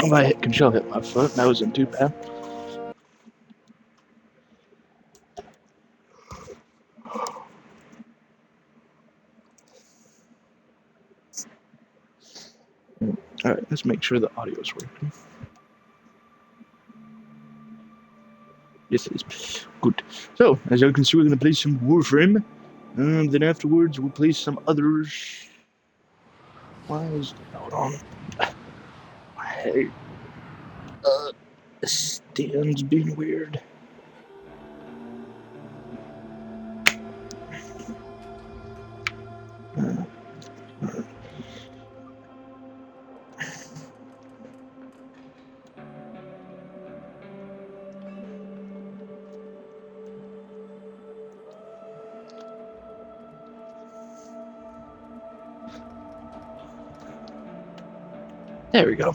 My control hit my foot. That wasn't too bad. Alright, let's make sure the audio is working. Yes, it is. Good. So, as you can see, we're going to play some Warframe. Then afterwards, we'll play some others. Why is... Hold on. Hey. The stand's being weird. There we go.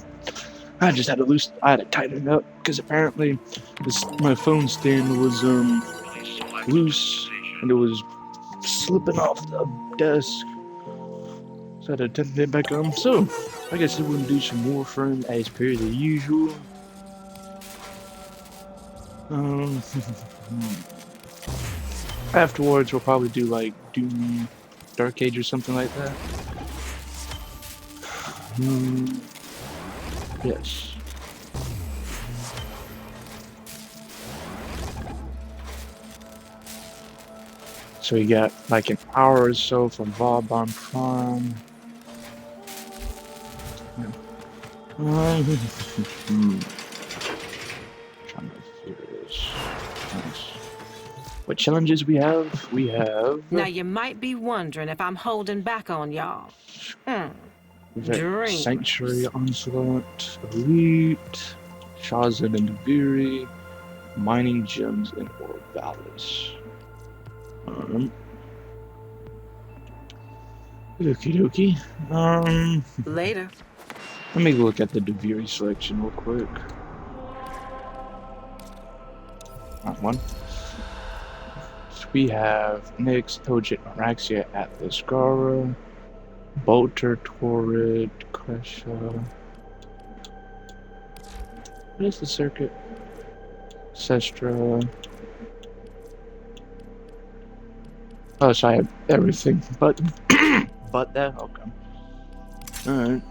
I just had to tighten it up because apparently my phone stand was loose and it was slipping off the desk. So I had to tighten it back on. So I guess we're gonna do some Warframe as per the usual. Afterwards we'll probably do like Doom, Dark Age or something like that. Yes. So we got like an hour or so for Vauban Prime. Trying to figure this. Nice. What challenges we have? We have. Now you might be wondering if I'm holding back on y'all. Dreams. Sanctuary Onslaught, Elite, Shazad and Deviri, Mining Gems, and Orbalis. Okie dokie. Later. Let me look at the Deviri selection real quick. Not one. So we have Nyx, Tojit, Araxia, Atlas, Gara, Bolter, Torrid, Kresha. What is the circuit? Sestra. Oh, so I have everything but that. Okay. Alright.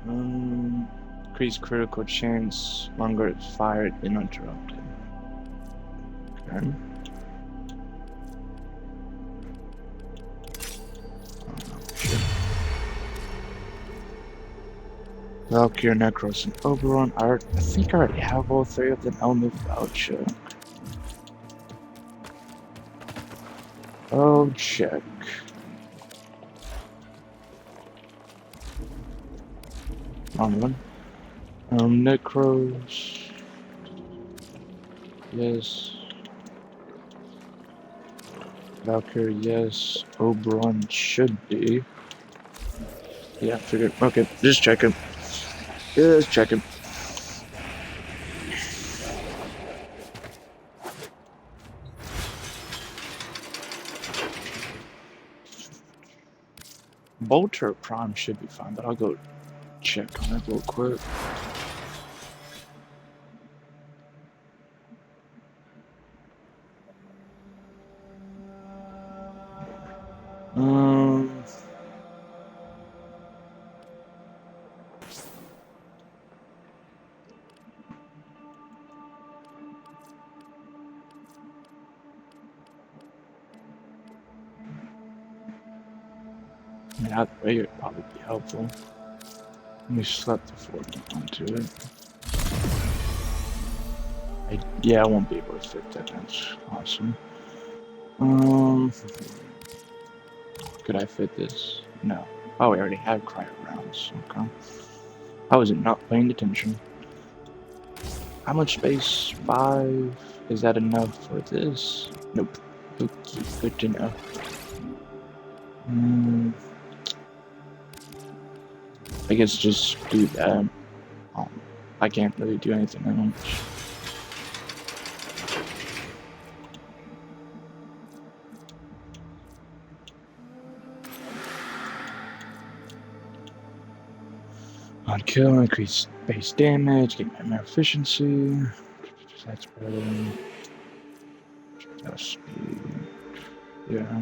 Increase critical chance longer it's fired uninterrupted. Okay. Valkyrie, Necros, and Oberon. I think I already have all three of them. Elmith, Voucher. Oh, check. On one. Necros. Yes. Valkyrie, yes. Oberon should be. Yeah, figured. Okay, just checking. Just checking. Bolter Prime should be fine, but I'll go check on it real quick. That way would probably be helpful. Let me slap the fork onto it. Yeah, I won't be able to fit that. That's awesome. Could I fit this? No. Oh, we already have cryo rounds. Okay. I was not paying attention. How much space? 5. Is that enough for this? Nope. Okay, good to know. I guess just do that. I can't really do anything else. On kill, increase base damage, get my efficiency. That's better. No speed. Yeah.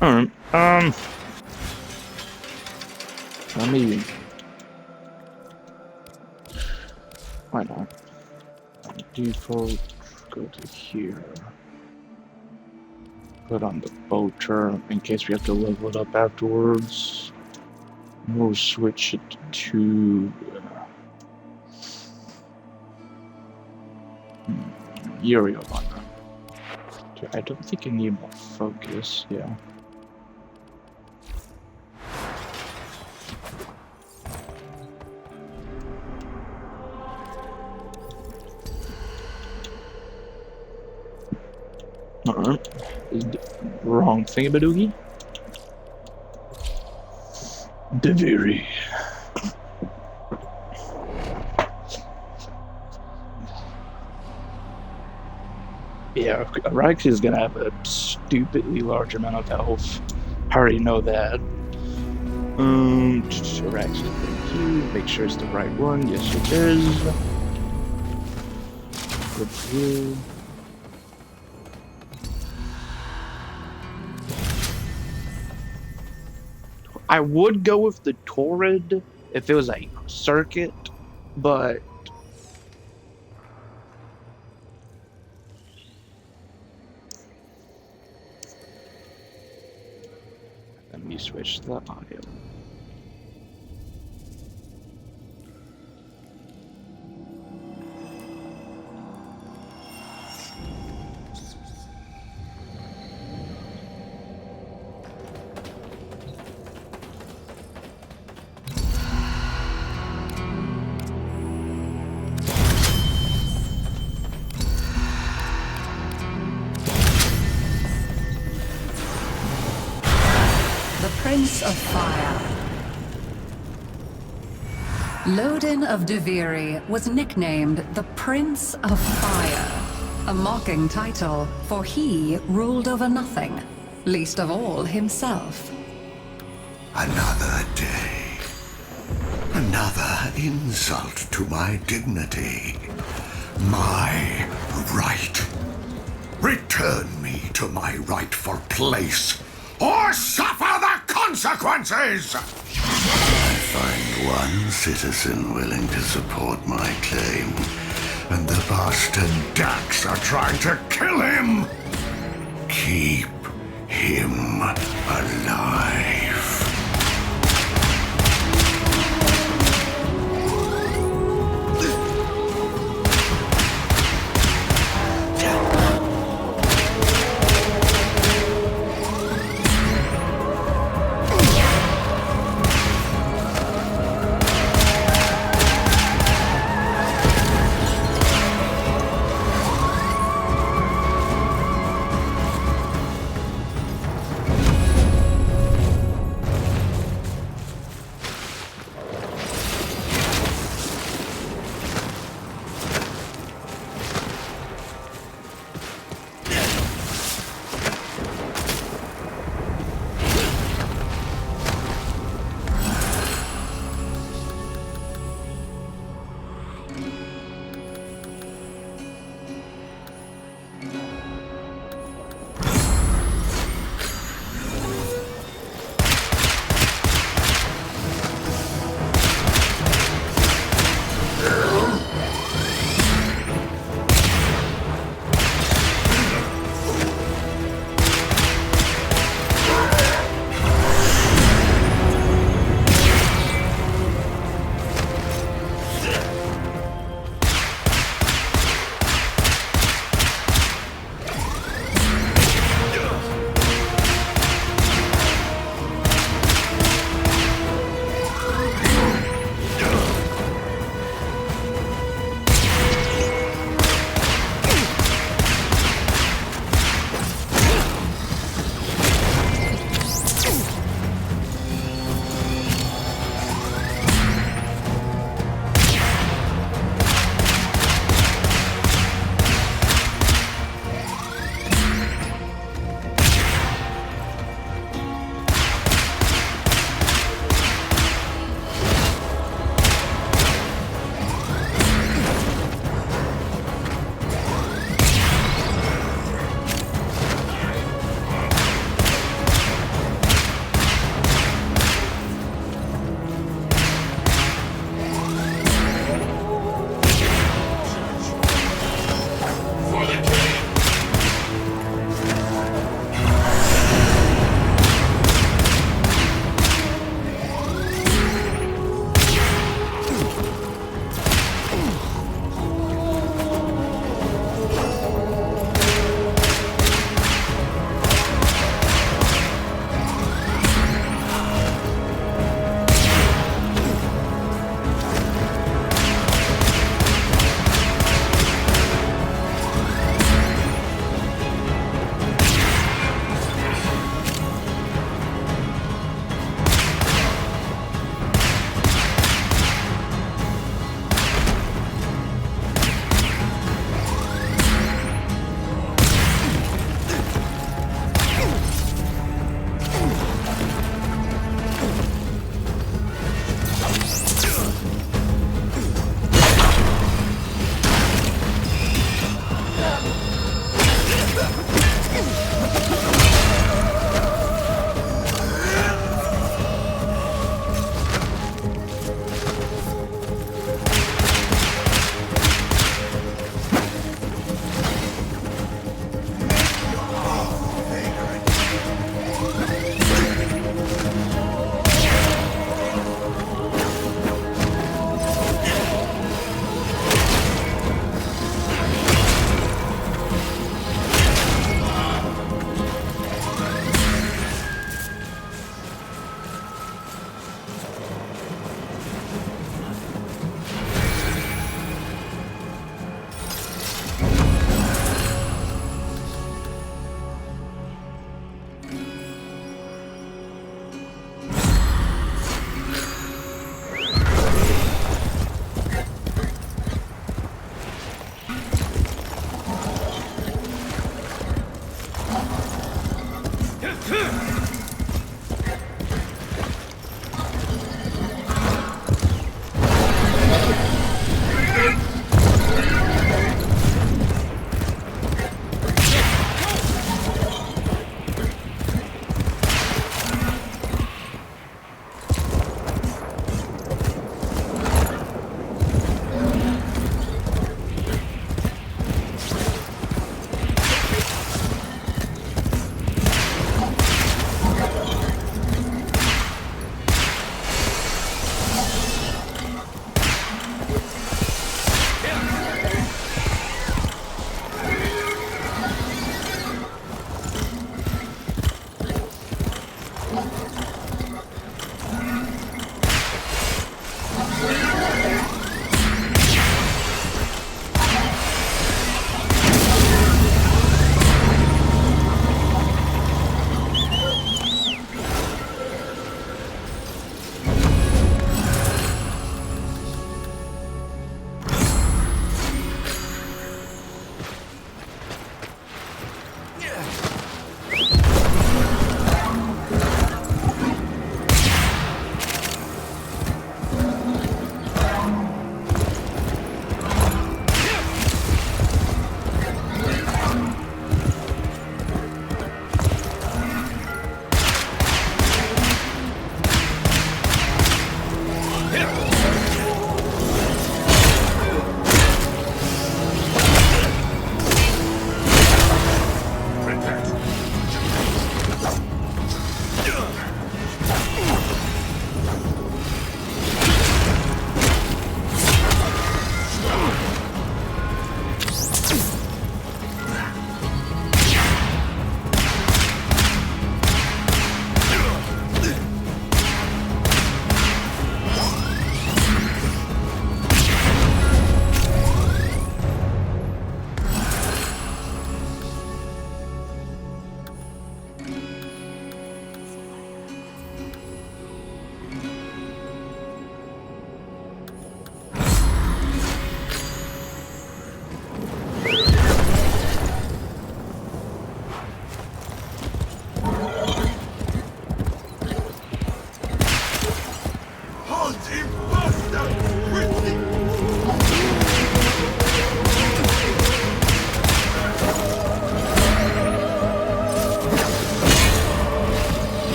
Alright, let me... Why not? Default, go to here. Put on the bolter in case we have to level it up afterwards. We'll switch it to... Uriel on that. I don't think I need more focus, yeah. Alright. Wrong thingamaboogie. Deviri. Yeah, Rex is gonna have a stupidly large amount of health. I already know that. Rex is make sure it's the right one. Yes, it is. Good for you. I would go with the Torrid if it was a circuit, but let me switch the audio. Prince of Fire. Lodin of Deviri was nicknamed the Prince of Fire, a mocking title, for he ruled over nothing, least of all himself. Another day. Another insult to my dignity. My right. Return me to my rightful place, or suffer the consequences! I find one citizen willing to support my claim, and the bastard Dax are trying to kill him! Keep him alive.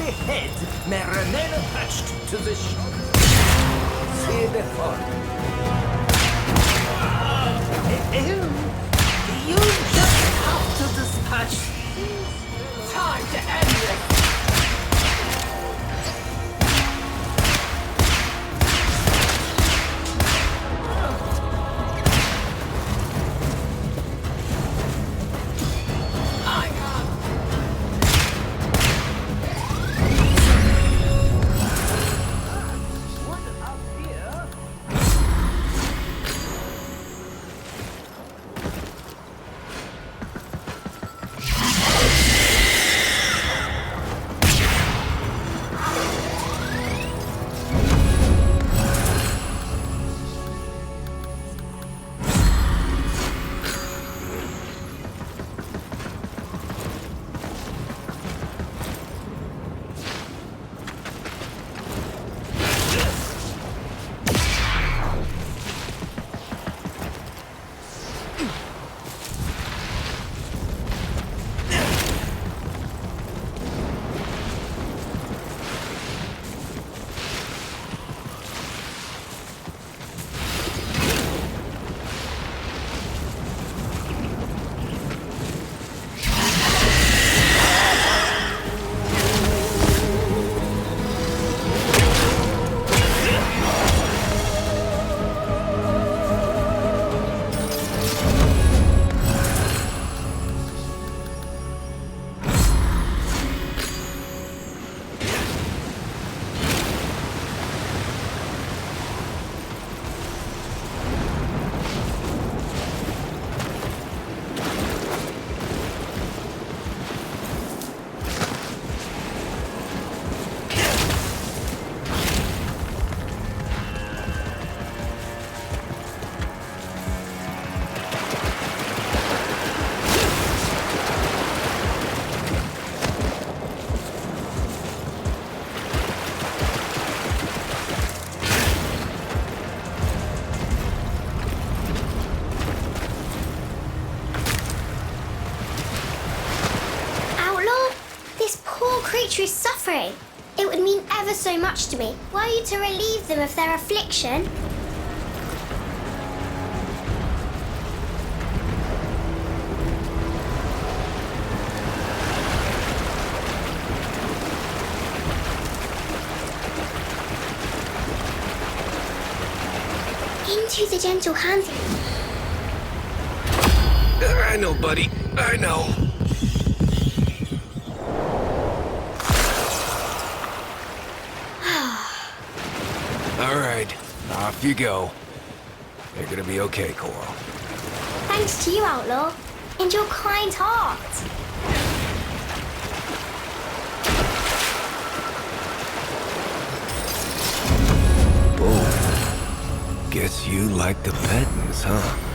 only head may remain attached to the shoulder. See before. You just have to dispatch. Time to end this. creature is suffering. It would mean ever so much to me. Were you to relieve them of their affliction? Into the gentle hands. I know, buddy. I know. All right, off you go. You're gonna be okay, Coral. Thanks to you, Outlaw, and your kind heart. Whoa. Guess you like the pettings, huh?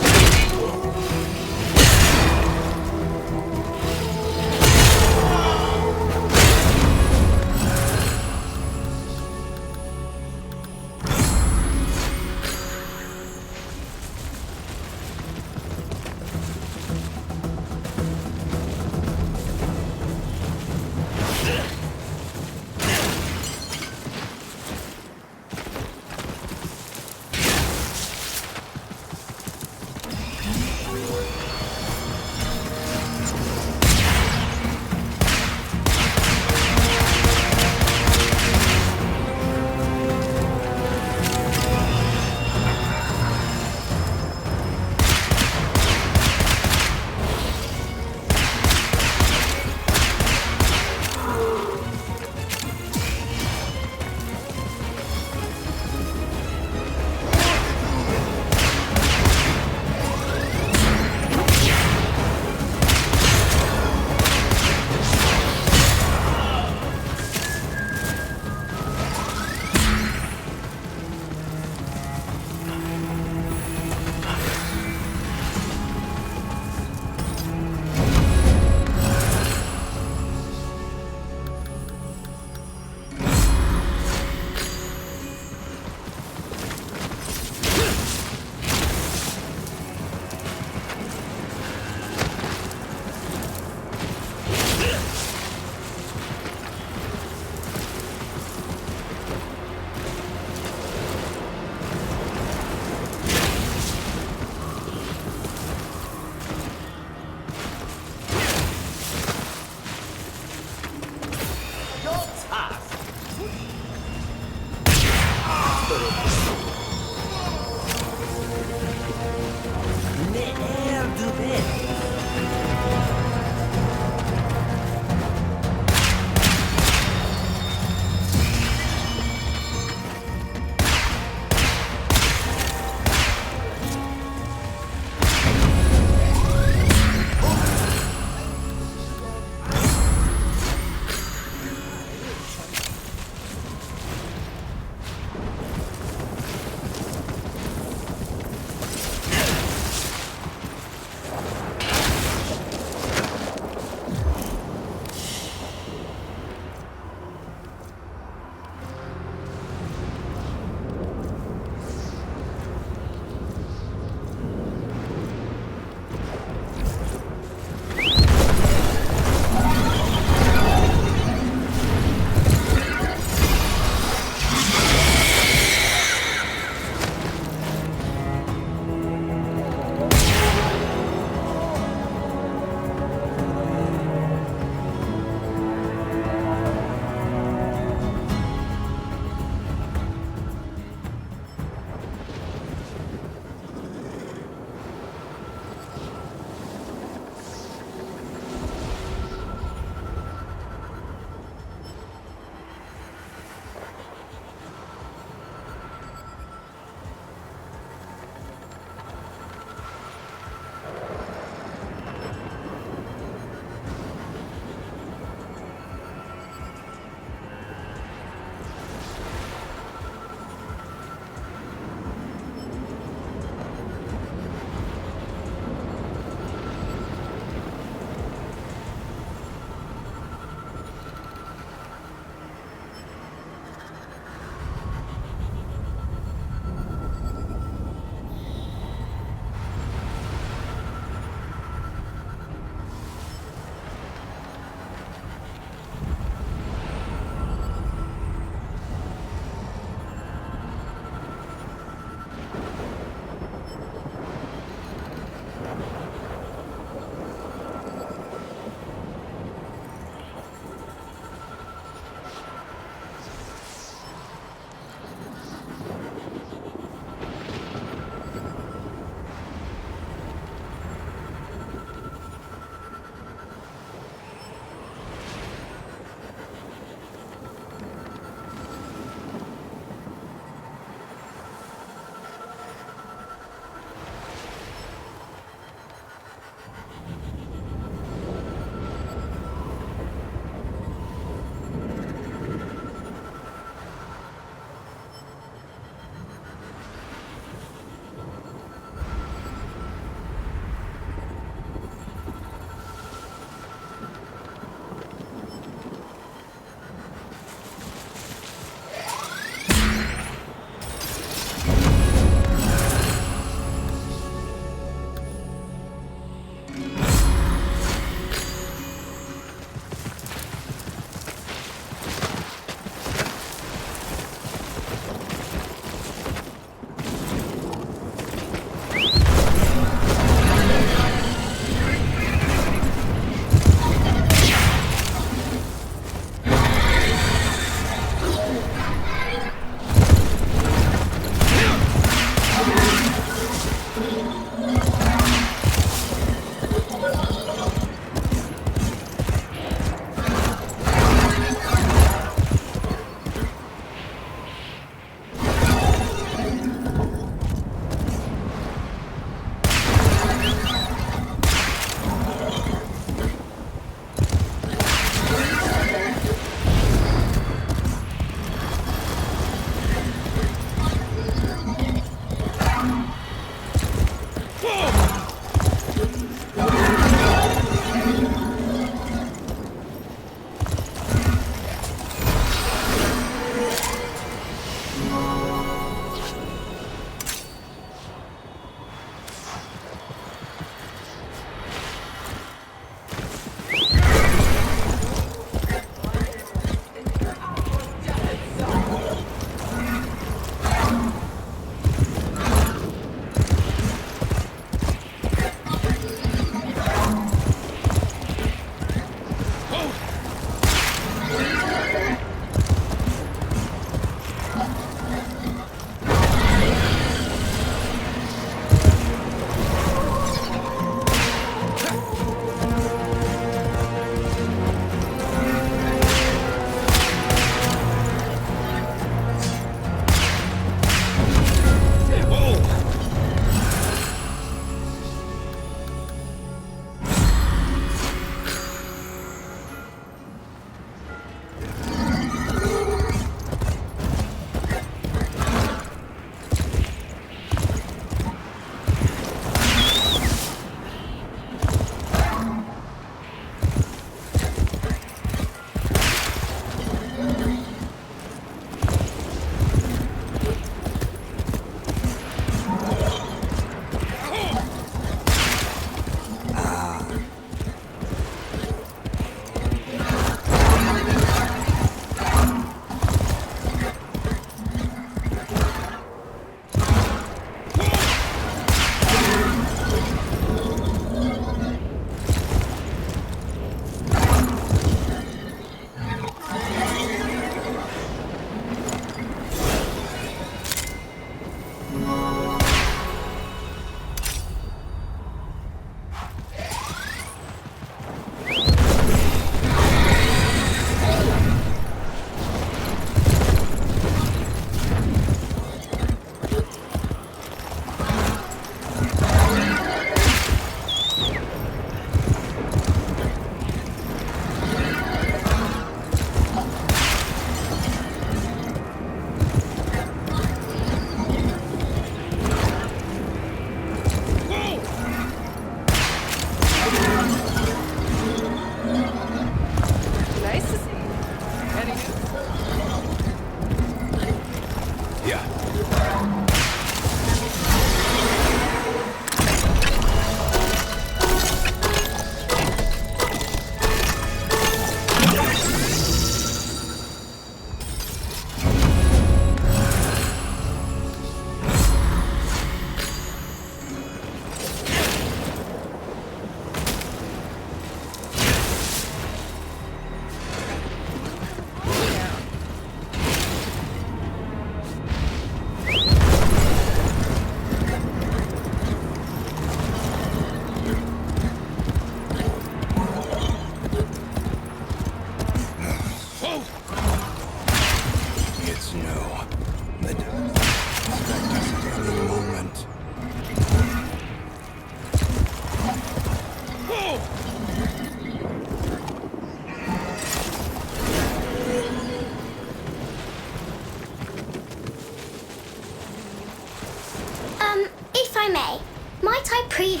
creep.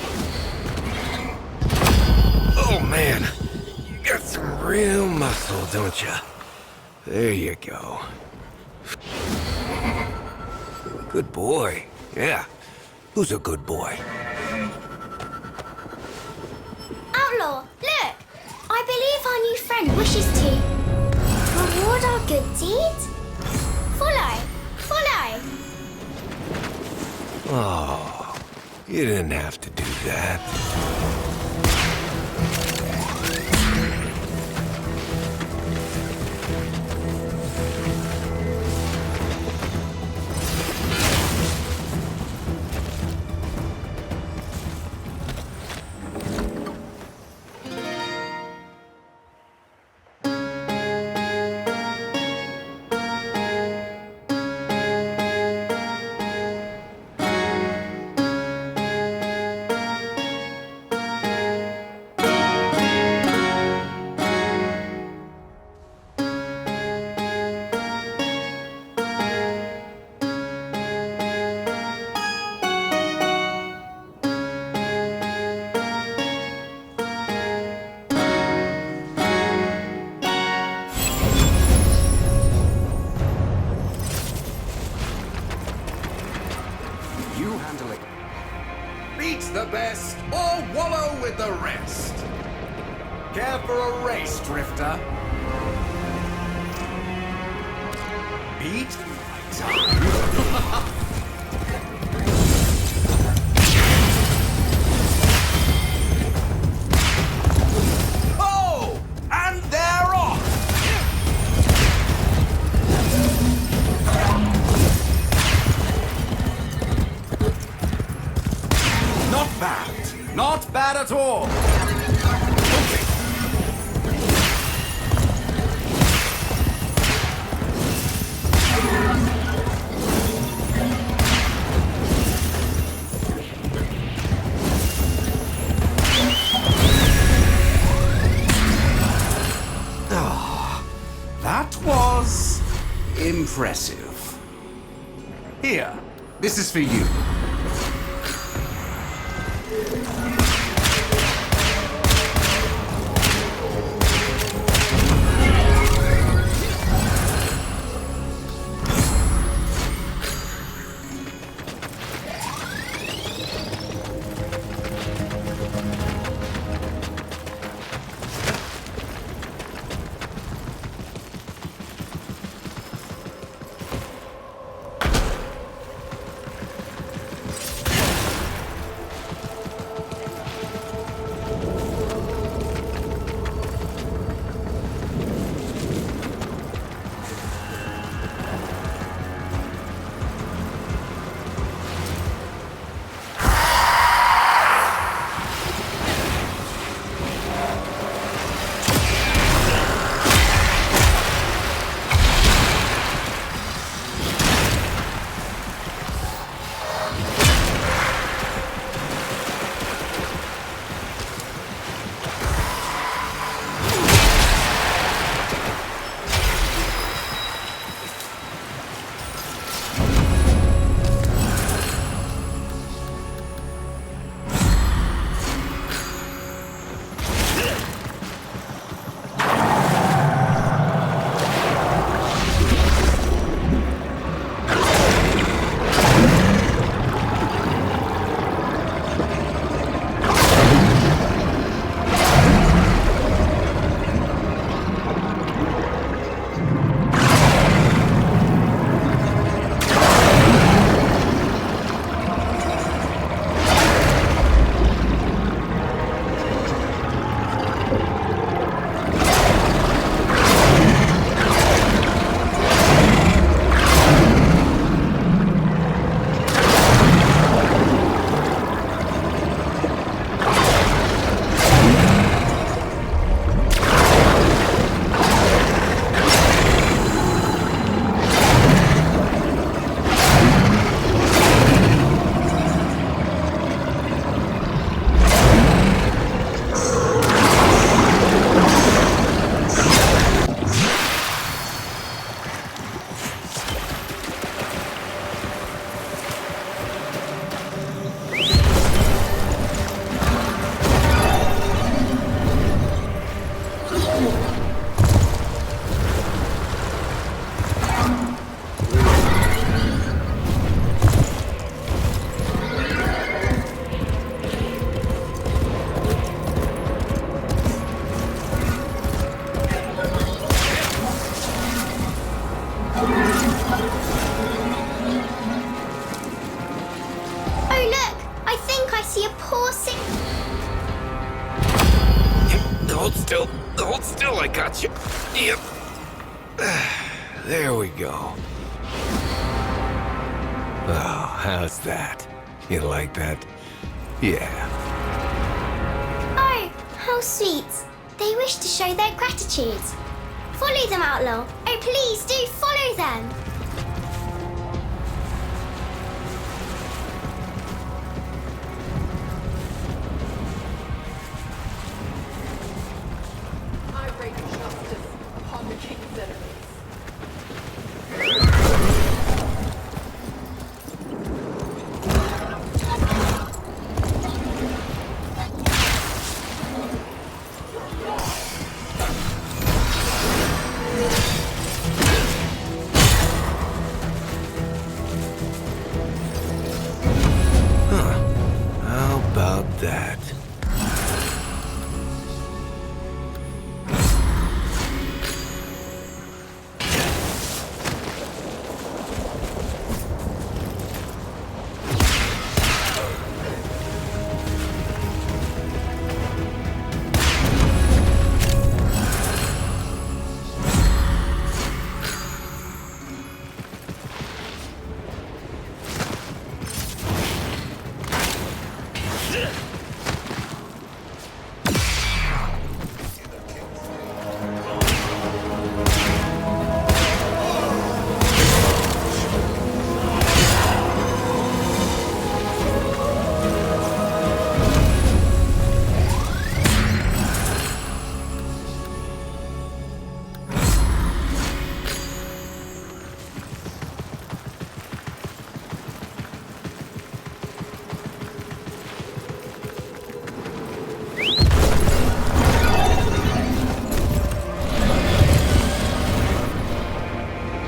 Oh, man. You got some real muscle, don't you? There you go. Good boy. Yeah. Who's a good boy? Outlaw, look! I believe our new friend wishes to reward our good deeds. Follow, follow. Oh, you didn't have to do that. You handle it. Beat the best or wallow with the rest. Care for a race, Drifter? Beat my time. Oh! And they're off! Not bad. Not bad at all. Okay. Ah, that was impressive. Here, this is for you. to your poor sick... Hold still. Hold still, I got you. Yep. There we go. Oh, how's that? You like that? Yeah. Oh, how sweet. They wish to show their gratitude. Follow them, Outlaw. Oh, please do follow them. I rate justice upon the king's enemies. How about that?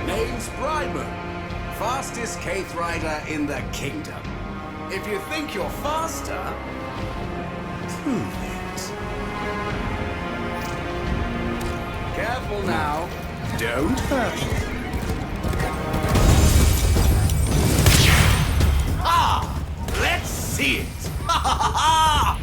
Name's Bridman, fastest Kaith rider in the kingdom. If you think you're faster, prove it. Careful now. Don't hurt me. Ah! Let's see it! Ha ha ha ha!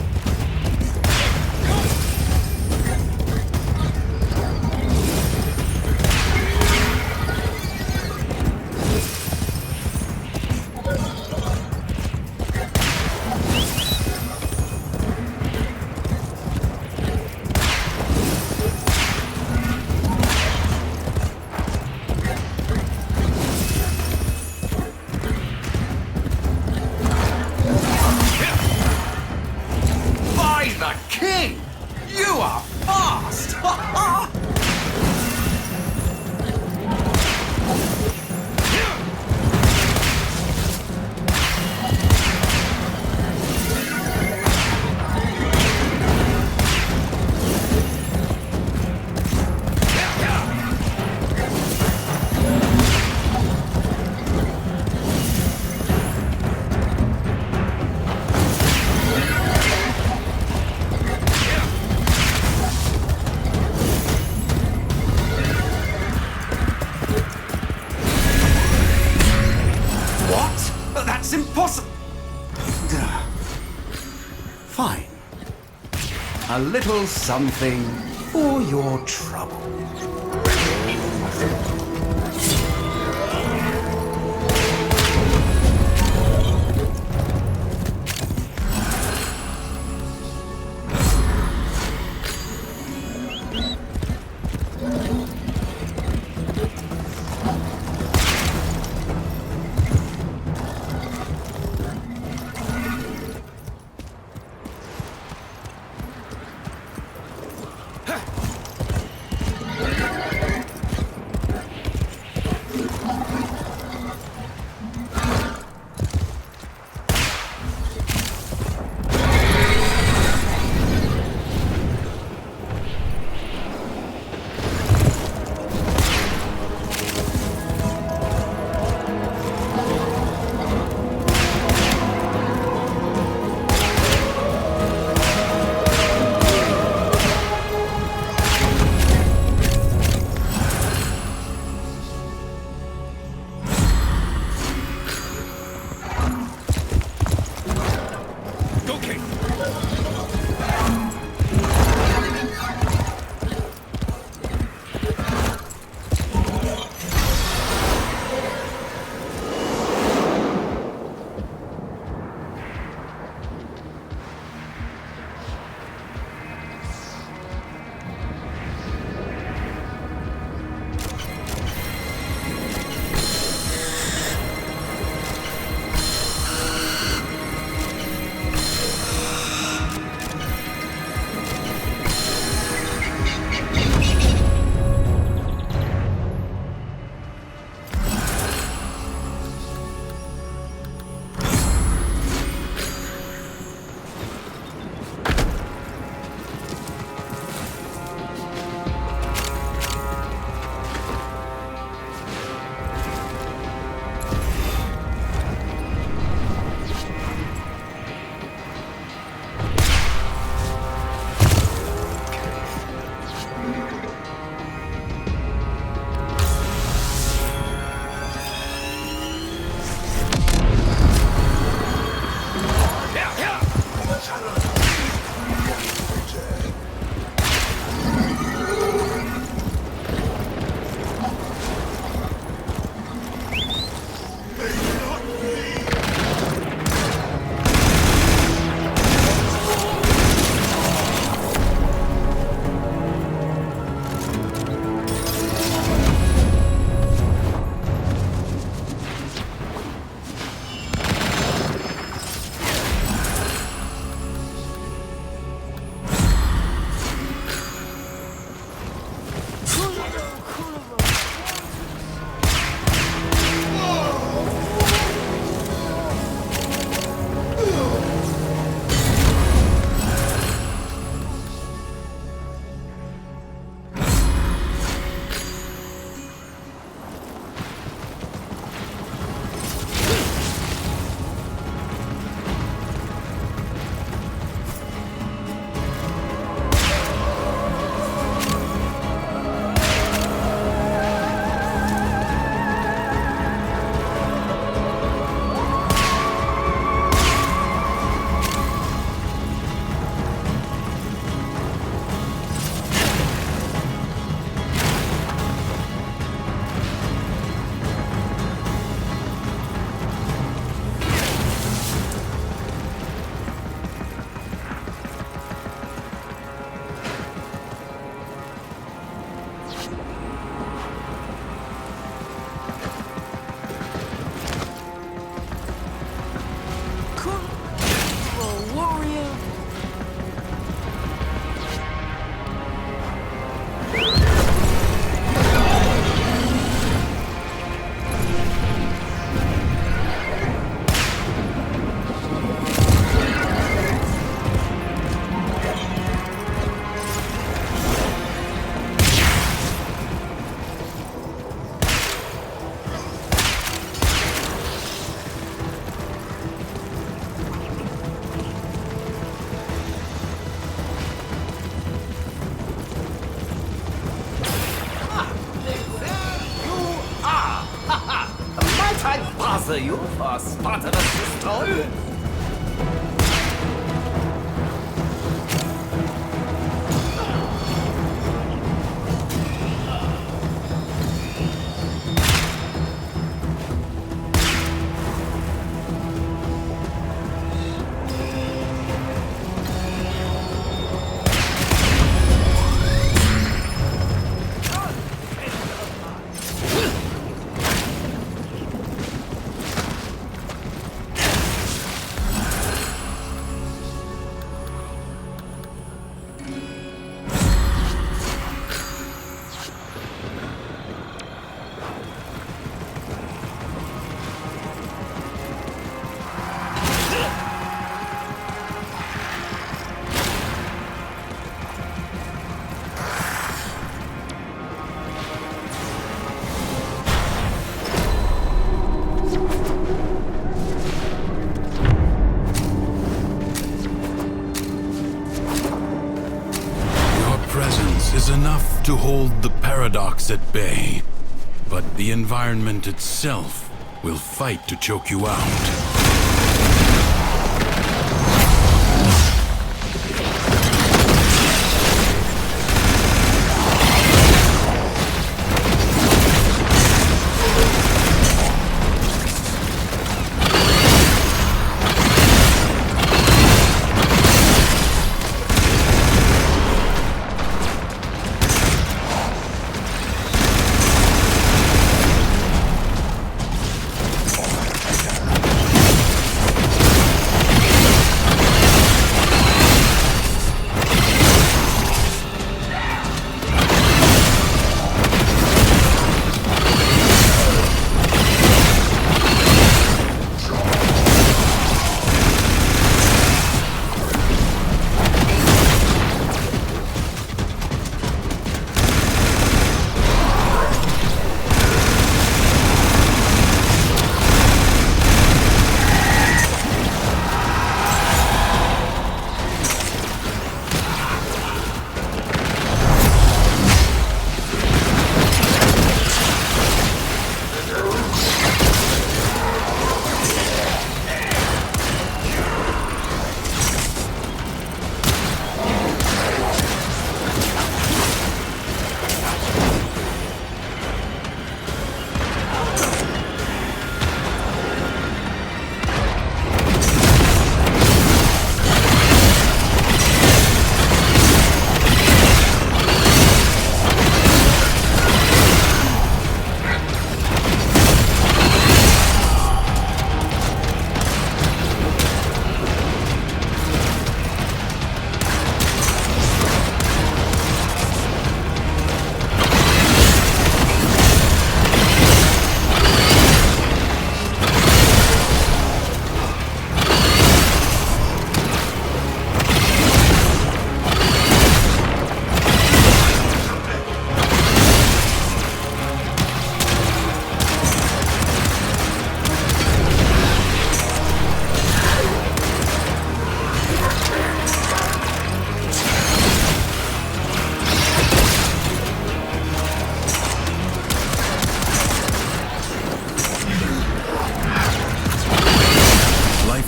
By the king! You are fast! Ha ha! What? That's impossible! Fine. A little something for your trouble. you for spotting us this time. Is enough to hold the paradox at bay, but the environment itself will fight to choke you out.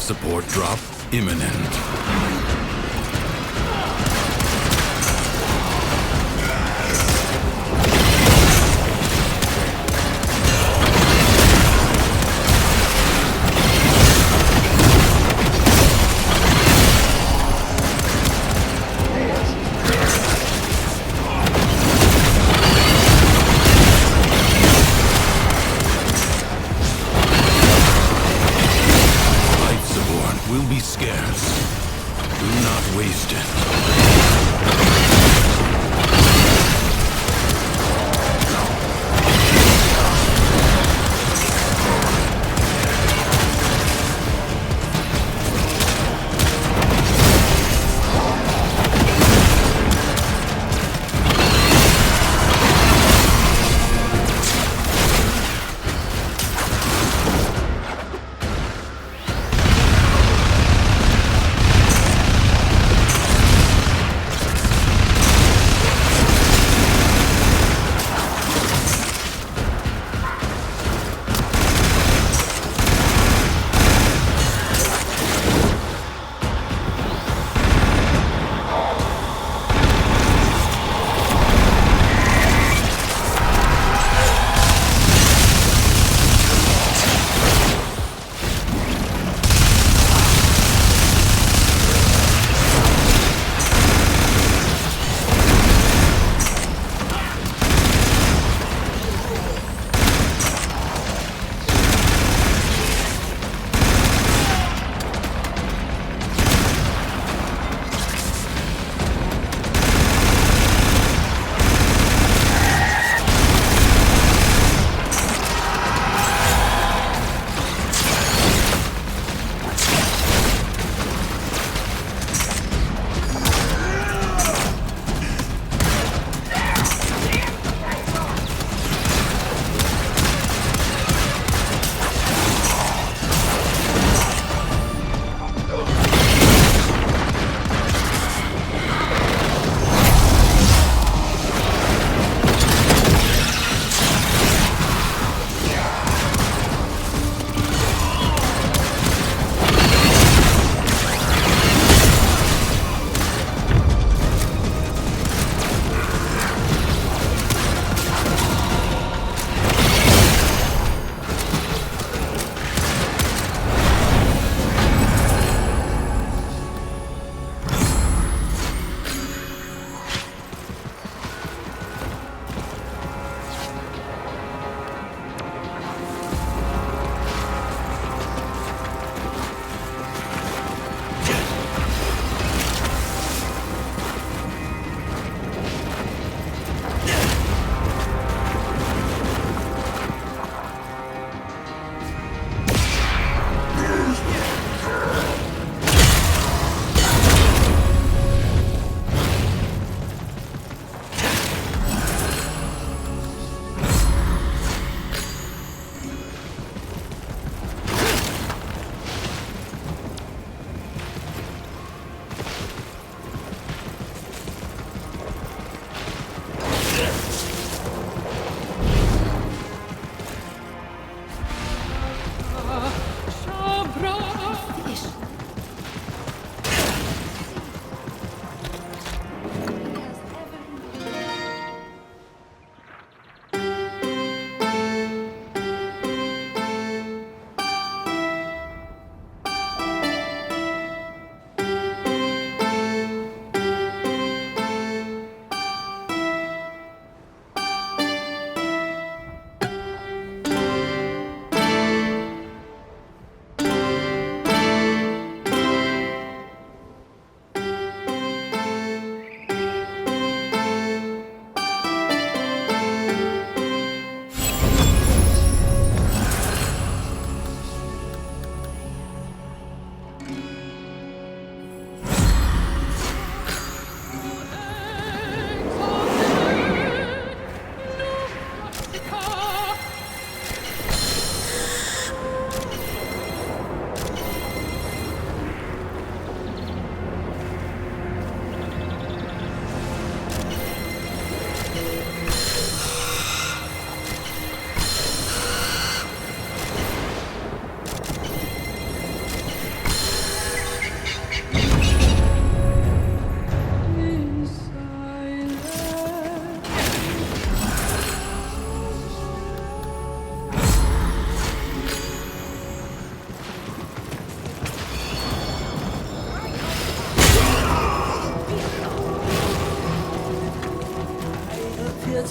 Support drop imminent. Will be scarce. Do not waste it.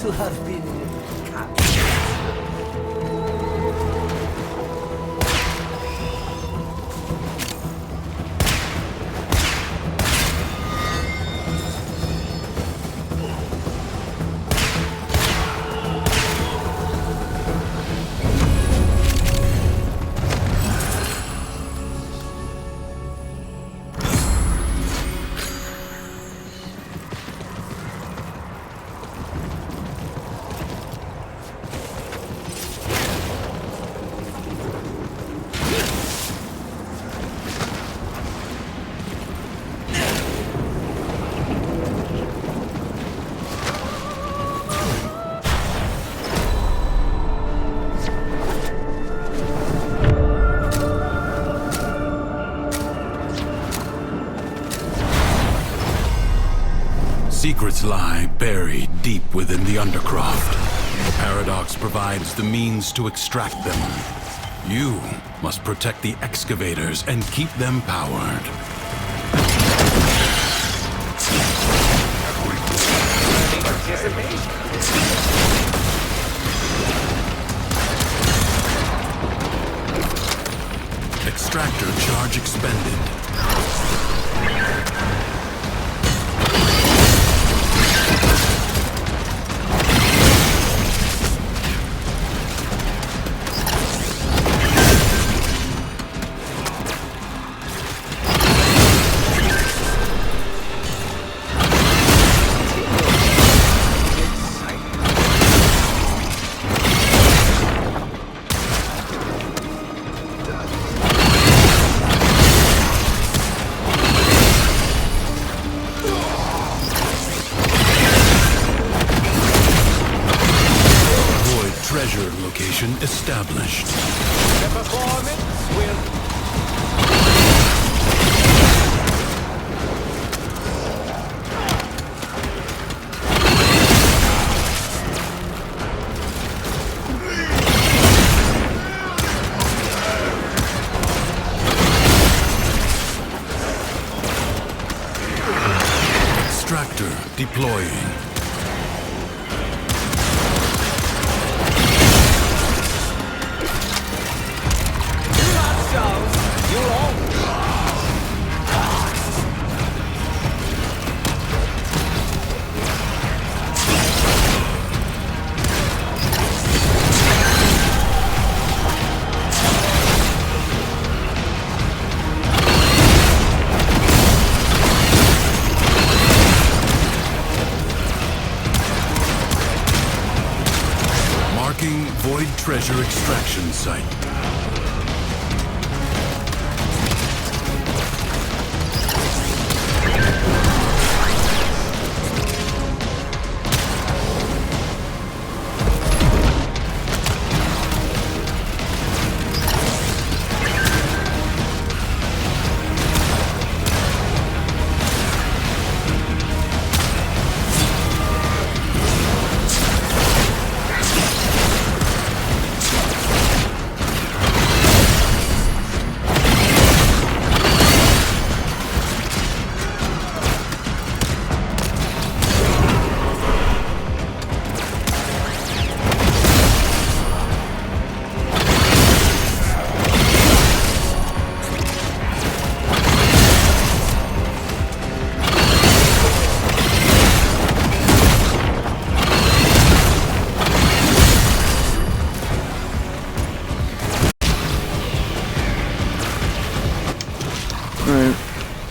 to have been captured. Secrets lie buried deep within the Undercroft. The Paradox provides the means to extract them. You must protect the excavators and keep them powered. Extractor charge expended. Treasure location established. The performance will... Extractor deploying. Void treasure extraction site.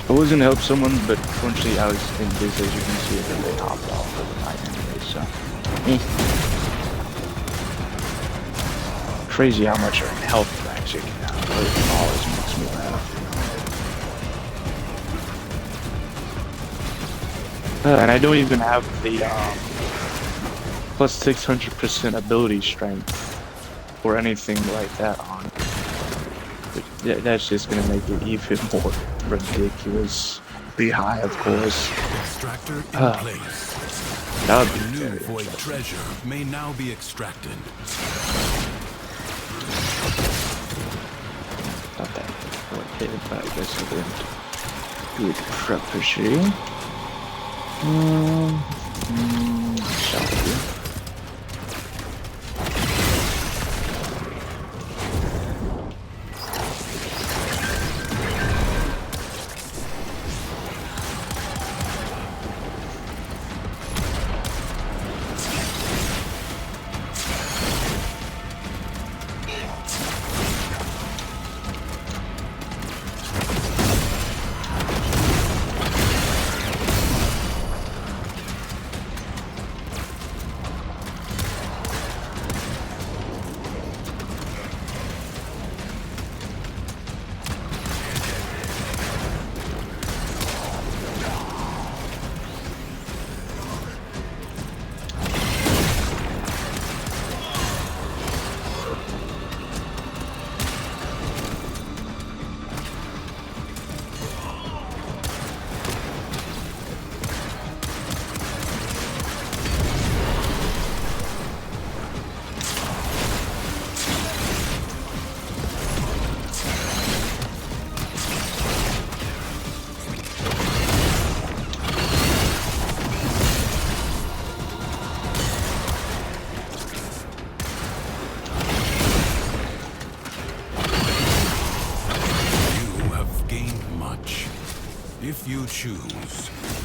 I was gonna help someone, but unfortunately I was in this, as you can see, and they hopped off overnight anyway, so. Crazy how much health packs you can have. It always makes me laugh. And I don't even have the plus 600% ability strength or anything like that on. But that's just gonna make it even more ridiculously high, of course. Extractor in place. That would be New void treasure may now be extracted. Thought that would hit it, but I guess it didn't. Good property. Shall we?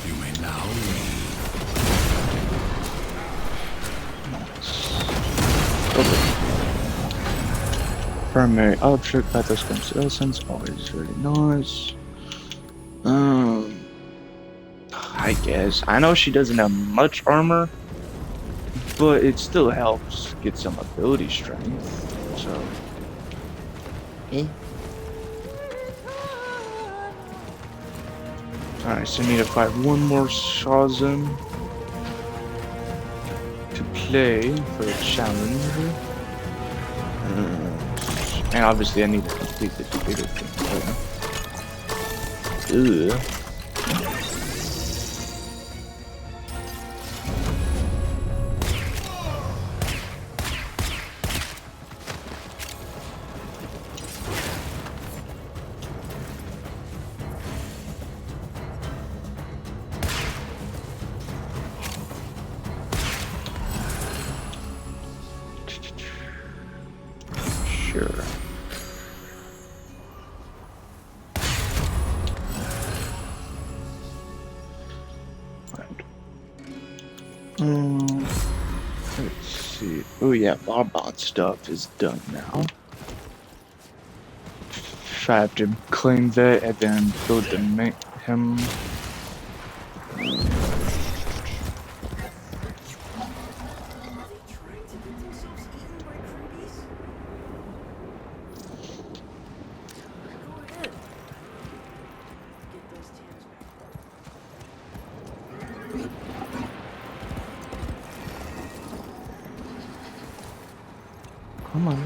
You may now leave. Primary object, battle scrums essence, always really nice. I guess. I know she doesn't have much armor, but it still helps get some ability strength. So, Alright, so I need to fight one more Shazam to play for the challenge. And obviously I need to complete this bigger thing. Ugh. Sure. Let's see. Oh yeah, Bonbon stuff is done now. If I have to claim that and then build him. Come on.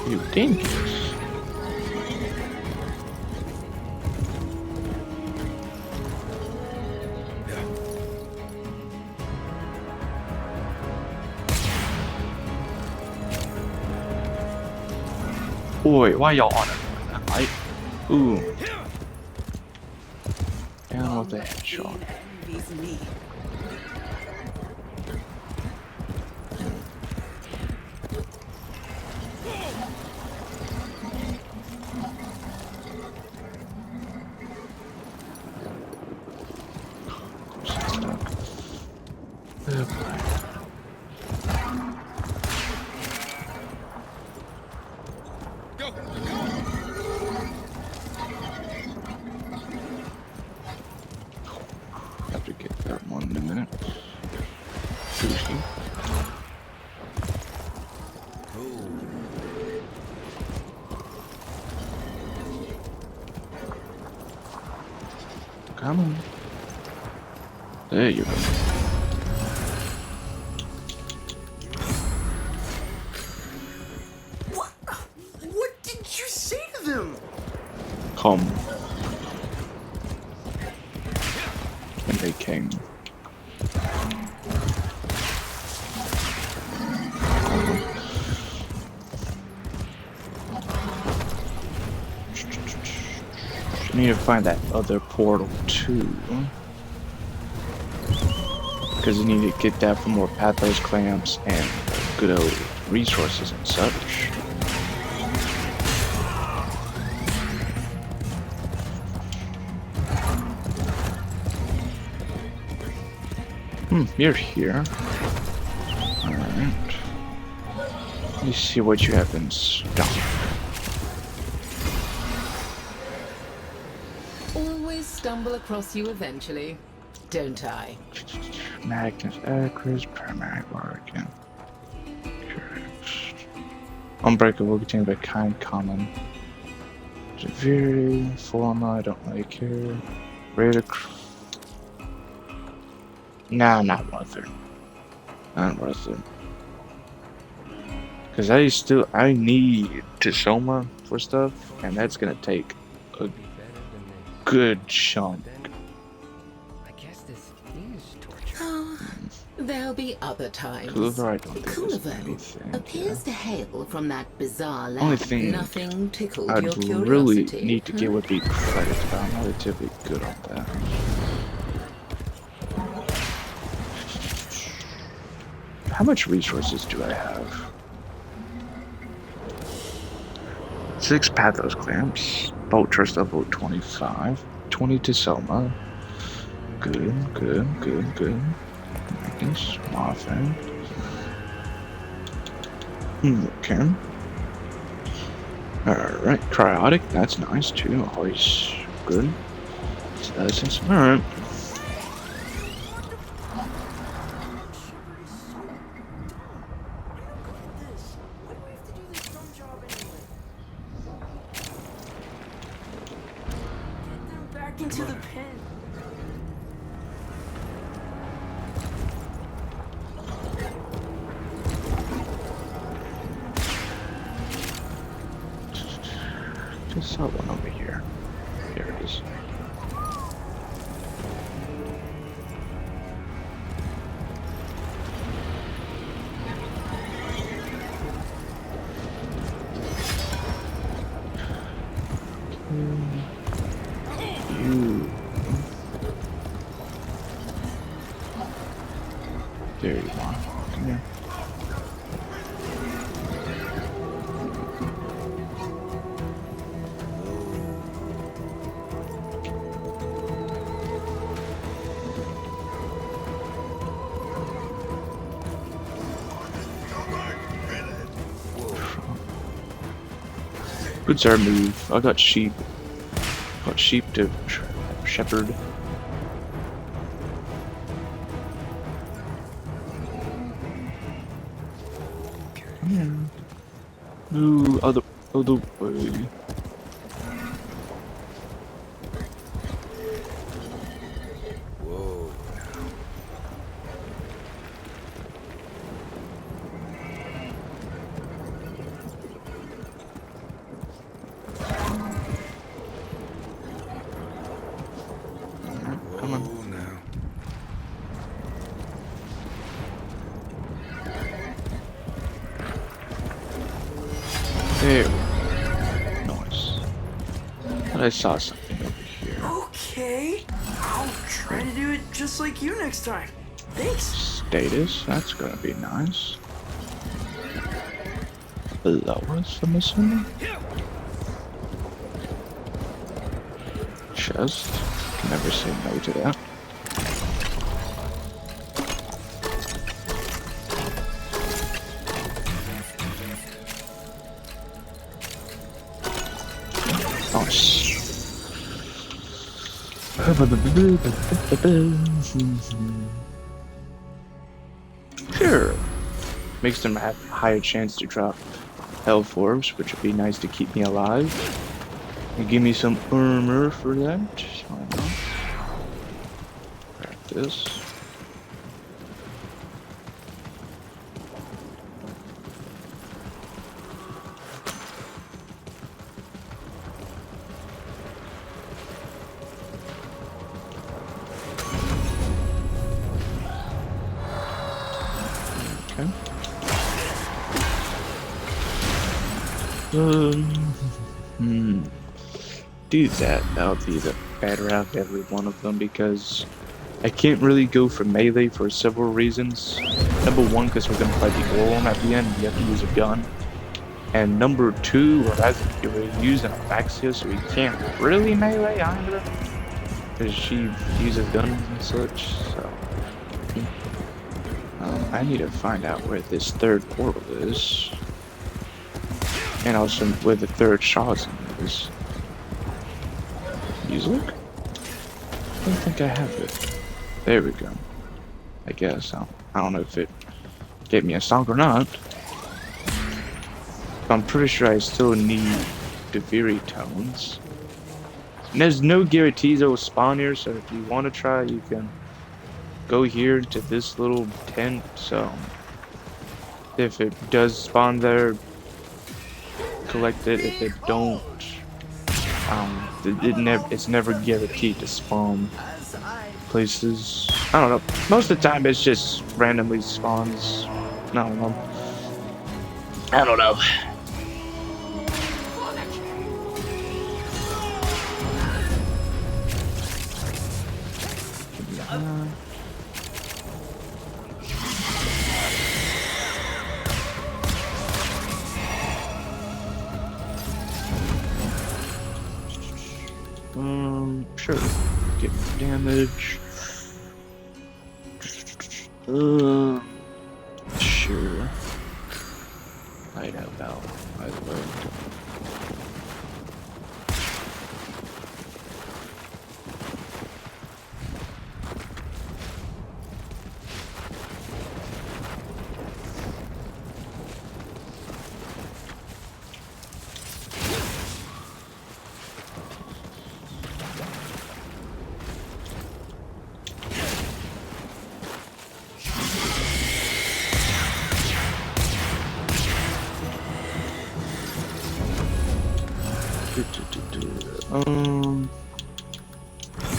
You think? Boy, why y'all on it? Right? Ooh. Down with the headshot. Have to get that one in a minute. Sushi. Come on. There you go. What did you say to them? Come. And they came. I need to find that other portal too. Because you need to get that for more pathos clamps and good old resources and such. You're here. Alright. Let me see what you have in stock. Always stumble across you eventually, don't I? Magnus Acris, primary organ. Unbreakable contained by kind common. Javiri, Forma, I don't like her. Raider. Nah, not worth it. Not worth it. Cause I need Tishoma for stuff, and that's gonna take a good chunk. Oh, there There'll be other times. Clover, I don't think there's Clover anything. appears to hail from that bizarre Only land. thing Nothing tickled I'd your really curiosity. need to get would be credits, but I'm relatively good on that. How much resources do I have? 6 Pathos clamps. Bolt trust level 25. 20 to Soma. Good. Nice. Warframe. Okay. Alright, cryotic, that's nice too. Always good. Alright. Back into the pen. Just saw one over here. There it is. You. There you are. Come here. Goods our move. I got sheep. Got sheep to shepherd. Yeah. Ooh, other way. Whoa. Come on. Whoa now. There we go. Nice. But I saw something over here. Okay, I'll try to do it just like you next time. Thanks. Status, that's gonna be nice. Below us, I'm assuming. Chest. Can never say no to that. Nice. Sure. Makes them have a higher chance to drop health orbs, which would be nice to keep me alive. You give me some armor for that. Why not? Grab this. Okay. Do that. That'll be the better out of every one of them because I can't really go for melee for several reasons. Number one, because we're gonna fight the golem at the end, you have to use a gun. And number two, we're using Abaxia, so we can't really melee either. Because she uses guns and such, so. I need to find out where this third portal is. And also where the third shot is. Music? I don't think I have it. There we go. I guess. I don't know if it gave me a song or not. But I'm pretty sure I still need Deviri tones. And there's no guarantees it will spawn here, so if you want to try, you can go here to this little tent. So if it does spawn there, collect it. If it don't, It's never guaranteed to spawn places. I don't know. Most of the time, it's just randomly spawns. I don't know. I don't know. Sure. Get damage. Sure. Hideout valve, by the way.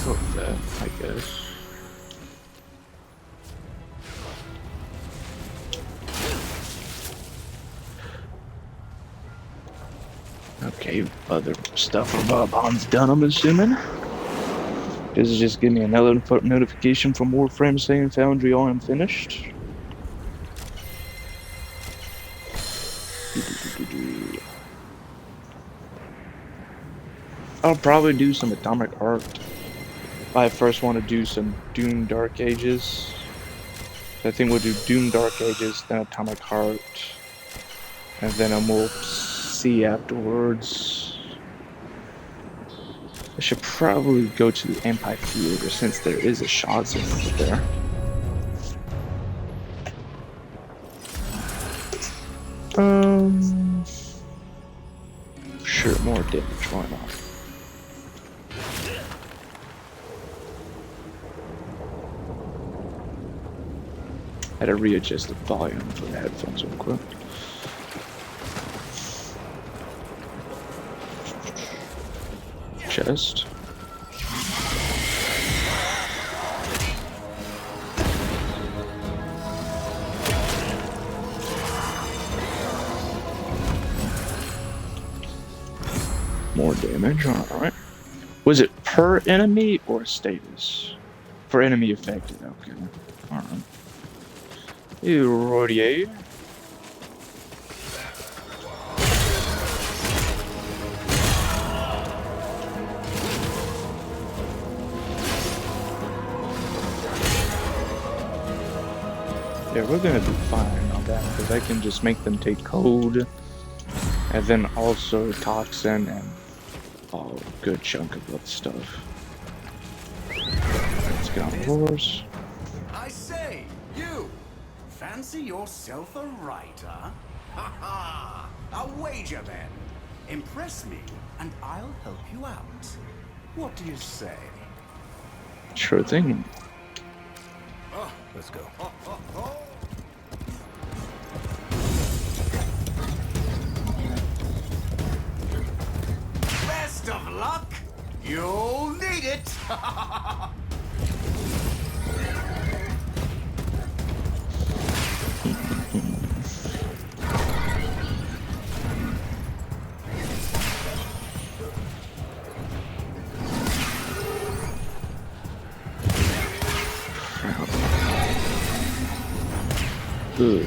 Go with that, I guess. Okay, other stuff from Bond's done, I'm assuming. This is just giving me another notification from Warframe saying Foundry I am finished. I'll probably do some Atomic Heart. I first want to do some Doom Dark Ages. I think we'll do Doom Dark Ages, then Atomic Heart, and then we'll see afterwards. I should probably go to the Amphitheater since there is a shot over there. Sure, more damage, why not? I had to readjust the volume for the headphones real quick. Chest. More damage, alright. Was it per enemy or status? For enemy affected, okay. Alright. Alrighty. Yeah, we're gonna be fine on that because I can just make them take code and then also toxin and a good chunk of other stuff. Let's get on the horse. I say, you! Fancy yourself a writer? Ha ha! A wager then. Impress me, and I'll help you out. What do you say? Sure thing. Oh, let's go. Oh, oh, oh. Best of luck! You'll need it! Ooh.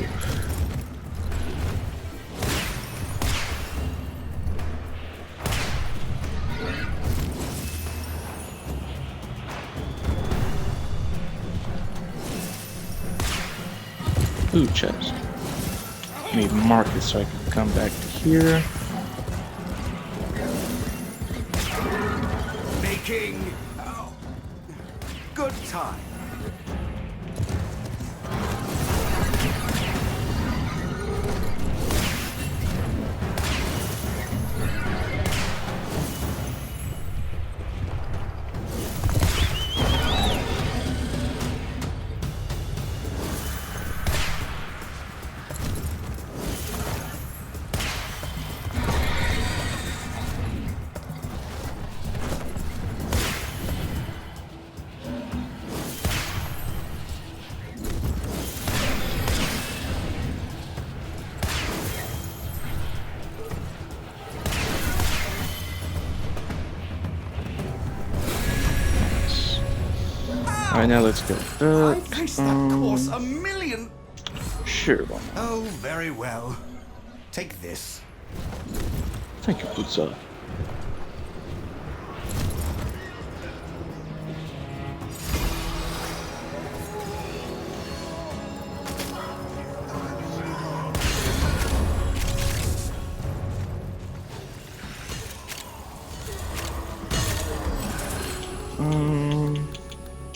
Ooh, chest. Let me mark it so I can come back to here. Making good time. Alright, now let's go. I faced that course a million. Sure, why not? Oh, very well. Take this. Thank you, pizza.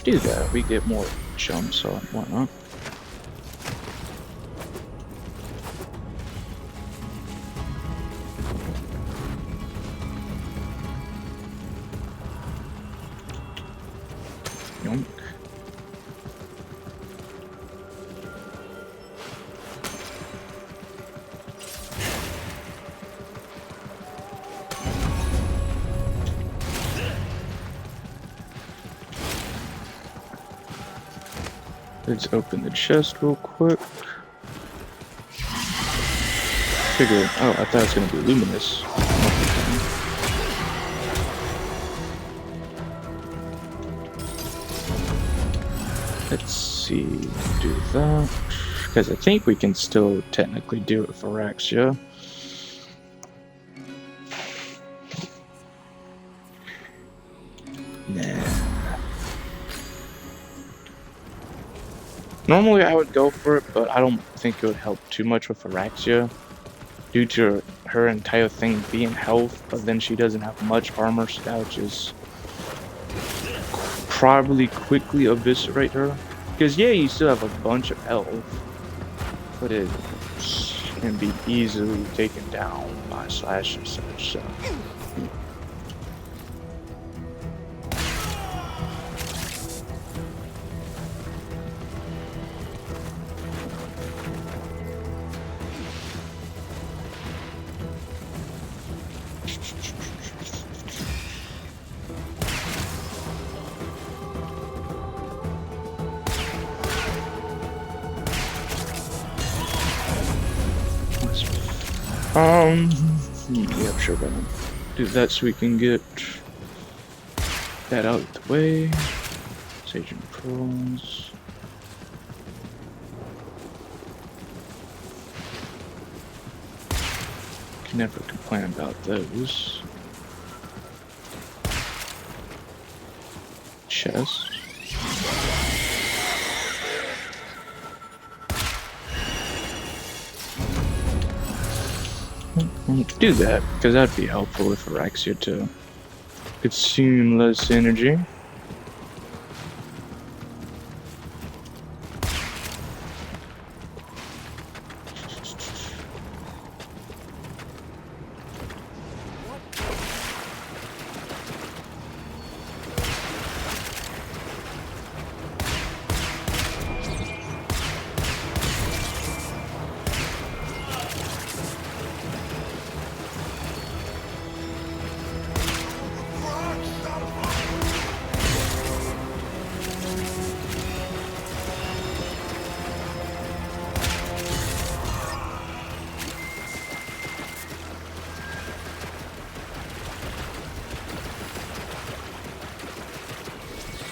Do that. We get more jumps, so why not? Yoink. Let's open the chest real quick. Figure. Oh, I thought it was gonna be luminous. Let's see. Do that because I think we can still technically do it for Raxia. Nah. Normally I would go for it, but I don't think it would help too much with Araxia due to her entire thing being health, but then she doesn't have much armor, so that would just probably quickly eviscerate her. Because yeah, you still have a bunch of health, but it can be easily taken down by slash and such, so. Yeah, sure, but do that so we can get that out of the way. Sage and Pearls. Can never complain about those. Chest. Do that, because that'd be helpful with Araxia to consume less energy.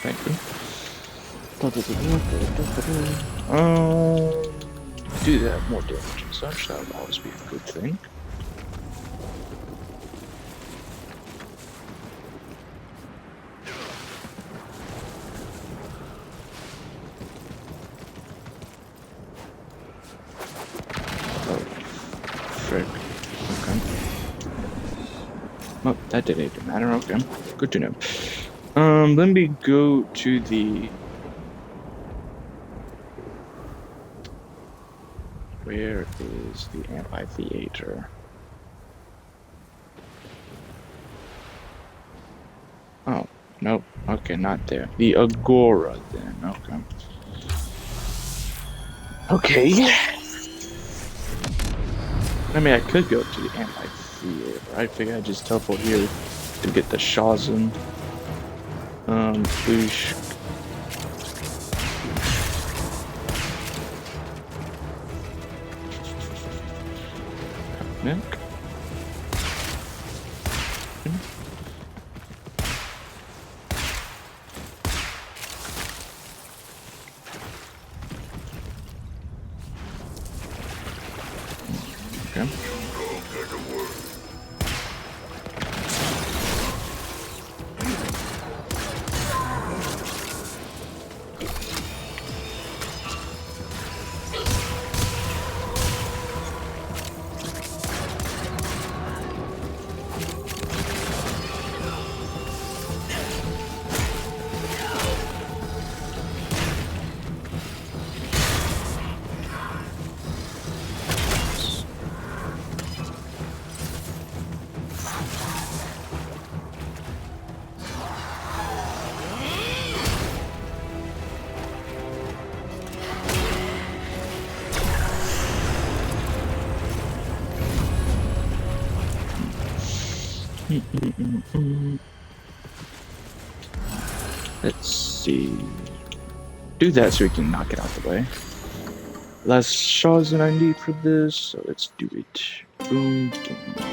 Thank you. Do that more damage and such, that would always be a good thing. Oh, frick. Okay. Oh, that didn't matter, okay. Good to know. Let me go to the... Where is the amphitheater? Oh, nope. Okay, not there. The Agora, then. Okay. Okay. I mean, I could go to the amphitheater. I figure I'd just teleport here to get the Shazam. Boosh. Nick. Okay. Let's see. Do that so we can knock it out the way. Less shards than I need for this, so let's do it. Boom, boom.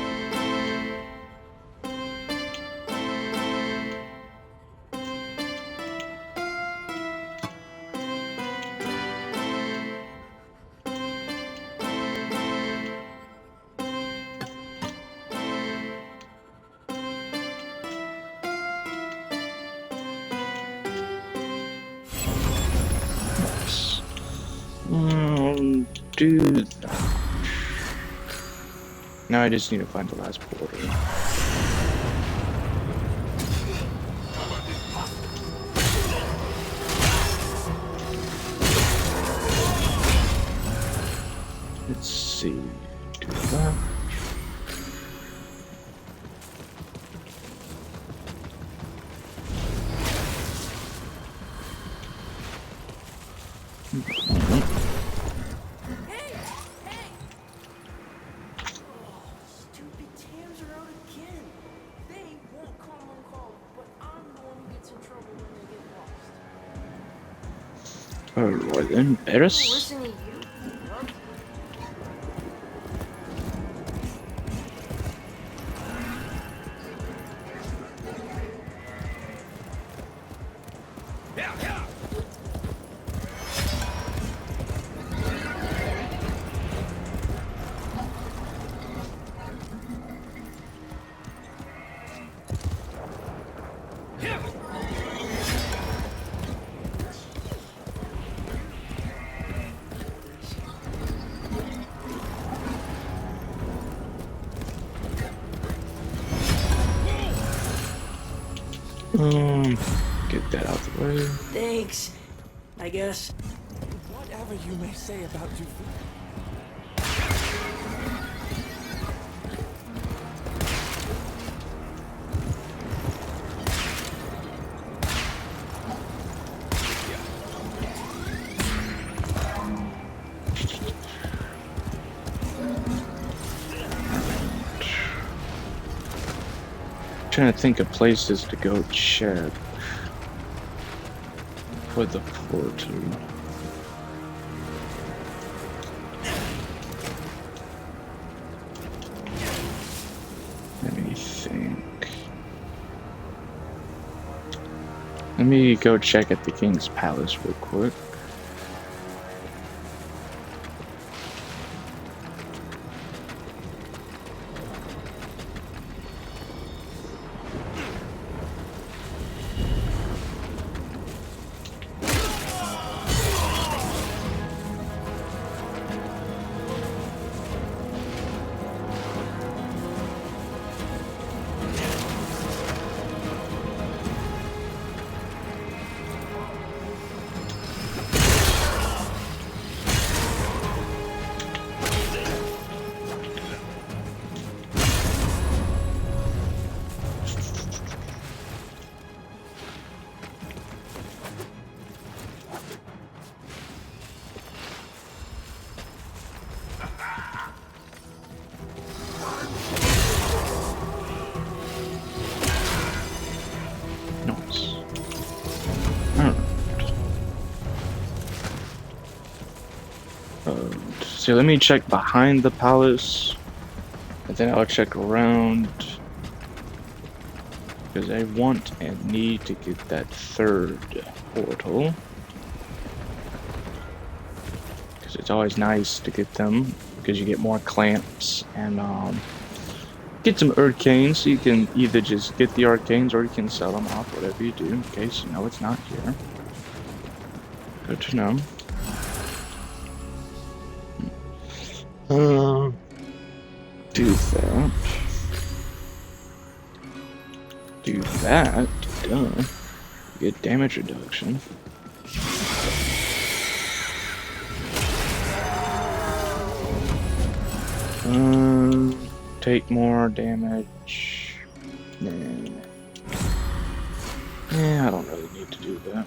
Do that. Now I just need to find the last portal. Let's see. Do that. Alright then, Eris. Get that out the way. Thanks, I guess. Whatever you may say about you. Trying to think of places to go check for the portal. Let me think. Let me go check at the King's Palace real quick. So let me check behind the palace, and then I'll check around, because I want and need to get that third portal, because it's always nice to get them, because you get more clamps and get some arcanes, so you can either just get the arcanes or you can sell them off, whatever you do, in case you know it's not here. Good to know. Do that. Do that. Duh. Get damage reduction. Take more damage. Yeah, I don't really need to do that.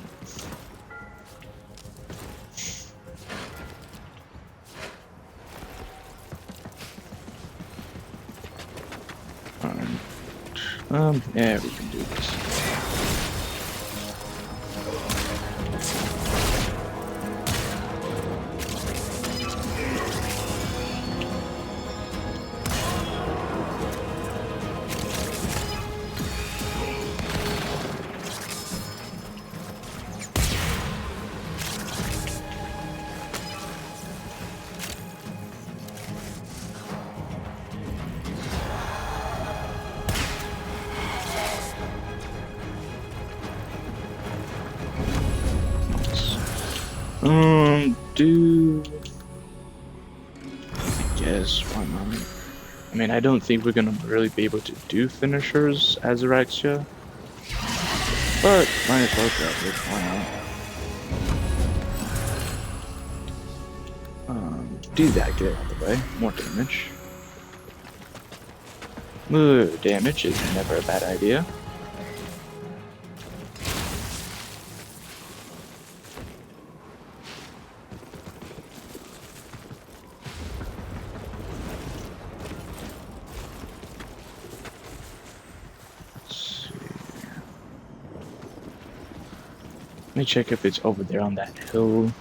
Yeah, we can do this. I guess, why not? I mean, I don't think we're gonna really be able to do finishers as Rexia, but might as well try it, why not? Do that, get it out of the way. More damage. More damage is never a bad idea. Let me check if it's over there on that hill.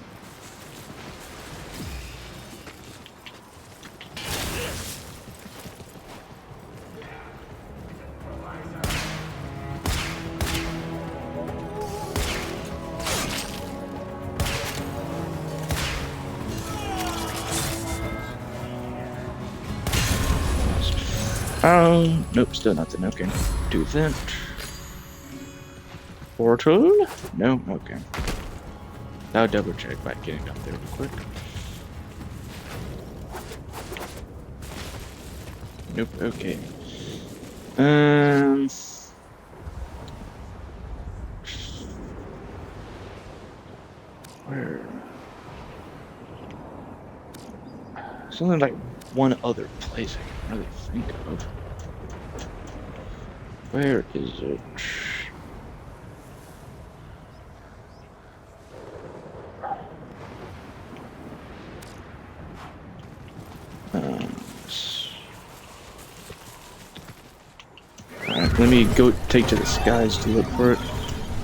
Nope, still nothing. Okay, do that. Portal? No? Okay. I'll double check by getting up there real quick. Nope, okay. Where? There's only like one other place I can really think of. Where is it? Alright, let me go take to the skies to look for it.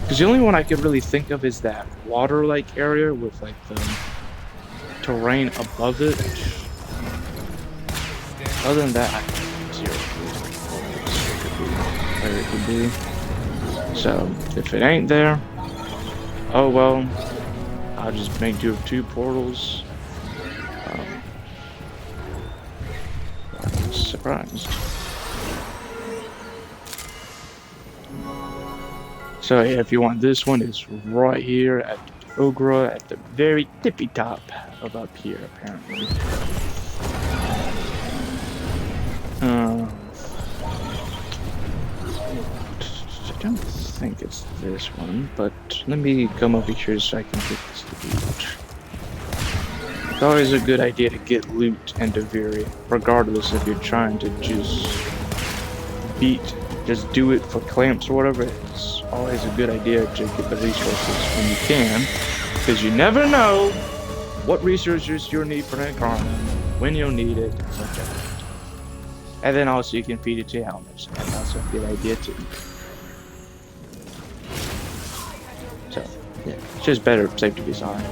Because the only one I could really think of is that water-like area with like the terrain above it. Other than that, I have zero clue where it could be. So, if it ain't there, oh well, I'll just make do of 2 portals. I'm surprised. So yeah, if you want this one, it's right here at Ogra at the very tippy top of up here, apparently. I don't think it's this one, but let me come over here so I can get this loot. It's always a good idea to get loot and Deviri, regardless if you're trying to just do it for clamps or whatever. It's always a good idea to get the resources when you can, because you never know what resources you'll need for Necronin, when you'll need it, and such like that. And then also you can feed it to your helmets. That's also a good idea too. So, yeah, it's just better safe to be sorry.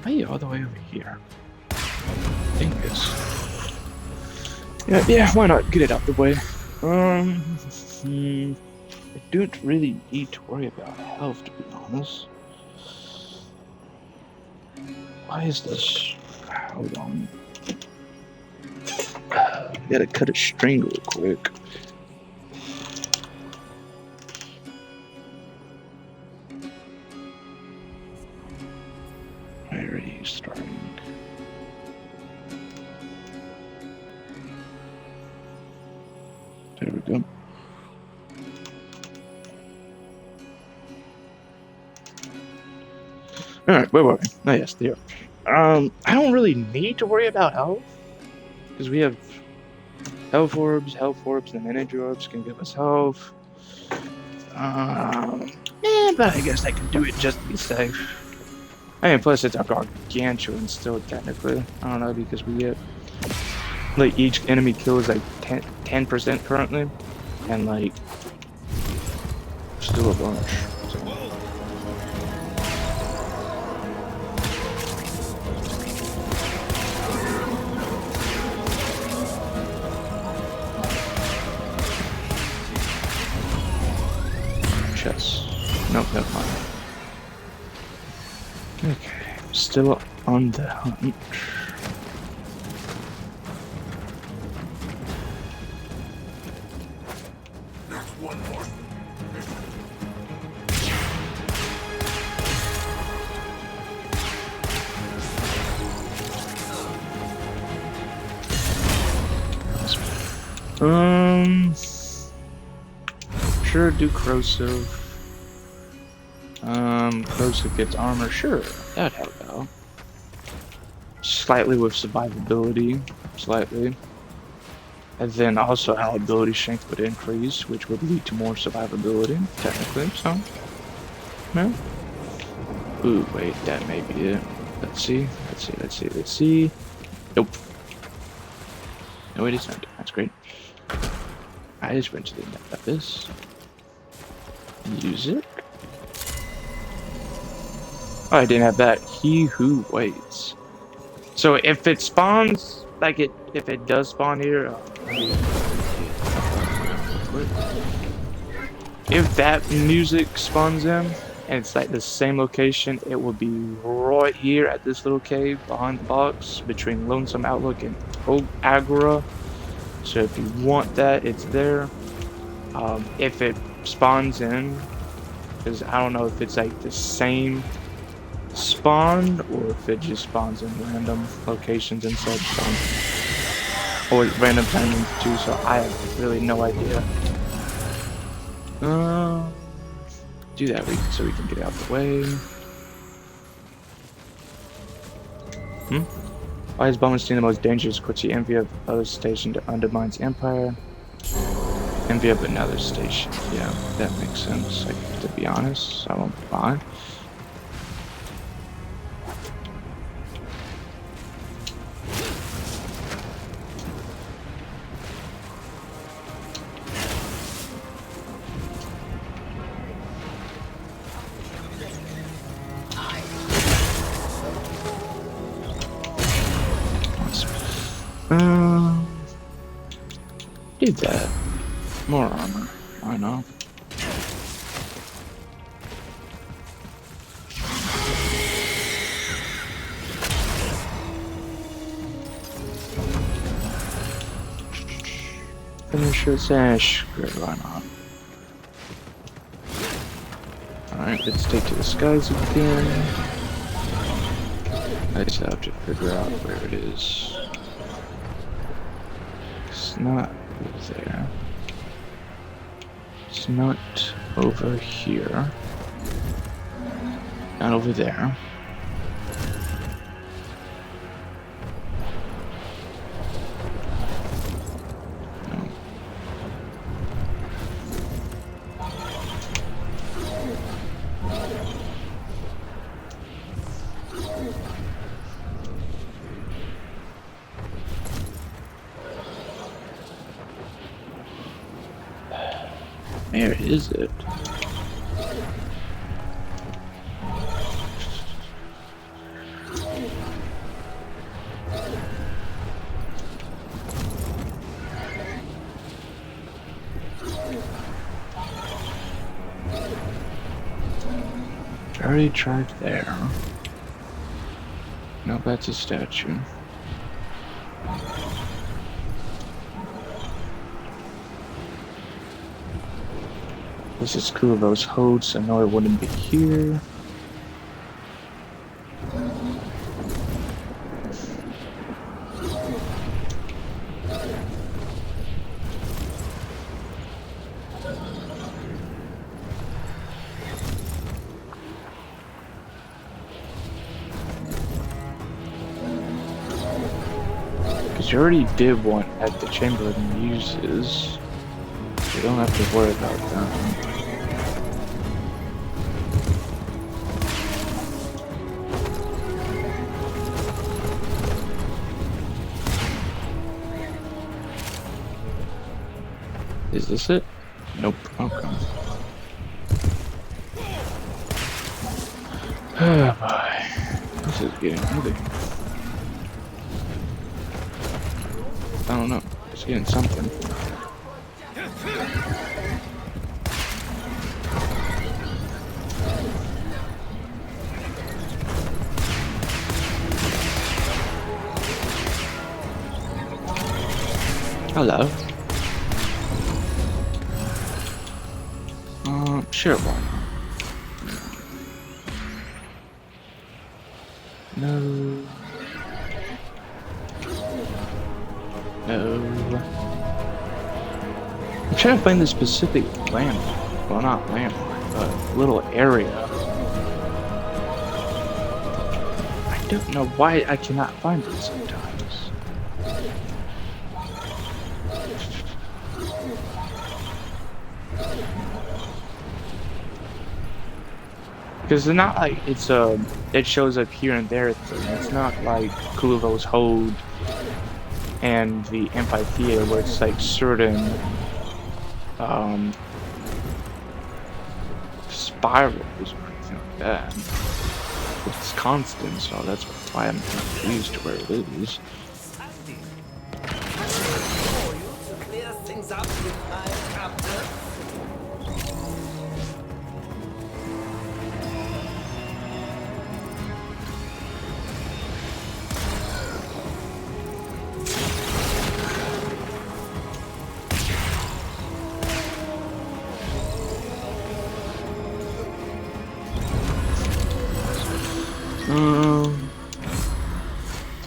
Hey, all the way over here. Dang this. Yeah, why not get it out the way? I don't really need to worry about health, to be honest. Why is this? Hold on. I gotta cut a string real quick. Where are you starting? There we go. Alright, where were we? Oh yes, there. I don't really need to worry about health. Because we have health orbs, and energy orbs can give us health. But I guess I can do it just to be safe. I mean, plus it's a gargantuan still, technically. I don't know, because we get... Like, each enemy kill is like 10% currently. And like... Still a bunch. So. Chess. Nope, never mind. Okay, still on the hunt. That's one more. Sure, do corrosive. Corrosive gets armor, sure, that'd help out. Slightly with survivability, slightly. And then also our ability strength would increase, which would lead to more survivability, technically, so. Yeah. Ooh, wait, that may be it. Let's see. Nope. No, it isn't. That's great. I just went to the net of this. Music. Oh, I didn't have that. He who waits. So if it spawns, like if it does spawn here, if that music spawns in, and it's like the same location, it will be right here at this little cave behind the box between Lonesome Outlook and Oak Agora. So if you want that, it's there. If it spawns in, because I don't know if it's like the same spawn or if it just spawns in random locations and such, or random timings too, so I have really no idea. Do that so we can get out of the way. Why is Bowenstein the most dangerous? Quits the envy of other station that undermines Empire. Envy of another station. Yeah, that makes sense. Like, to be honest, I won't lie. Do that. More armor. I know. Finisher Sash. Good, why not? Alright, let's take to the skies again. I just have to figure out where it is. It's not over there. It's not over here. Not over there. No. Where is it? Already tried there. No, that's a statue. This is cool, those hosts. I know it wouldn't be here. Because you already did one at the Chamber of Muses. You don't have to worry about that. Is this it? Nope. Okay. Oh boy. This is getting ugly. I don't know. It's getting something. Hello. Sure, why not? No. No. I'm trying to find the specific landmark. Well, not landmark, but little area. I don't know why I cannot find it sometimes. Because it's not like it's it shows up here and there thing. It's not like Kuluvo's Hold and the Amphitheater where it's like certain spirals or anything like that. It's constant, so that's why I'm confused to where it is. To clear things up with my captor.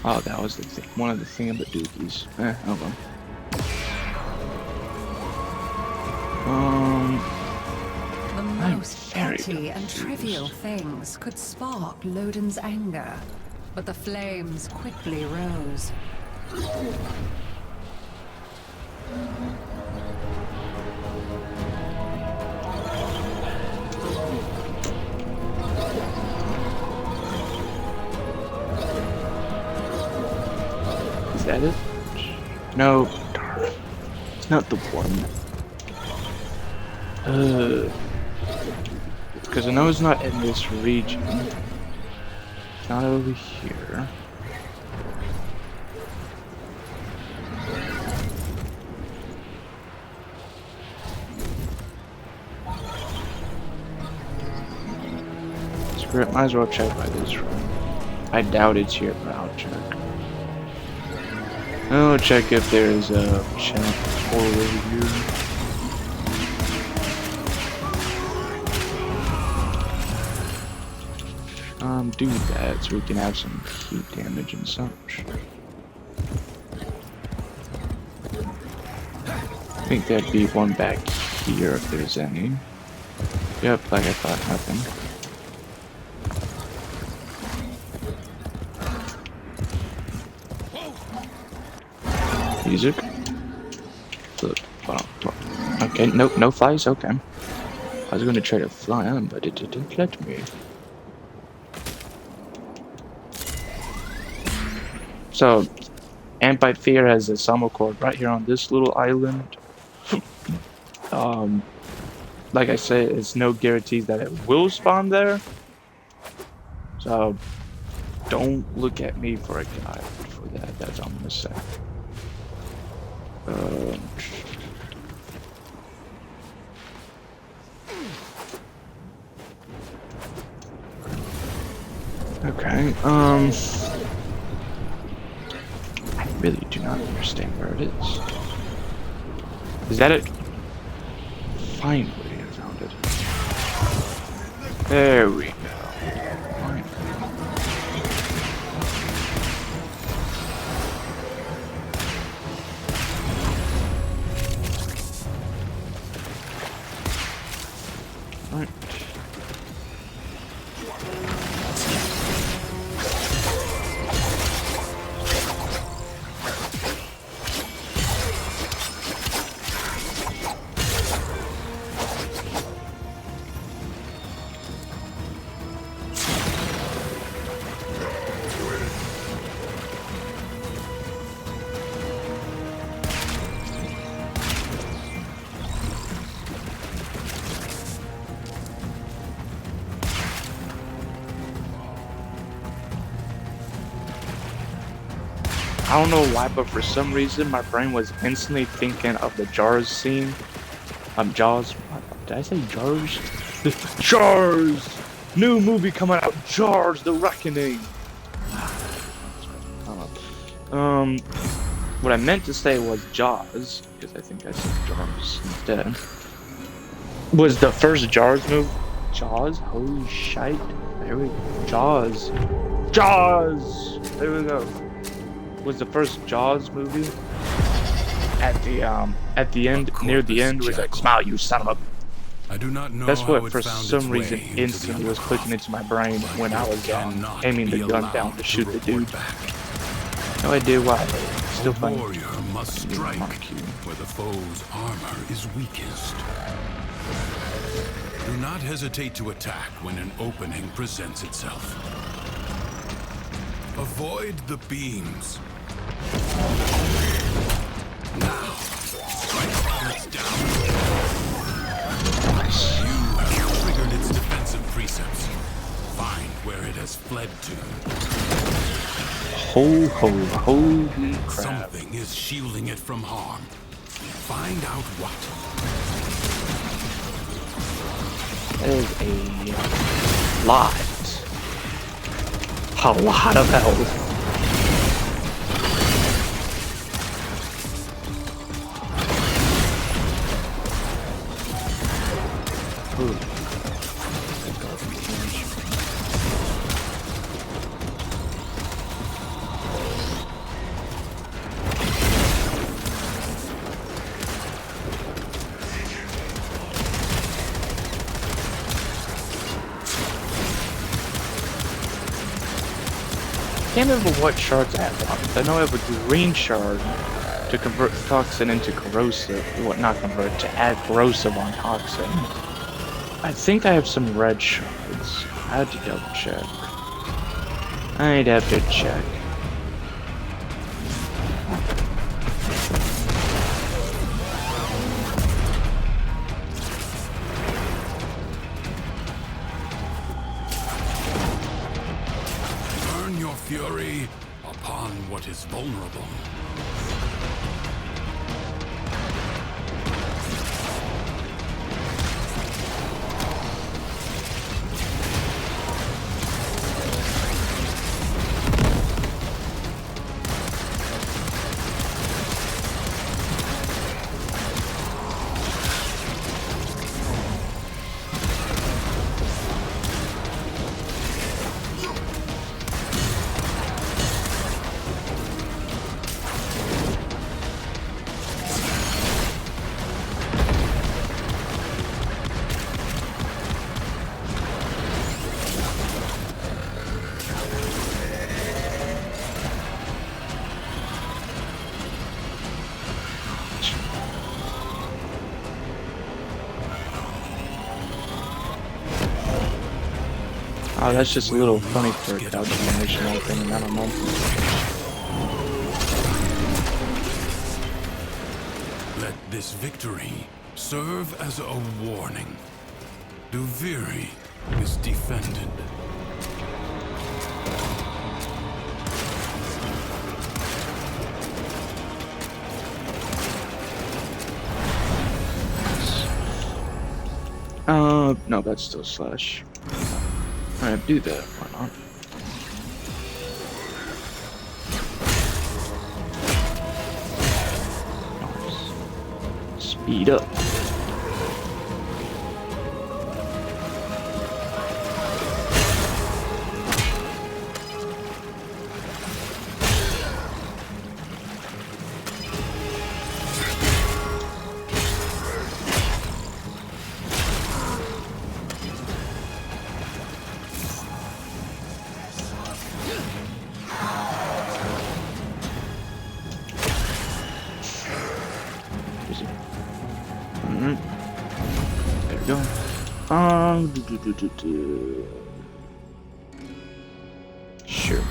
Oh, that was the one of the thingamadookies. Oh well. The most petty and trivial things could spark Lodin's anger, but the flames quickly rose. Is that it? No, darn. It's not the one. Because I know it's not in this region. It's not over here. Screw it, might as well check by this room. I doubt it's here, but I'll check. I'll check if there's a chat portal over here. Do that so we can have some heat damage and such. I think there'd be one back here if there's any. Yep, like I thought, nothing. Music. Look, okay, nope, no flies, okay. I was gonna try to fly on, but it didn't let me. So, Amphitheater has a summer cord right here on this little island. Like I said, it's no guarantees that it will spawn there. So, don't look at me for a guide for that, that's all I'm gonna say. Okay, I really do not understand where it is. Is that it? Finally, I found it. There we go. Finally. Right. I don't know why, but for some reason my brain was instantly thinking of the Jaws scene. Jaws. Did I say Jars? Jars! New movie coming out, Jars: The Reckoning. What I meant to say was Jaws, because I think I said Jars instead. Was the first Jaws movie? Jaws? Holy shite! There we go. Jaws. Jaws. There we go. Was the first Jaws movie at the end, near the end, was like, "Smile, you son of a." I do not know. That's what, for some reason, instantly was clicking into my brain when I was aiming the gun down to shoot the dude. No idea why. Still A funny. warrior must strike where the foe's armor is weakest. Do not hesitate to attack when an opening presents itself. Avoid the beams. Now, strike while it's down. You have triggered its defensive precepts. Find where it has fled to. Holy crap. Something is shielding it from harm. Find out what. That is a lot. A lot of health. Ooh. I can't remember what shards I have on. I know I have a green shard to convert toxin into corrosive. What, not convert, to add corrosive on toxin. I think I have some red shards. I had to double check. I'd have to check. Burn your fury upon what is vulnerable. Oh, that's just a little funny for calculation thing, I don't know. Let this victory serve as a warning. Duviri is defended. No, that's still slash. Alright, do that, why not? Eat up. There we go. Sure.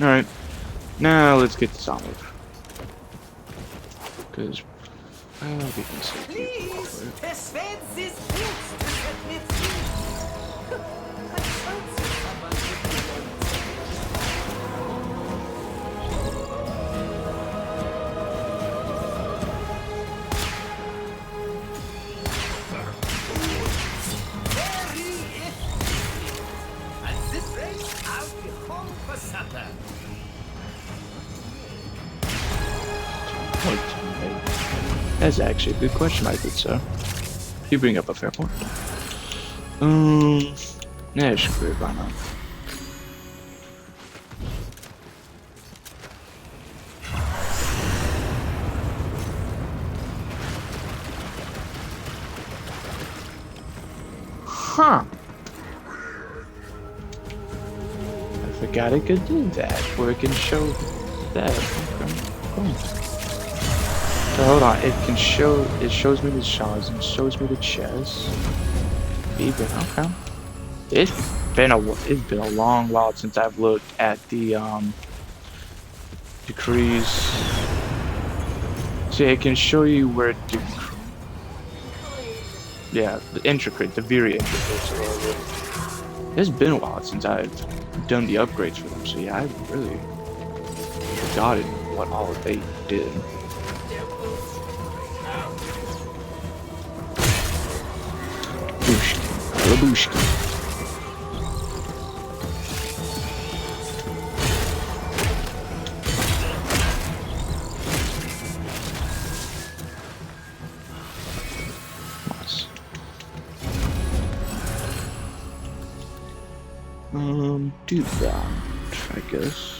Alright. Now let's get this on with. Because, well, we can see. Please, persuade these things to set me free. I fancy someone at this rate, I'll be home for supper. That's actually a good question, I think so. You bring up a fair point. Yeah, screw it, why not? Huh. I forgot it could do that, where it can show that. Okay, cool. So hold on, it shows me the shards and shows me the chest. Even okay. It's been a long while since I've looked at the decrees. See, it can show you where the very intricate. It's been a while since I've done the upgrades for them, so yeah, I really forgot what all they did. Babushki. Nice. Do that, I guess.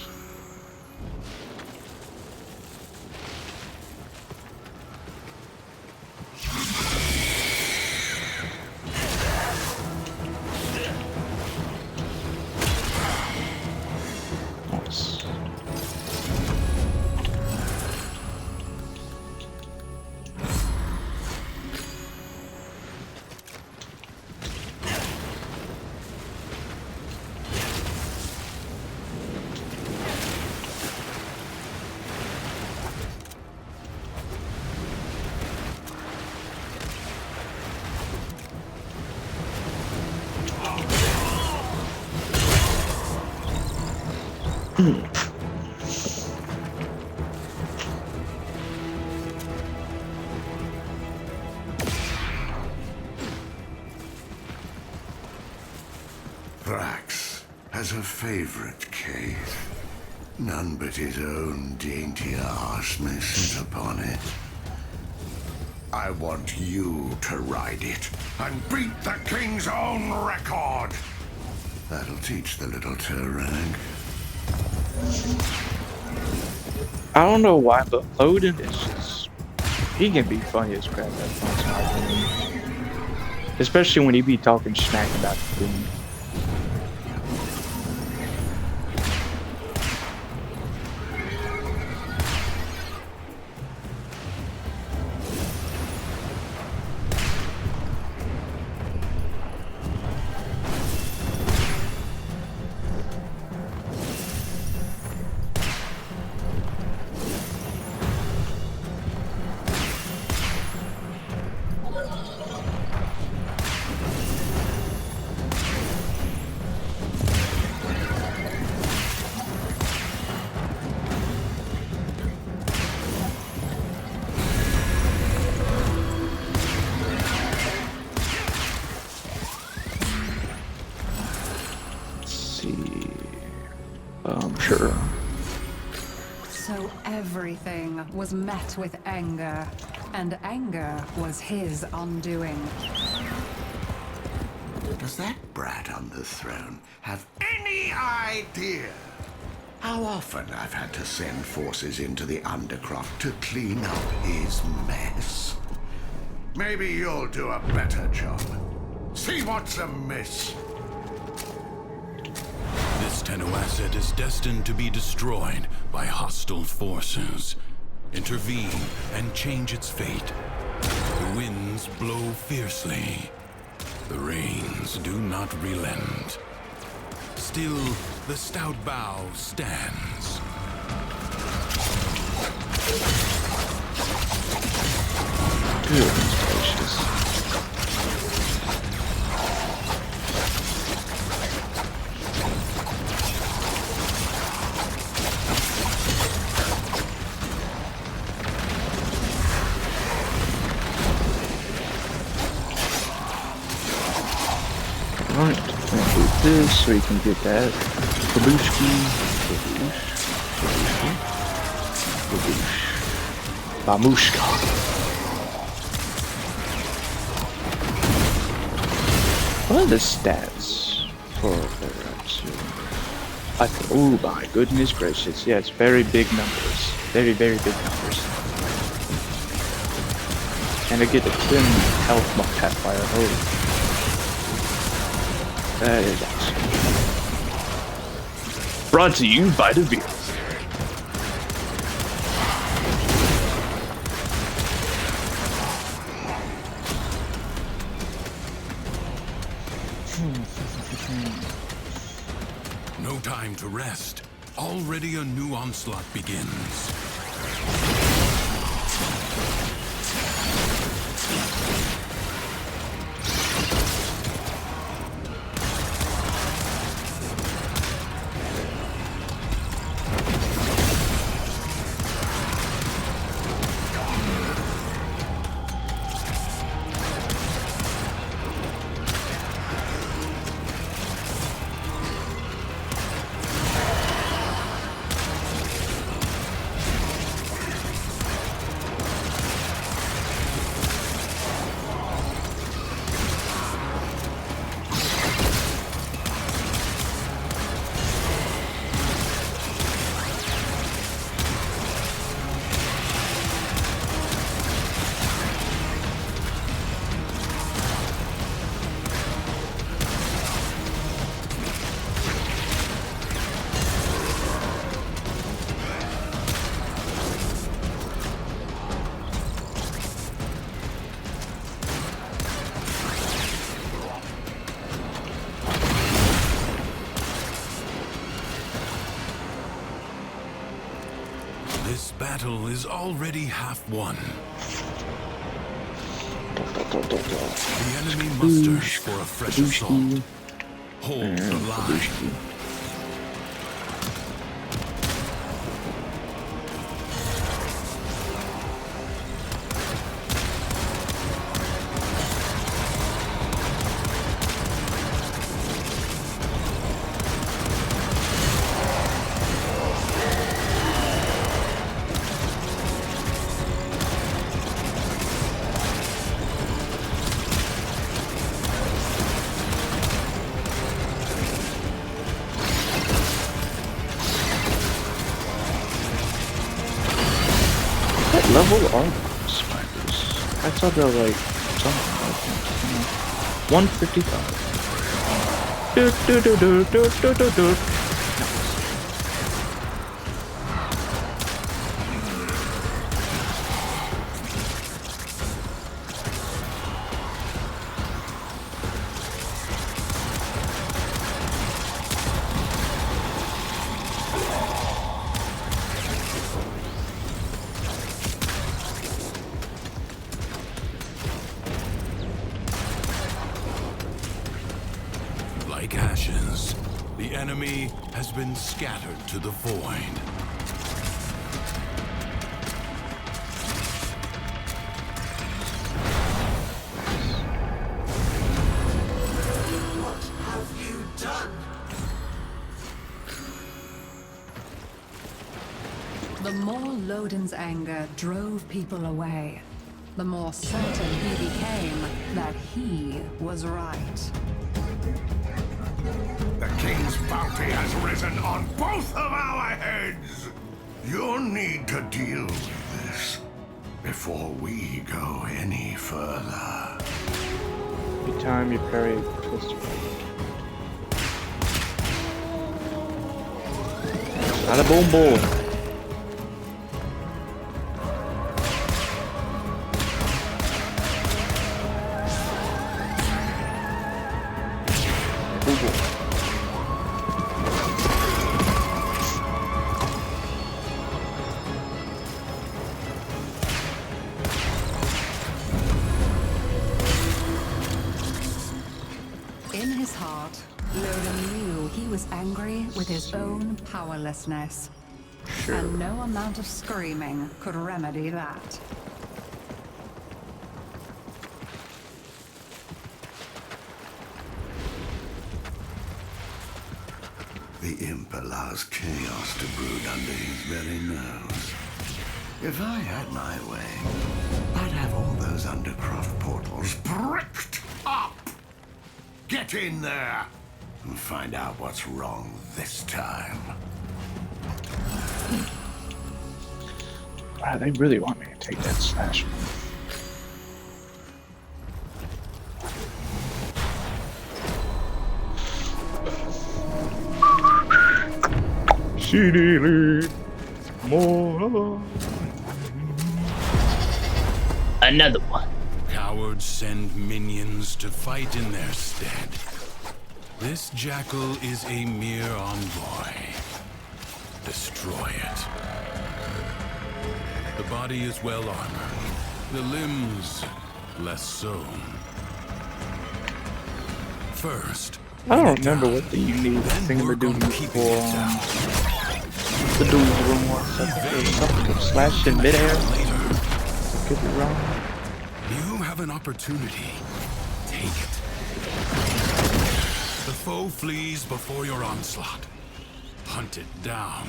Thrax has a favorite cave. None but his own dainty arse may sit upon it. I want you to ride it and beat the king's own record. That'll teach the little Terrang. I don't know why, but Odin is just... he can be funny as crap at once, in my opinion. Especially when he be talking smack about the thing. So everything was met with anger, and anger was his undoing. Does that brat on the throne have any idea how often I've had to send forces into the Undercroft to clean up his mess? Maybe you'll do a better job. See what's amiss. This Tenno asset is destined to be destroyed by hostile forces. Intervene and change its fate. The winds blow fiercely. The rains do not relent. Still, the stout bow stands. Goodness gracious. Alright, gonna do this so we can get that. Babooshki. Baboosh. Baboosh. Baboosh. Bamushka. What are the stats for oh my goodness gracious. Yeah, it's very big numbers. Very, very big numbers. And I get a 10 health multiplier. Oh. That is awesome. Brought to you by DeVere. No time to rest. Already a new onslaught begins. This battle is already half won. The enemy musters for a fresh assault. Hold the line. What level are the spiders? I thought they were like something like 155. Like ashes, the enemy has been scattered to the void. What have you done? The more Lodin's anger drove people away, the more certain he became that he was right. The king's bounty has risen on both of our heads. You'll need to deal with this before we go any further. Every time you parry, twist not a boom boom. In his heart, Lodin knew he was angry with his own powerlessness. Sure. And no amount of screaming could remedy that. The imp allows chaos to brood under his very nose. If I had my way, I'd have all those Undercroft portals bricked up! Get in there and find out what's wrong this time. Wow, they really want me to take that slash. CD more. Another one. Cowards send minions to fight in their stead. This jackal is a mere envoy. Destroy it. The body is well armored. The limbs, less so. First, I don't remember what the unique thing we're doing for the dude's room or something. Slash in midair. Could be wrong. You have an opportunity. Take it. The foe flees before your onslaught. Hunt it down.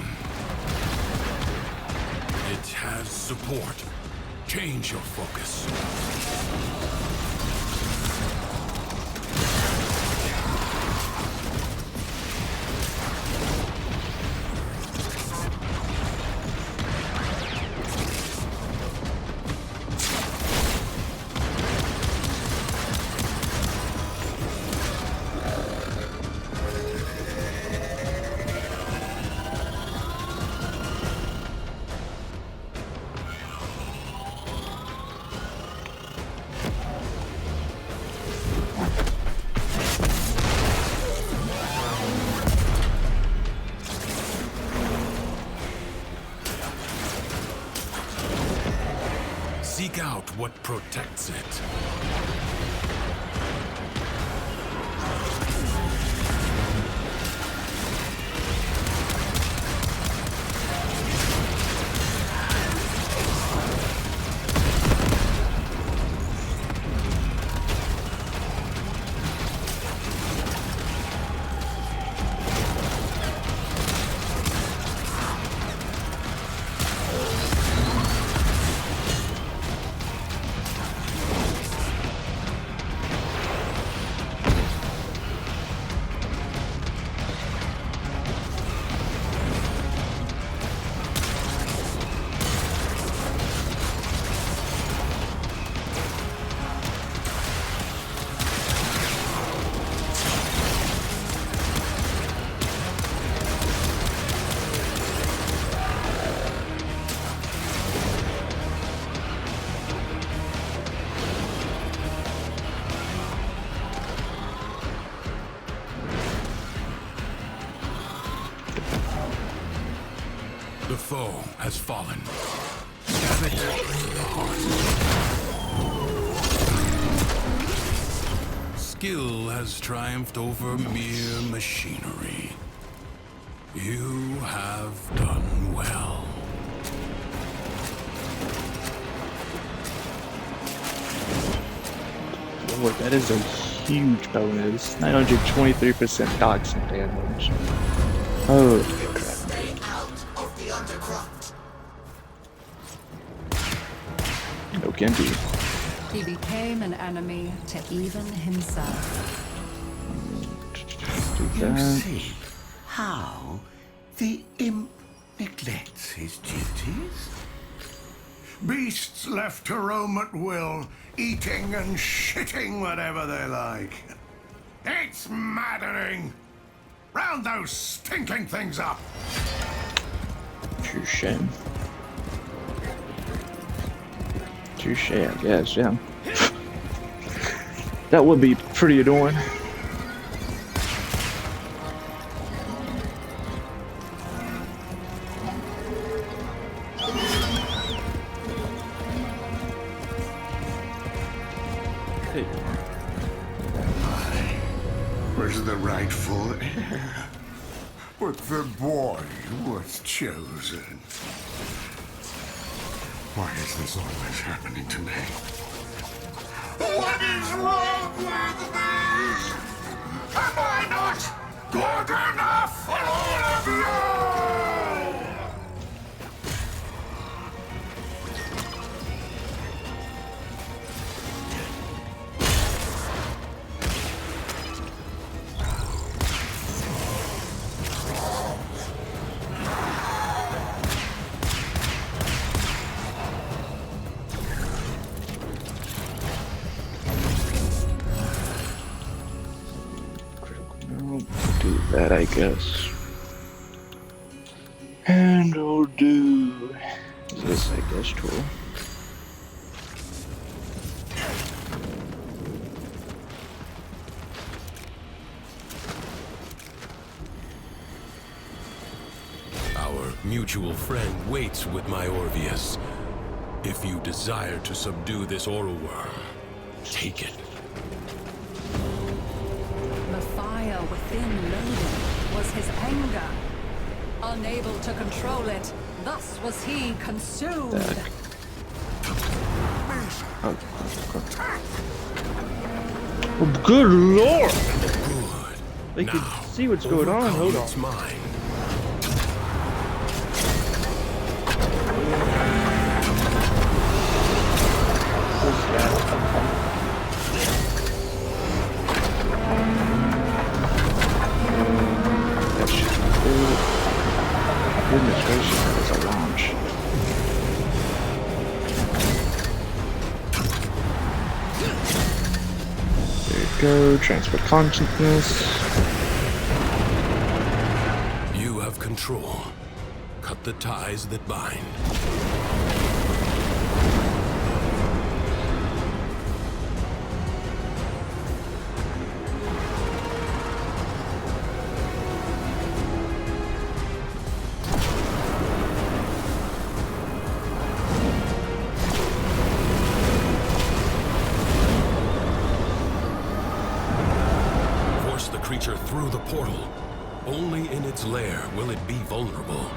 It has support. Change your focus. Seek out what protects it. The foe has fallen. Stab it to the heart. Skill has triumphed over mere machinery. You have done well. Lord, that is a huge bonus. 923% toxin damage. Oh, crap. Stay out of the Undercroft. Genji. He became an enemy to even himself. Do You that. see how the imp neglects his duties? Beasts left to roam at will, eating and shitting whatever they like. It's maddening! Round those stinking things up! Touche. Touche, I guess, yeah. That would be pretty annoying. Hey. I was the rightful heir, but the boy was chosen. Why is this always happening to me? What is wrong with me? Am I not good enough for all of you? Do that, I guess. And I'll do this, I guess, tool. Our mutual friend waits with my Orvius. If you desire to subdue this oral worm, take it. The fire within Loden was his anger. Unable to control it, thus was he consumed. Oh, good lord! Good. They Now, can see what's going on. Hold on. It's mine. That should be good. Goodness gracious, that is a launch. There you go, transfer consciousness. You have control. Cut the ties that bind. Creature through the portal. Only in its lair will it be vulnerable.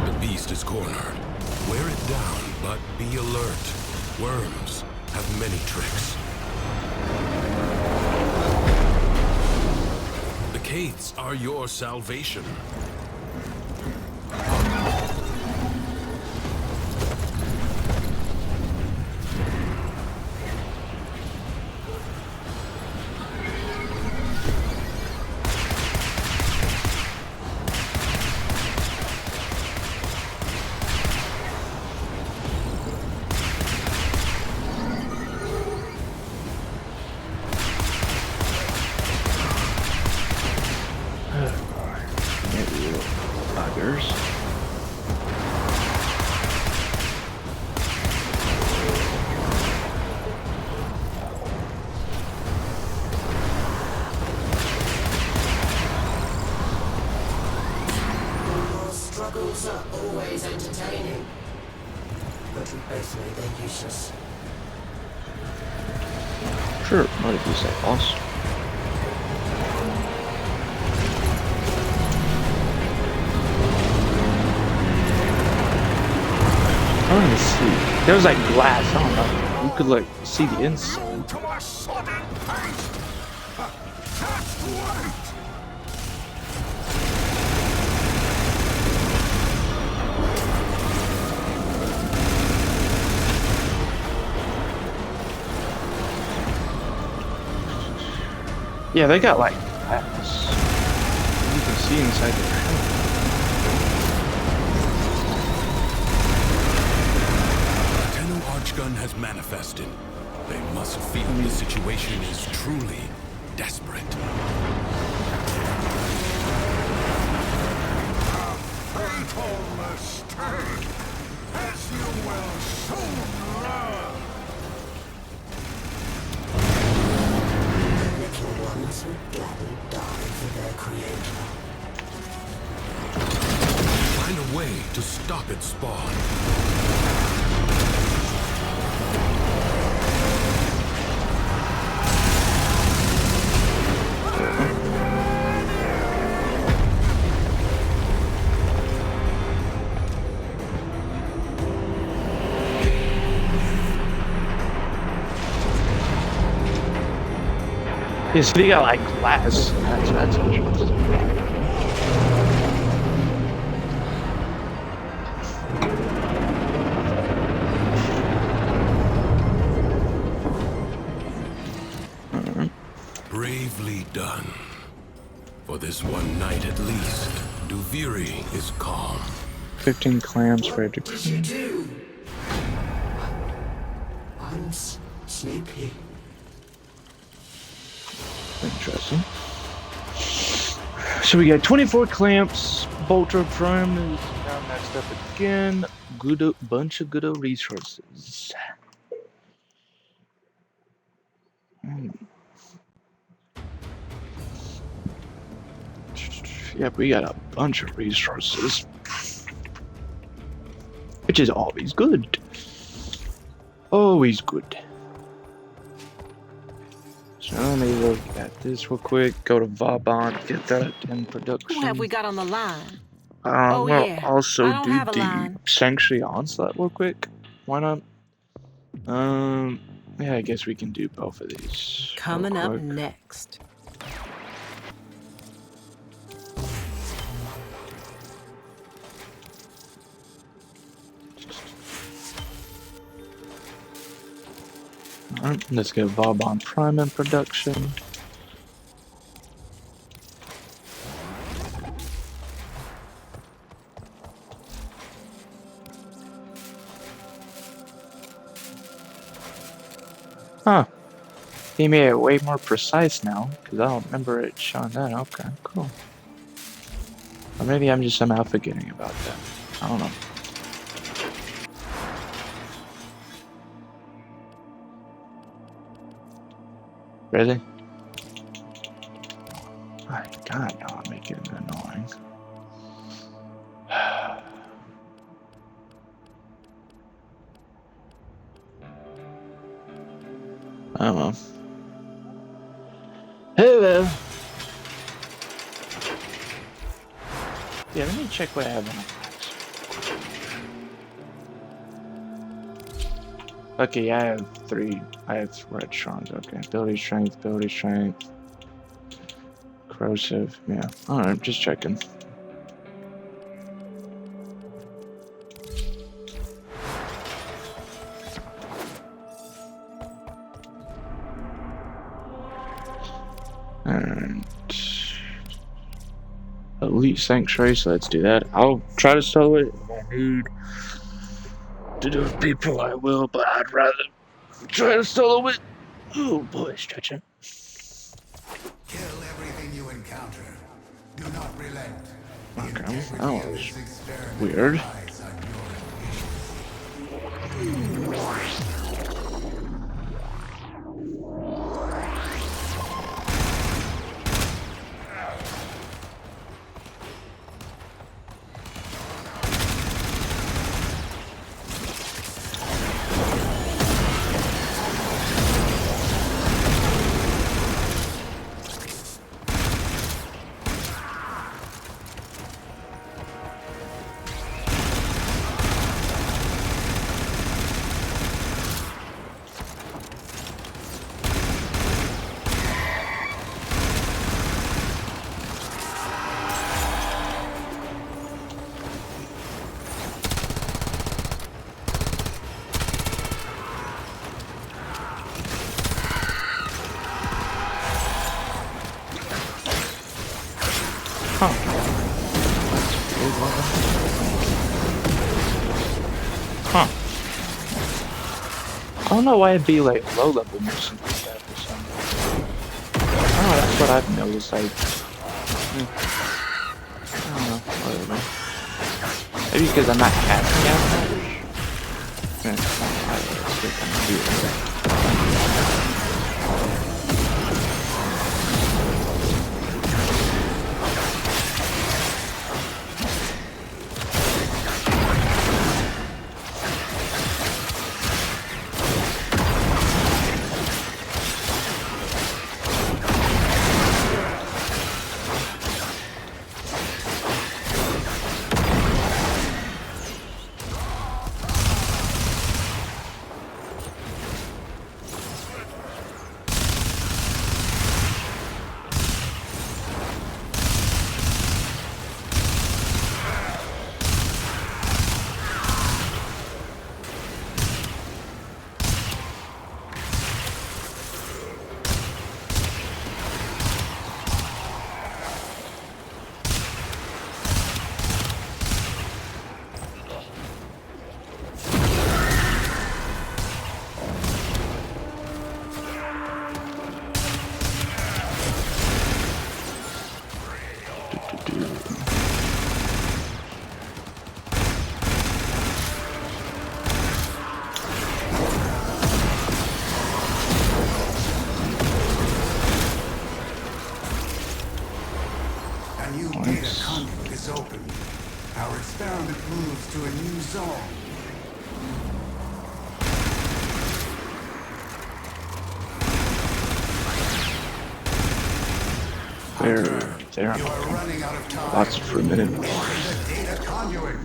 The beast is cornered. Wear it down, but be alert. Worms have many tricks. The Caiths are your salvation. Struggles are always entertaining, but basically they're useless. Sure, what if you say boss? I don't even see. There was like glass, I don't know. You could like see the inside. To my sodden Yeah, they got like glass. You can see inside their head. Tenno Archgun has manifested. They must feel the situation is truly desperate. Fatal mistake, as you will soon learn. The little ones would gladly die for their creator. Find a way to stop its spawn. Yeah, so they got like glass. That's interesting. Bravely done. For this one night at least, Duviri is calm. 15 clams for a Did you degree. do? I'm sleepy. Interesting. So we got 24 clamps. Bolter Prime is now next up again. Bunch of good old resources. Yep, we got a bunch of resources. Which is always good. Always good. So let me look at this real quick. Go to Vauban, get that in production. Who have we got on the line? Well, yeah. also I don't do have a the line. Sanctuary Onslaught real quick. Why not? Yeah, I guess we can do both of these. Coming up quick. next. Alright, let's get Vauban Prime in production. Huh. He made it way more precise now, because I don't remember it showing that. Okay, cool. Or maybe I'm just somehow forgetting about that. I don't know. Really? My God, now I'm making it annoying. Oh well. Hello. Yeah, let me check what I have on the Okay, yeah, I have 3. I have red shards. Okay, ability strength, corrosive. Yeah. All right, just checking. And Elite Sanctuary, so let's do that. I'll try to sell it if I need to do with people, I will, but I'd rather try to solo it. Oh boy, stretching. Kill everything you encounter. Do not relent. Okay, that was weird. I don't know why it'd be like low level missions like that for some reason. Oh, that's what I've noticed. Like, I don't know, whatever. Maybe because I'm not hacking out that much. Yeah, it's still kind of weird. Our experiment moves to a new zone. There. You are running out of time. Lots for a minute. The data conduit.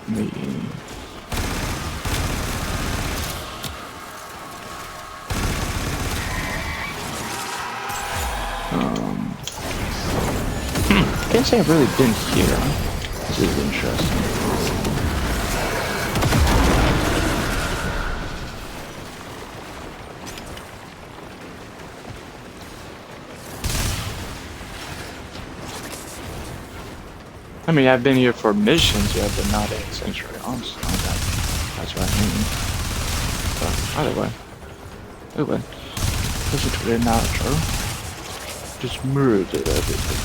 Me. Can't say I've really been here. This is interesting. I mean, I've been here for missions, yeah, but not in Sanctuary, honestly. That's what I mean. But either way, listen to the outro. Just murdered everything.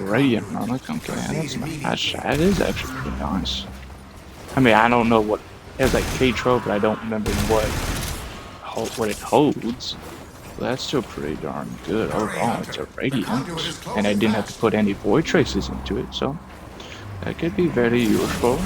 Radiant relic, okay, that's nice. That is actually pretty nice. I mean, I don't know what it has, like K-Tro, but I don't remember what it holds. But that's still pretty darn good overall. It's a Radiant, and I didn't have to put any void traces into it, so that could be very useful.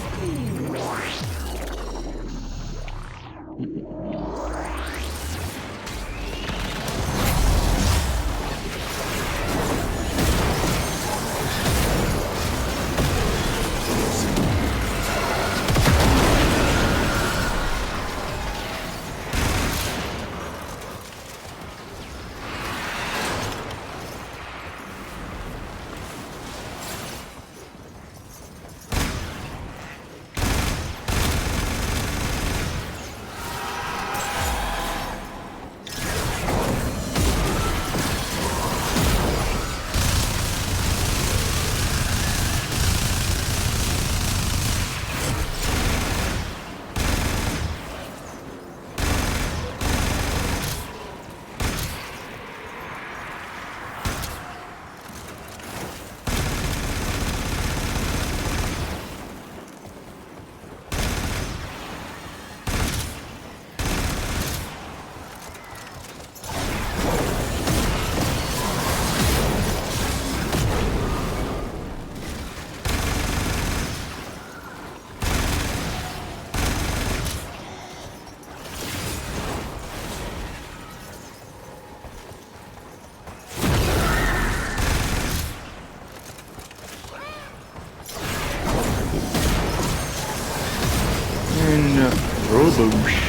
Boosh.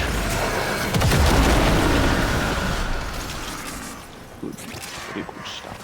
Good. Pretty good stuff.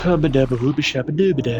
Hubba dubba hooba shabba dooba da.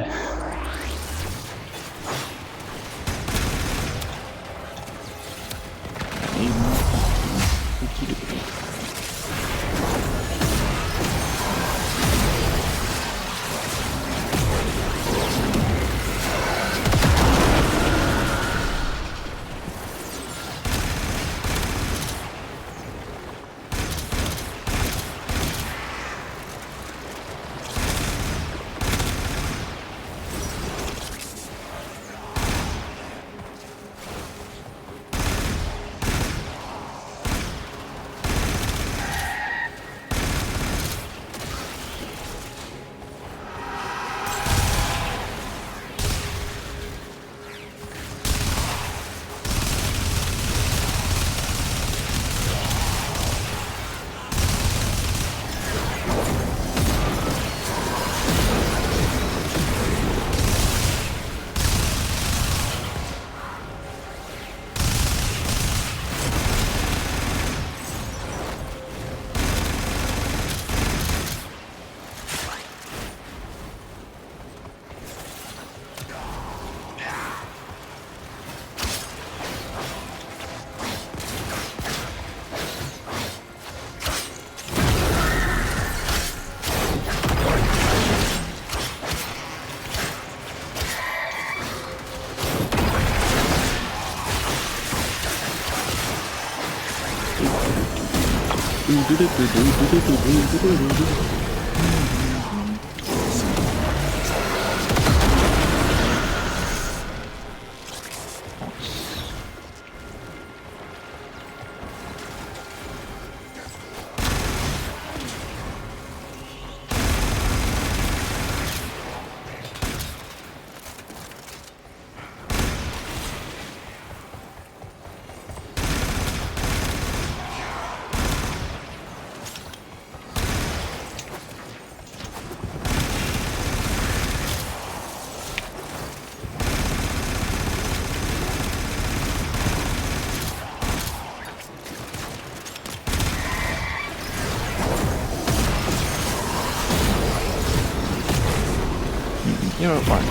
You know what?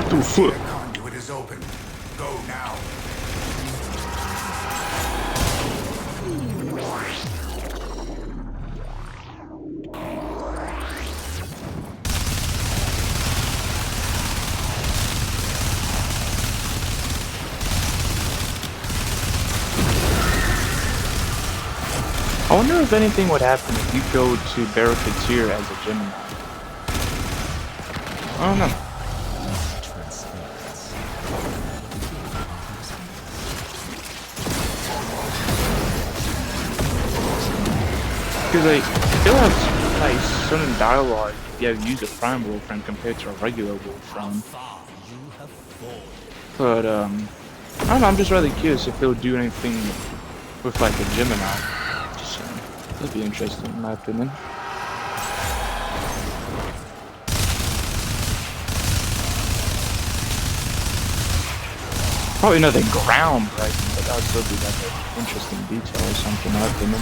The conduit is open. Go now. I wonder if anything would happen if you go to Barricadier as a Gemini. I don't know. Because I feel like certain dialogue if you have used a Prime Warframe compared to a regular Warframe. But I don't know, I'm just really curious if they'll do anything with like a Gemini. So, that'd be interesting in my opinion. Probably nothing groundbreaking, but that would still be like an interesting detail or something in my opinion.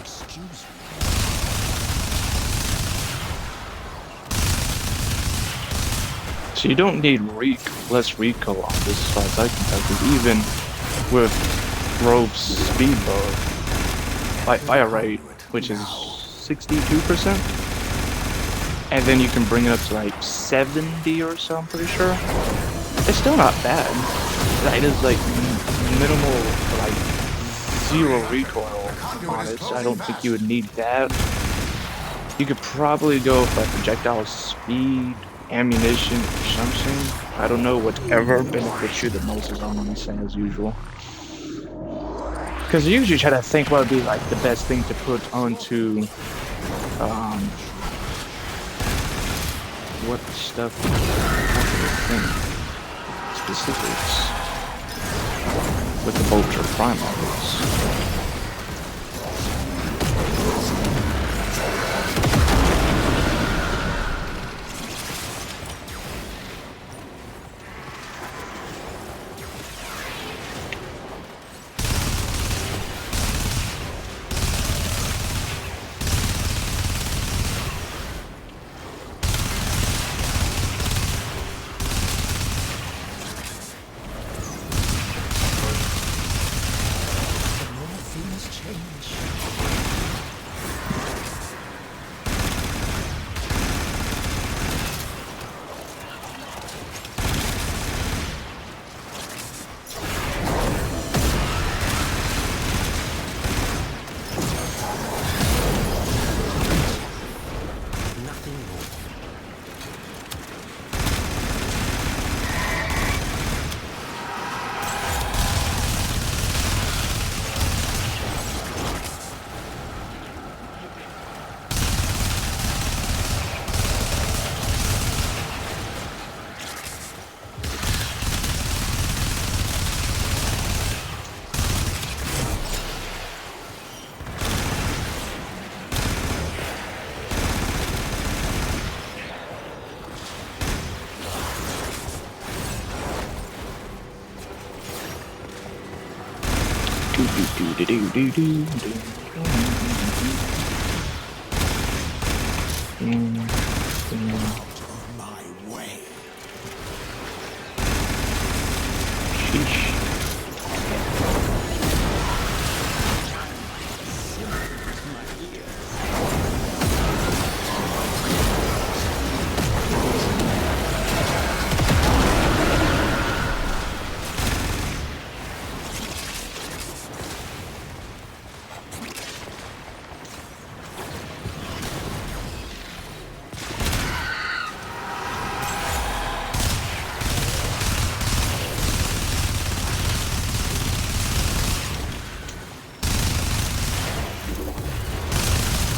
Excuse me. So you don't need less recoil on this as far as I can tell, because even with Rove's speed bar, fire rate, which is 62%, and then you can bring it up to like 70 or so, I'm pretty sure. It's still not bad. It is like minimal, like 0 recoil on it, so I don't think you would need that. You could probably go with like projectile speed, ammunition, or something. I don't know, whatever benefits you the most is on the same as usual. Because you usually try to think what would be like the best thing to put onto what stuff specifics with the Vulture Prime models.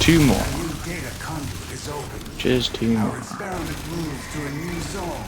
Two more. Just two more. Experiment moves to a new zone.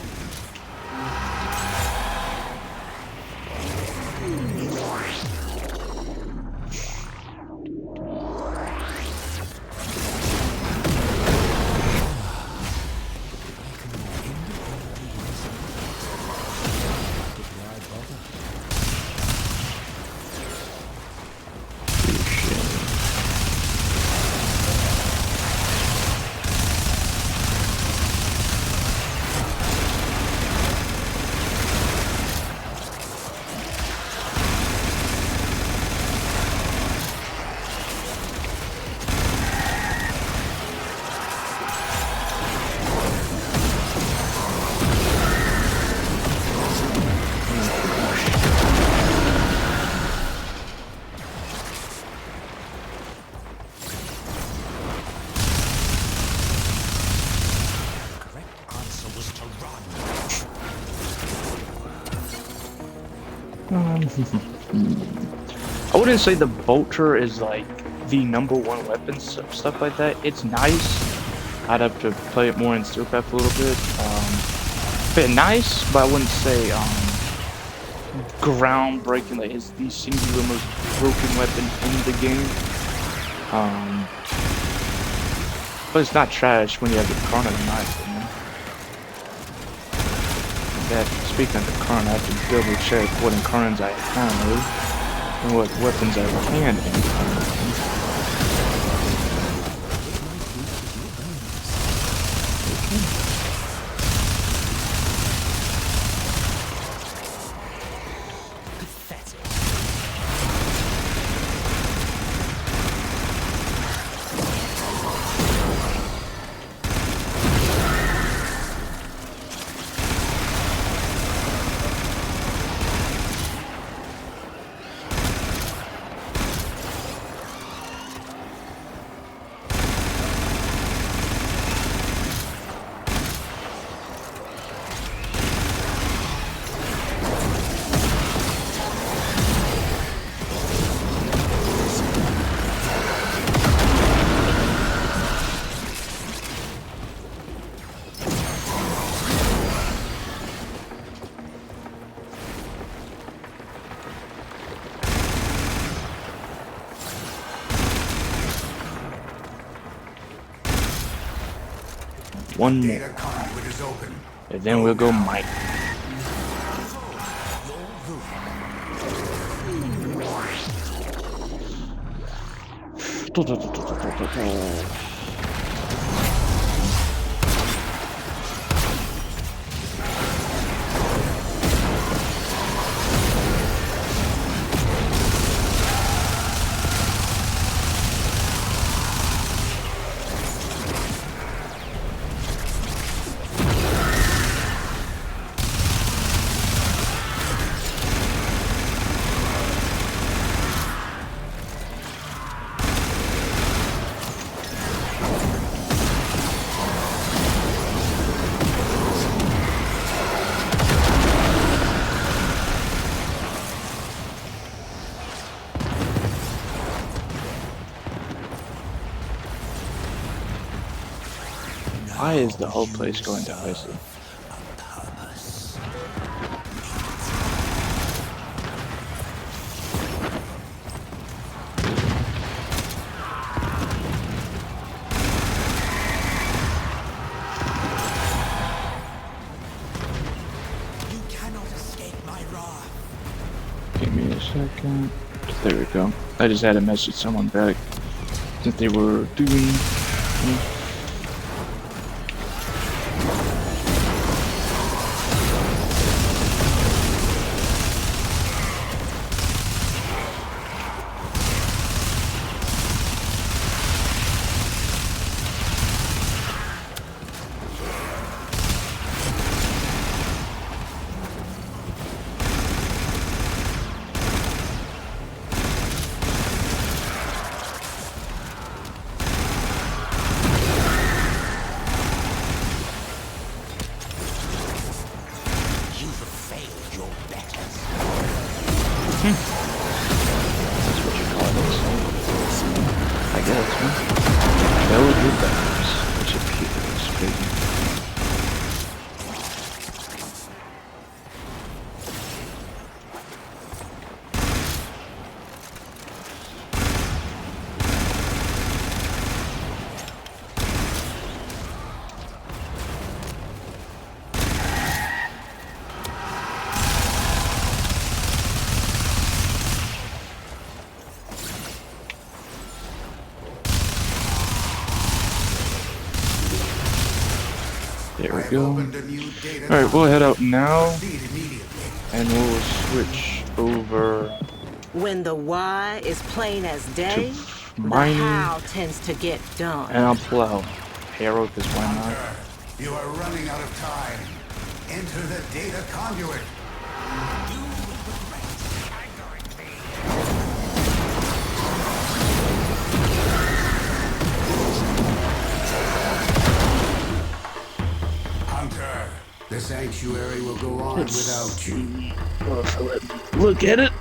I wouldn't say the Vulture is like the #1 weapon, stuff like that. It's nice. I'd have to play it more in Steelcraft a little bit. But nice, but I wouldn't say groundbreaking. Like it's the singular most broken weapon in the game. But it's not trash when you have the Karna, in my opinion. That, speaking of the Karna, I have to double check what Incarns I have and what weapons I can encounter. One Data more. conduit is open. And then we'll go might. Why is the whole place going to icy? You cannot escape my wrath. Give me a second. There we go. I just had to message someone back that they were doing. There we go. Alright, we'll head out now. And we'll switch over. When the why is plain as day, the mining. how tends to get done. And I'll pull out Harrow because why not? You are running out of time. Enter the data conduit. Hunter, the sanctuary will go on without you. Look at it.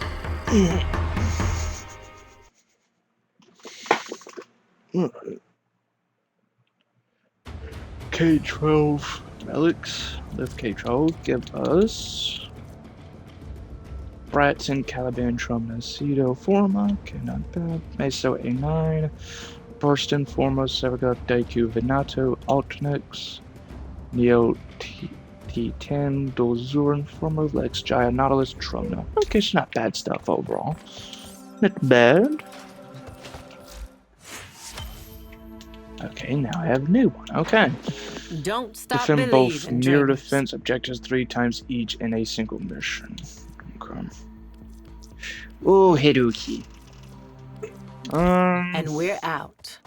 K12 relics. Lift K12. Give us Bratson, Caliban, Trumna, Cedo, Forma. Okay, not bad. Meso A9. Burston, Forma, Severga, Daiku, Venato, Altnix, Neo T10, Dolzuran, Forma, Lex, Jaya, Nautilus, Trumna. Okay, it's not bad stuff overall. Not bad. Okay, now I have a new one. Okay. Don't stop Defend both believing, mirror dreamers. defense objectives 3 times each in a single mission. Okay. Oh, Hiduki. And we're out.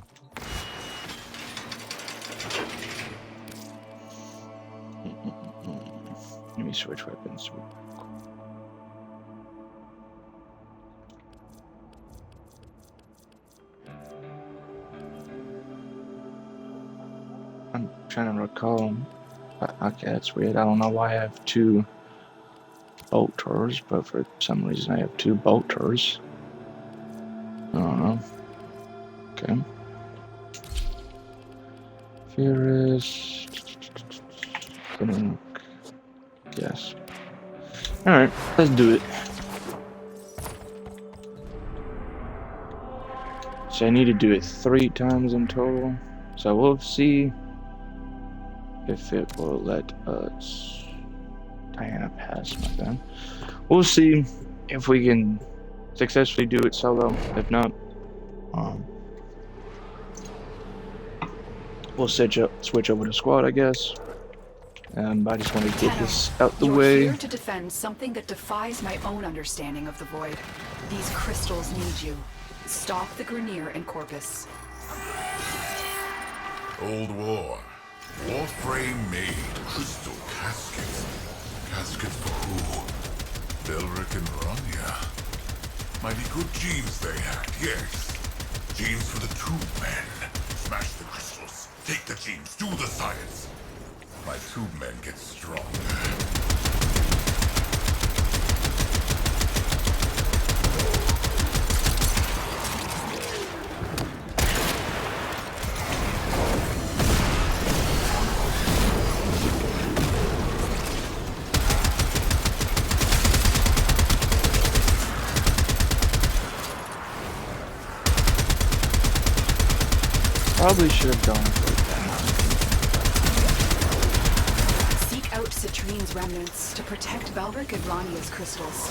Let me switch weapons. I'm trying to recall. Okay, that's weird. I don't know why I have 2 bolters, but for some reason I have 2 bolters. I don't know. Okay. Furious. Yes. Alright, let's do it. So I need to do it 3 times in total. So we'll see if it will let us. Diana pass my gun. We'll see if we can successfully do it solo. If not, we'll switch over to squad, I guess. I just want to get this out the way. You're here to defend something that defies my own understanding of the Void. These crystals need you. Stop the Grineer and Corpus. Old War. Warframe made crystal caskets. Caskets for who? Belric and Rania. Mighty good genes they had, yes. Genes for the Tube Men. Smash the crystals. Take the genes. Do the science. My Tube Men get stronger. Probably should have gone for that. Seek out Citrine's remnants to protect Belric and Rania's crystals.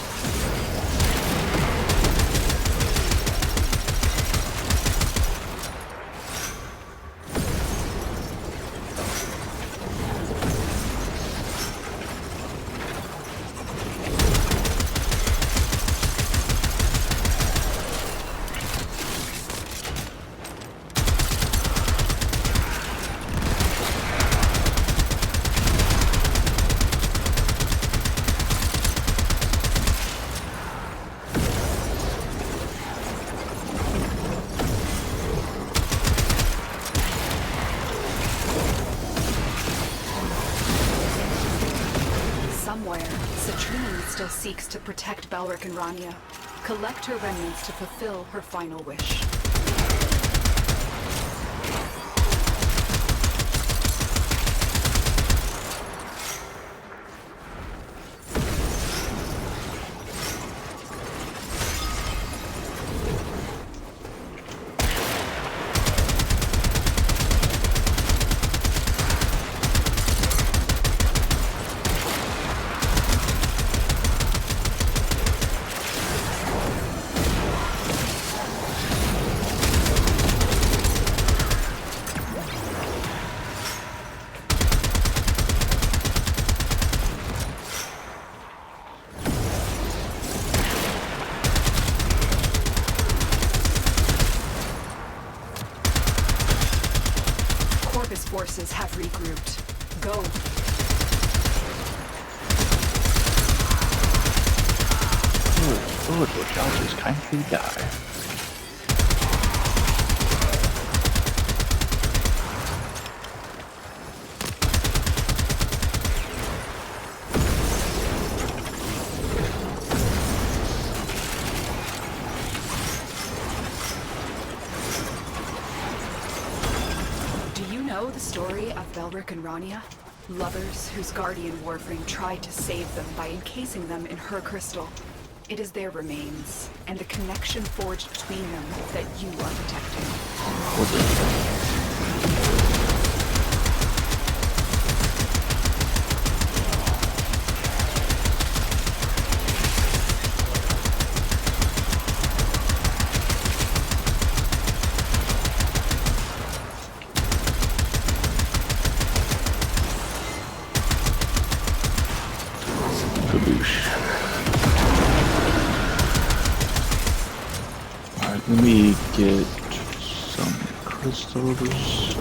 Still seeks to protect Belric and Rania. Collect her remnants to fulfill her final wish. Forces have regrouped. Go. Good, will y'all just kindly die. The story of Belric and Rania? Lovers whose guardian Warframe tried to save them by encasing them in her crystal. It is their remains, and the connection forged between them that you are protecting. Alright, let me get some crystals.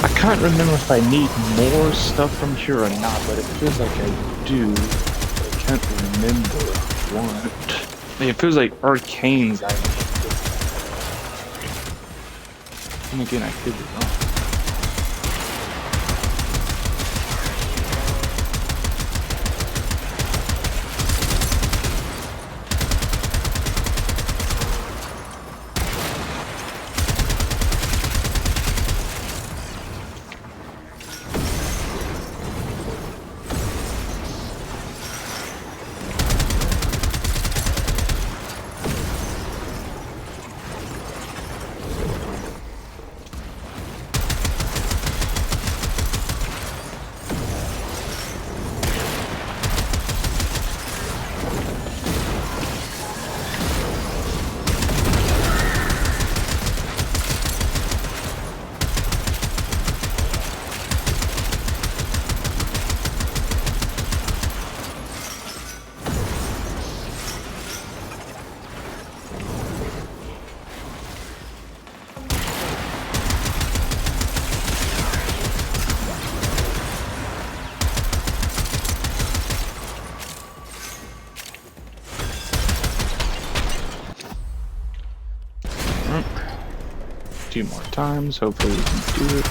I can't remember if I need more stuff from here or not, but it feels like I do. I can't remember what. It feels like arcanes I need. And again, I could be wrong. few more times. Hopefully we can do it.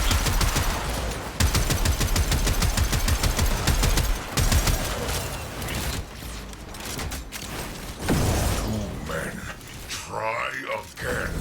Try again.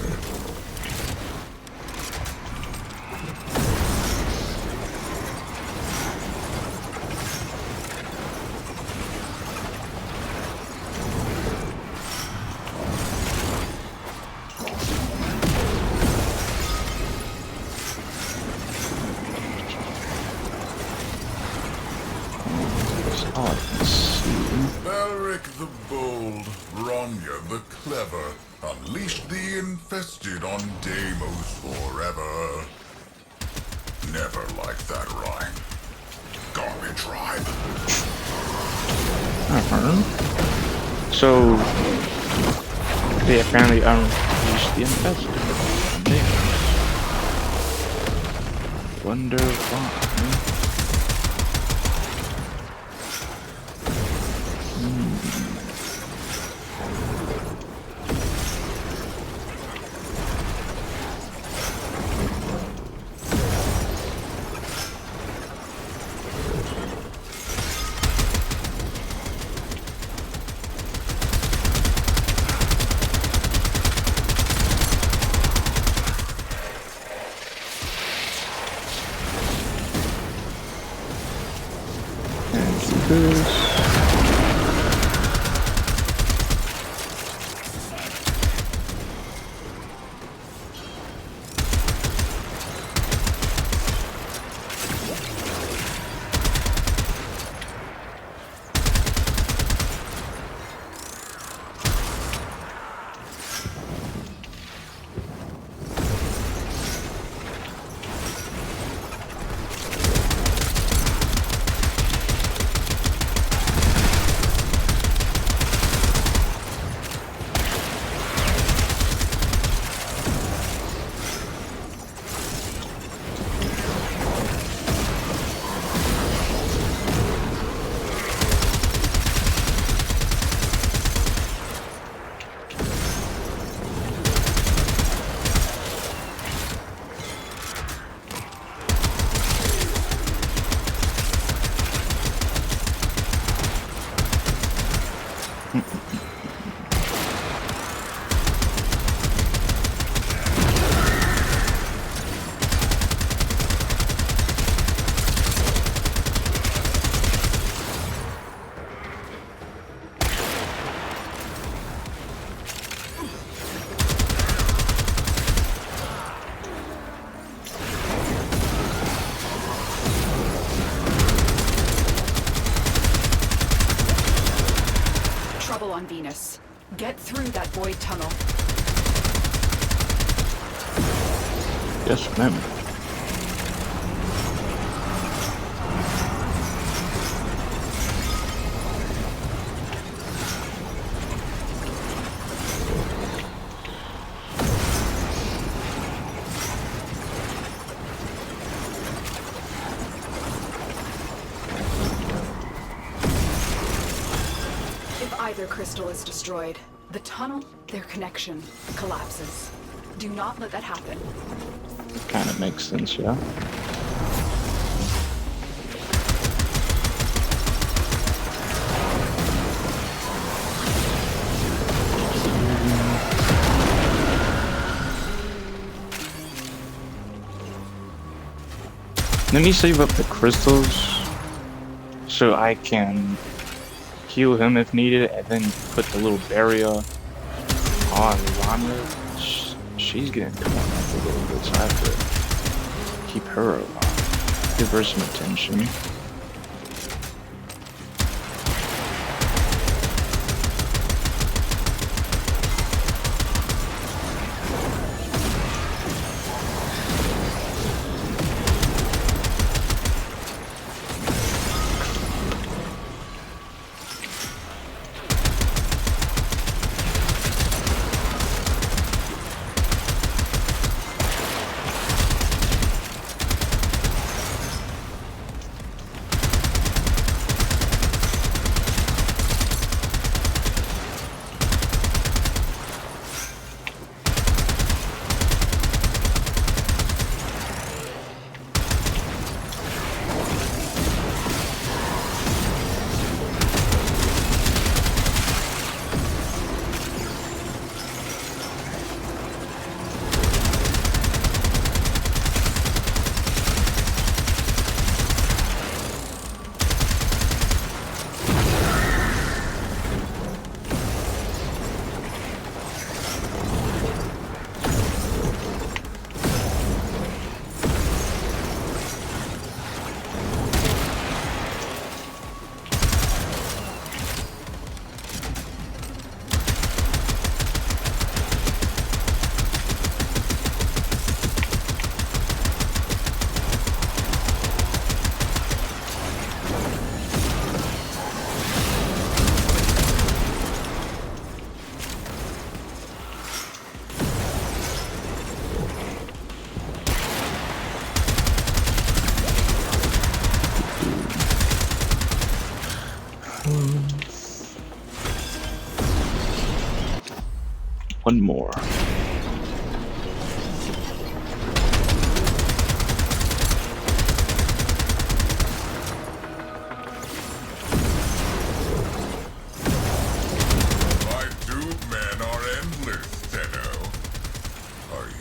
Belric the Bold, Ronya the Clever, unleash the infested on Deimos forever. Never liked that rhyme. Garbage rhyme. So they apparently unleashed the infested on Deimos. Wonder why. On Venus. Get through that void tunnel. Yes, ma'am. Either crystal is destroyed, the tunnel, their connection, collapses. Do not let that happen. Kind of makes sense, yeah. Let me save up the crystals so I can heal him if needed, and then put the little barrier on Rhonda. She's getting torn up a little bit, so I have to keep her alive. Give her some attention. one more. My dude men are endless, Tenno. Are you?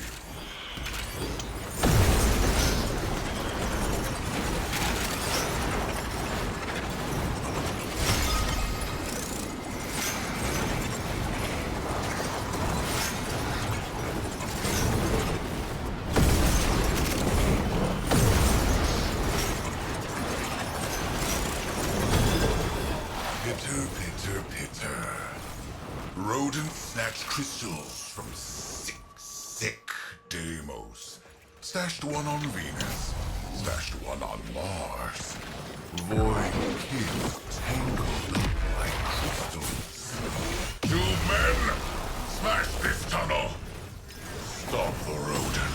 Pitter, pitter, pitter. Rodent snatched crystals from sick Deimos. Stashed one on Venus. Stashed one on Mars. Void kids tangled up like crystals. 2 men! Smash this tunnel! Stop the rodent.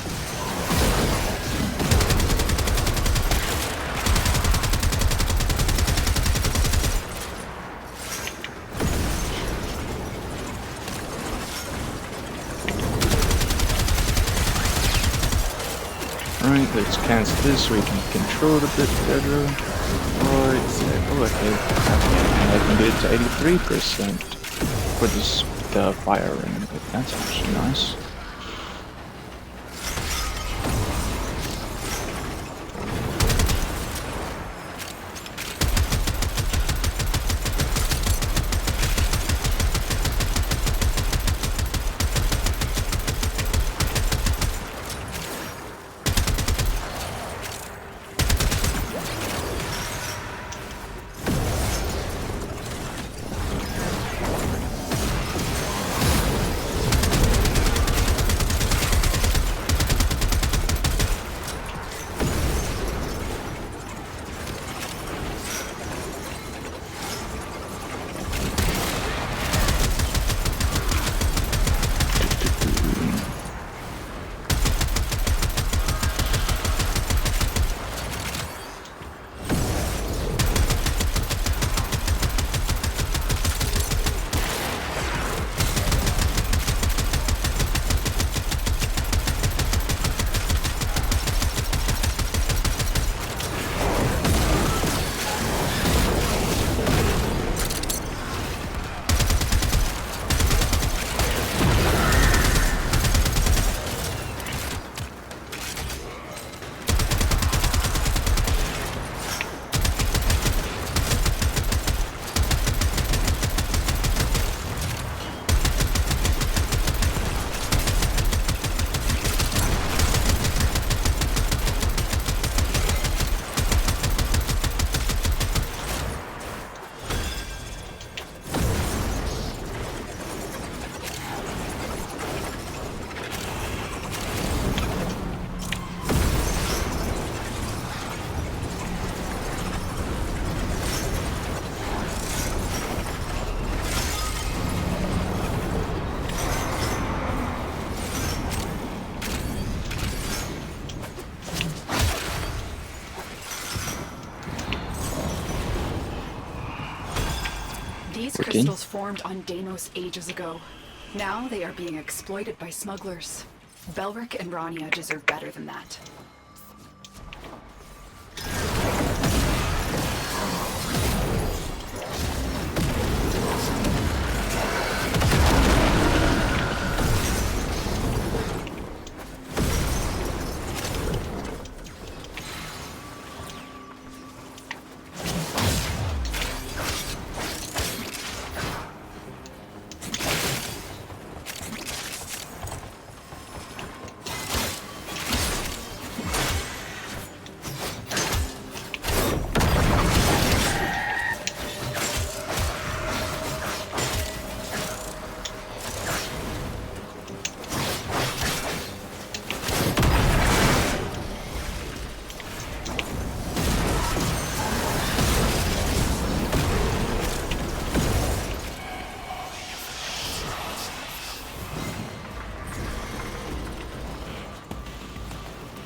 Alright, let's cancel this so we can control it a bit better. Oh, okay. I can get it to 83% for this fire ring, but that's actually nice. These crystals formed on Deimos ages ago. Now they are being exploited by smugglers. Belric and Rania deserve better than that.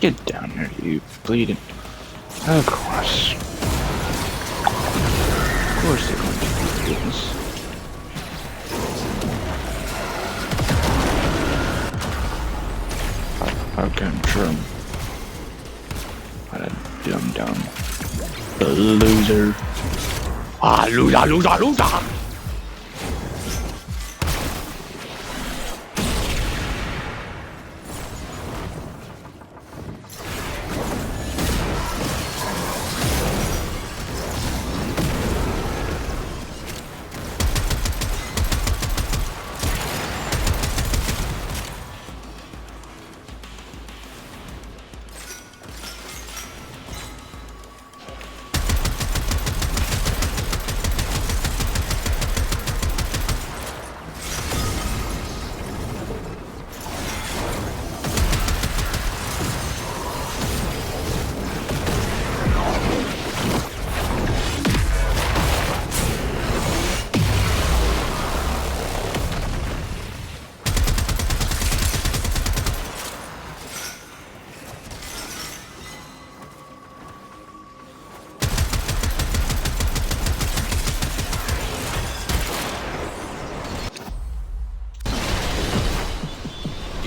Get down here, you bleeding. Of course. Of course they're going to do this. Okay, sure. What a dumb. The loser. Ah, loser!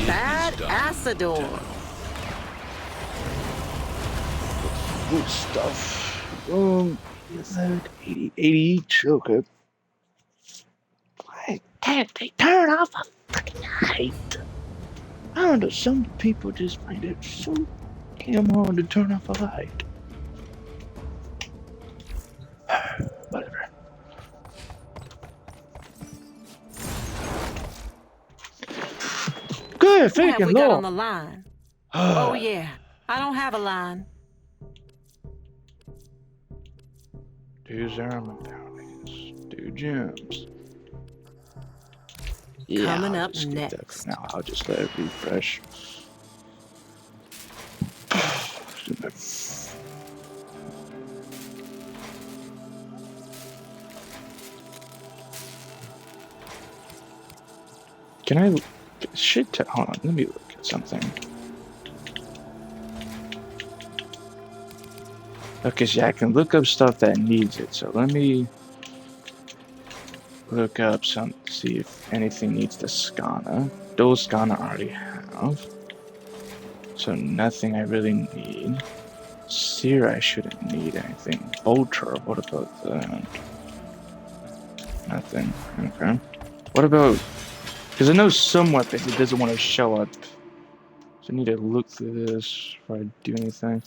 Bad Asador. Good stuff. Is that 80 each? Okay. Why can't they turn off a fucking light? I don't know, some people just find it so damn hard to turn off a light. Whatever. Good What have freaking we got lord. on the line? Oh yeah, I don't have a line. 2 Zerman bounties. 2 gems. Yeah, Coming I'll up just get that next. for now. I'll just let it refresh. Can I... Shit, hold on, let me look at something. Okay, so I can look up stuff that needs it, so let me look up some, see if anything needs the Skana. Those Skana I already have. So nothing I really need. Seer, I shouldn't need anything. Ultra, what about that? Nothing, okay. What about... Because I know some weapons it doesn't want to show up. So I need to look through this before I do anything.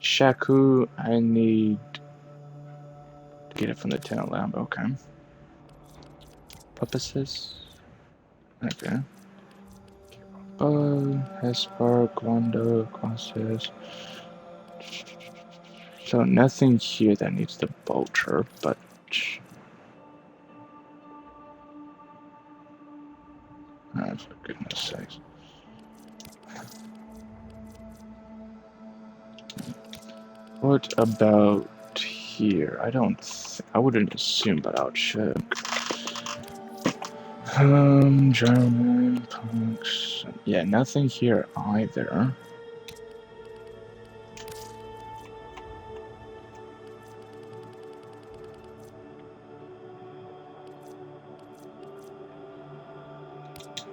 Shaku, I need to get it from the tenant lab, okay. Purposes? Okay. Hesper, Guando, Quasses. So nothing here that needs the Vulture, but... Oh, for goodness sakes. What about here? I wouldn't assume, but I'll check. German, punks. Yeah, nothing here either.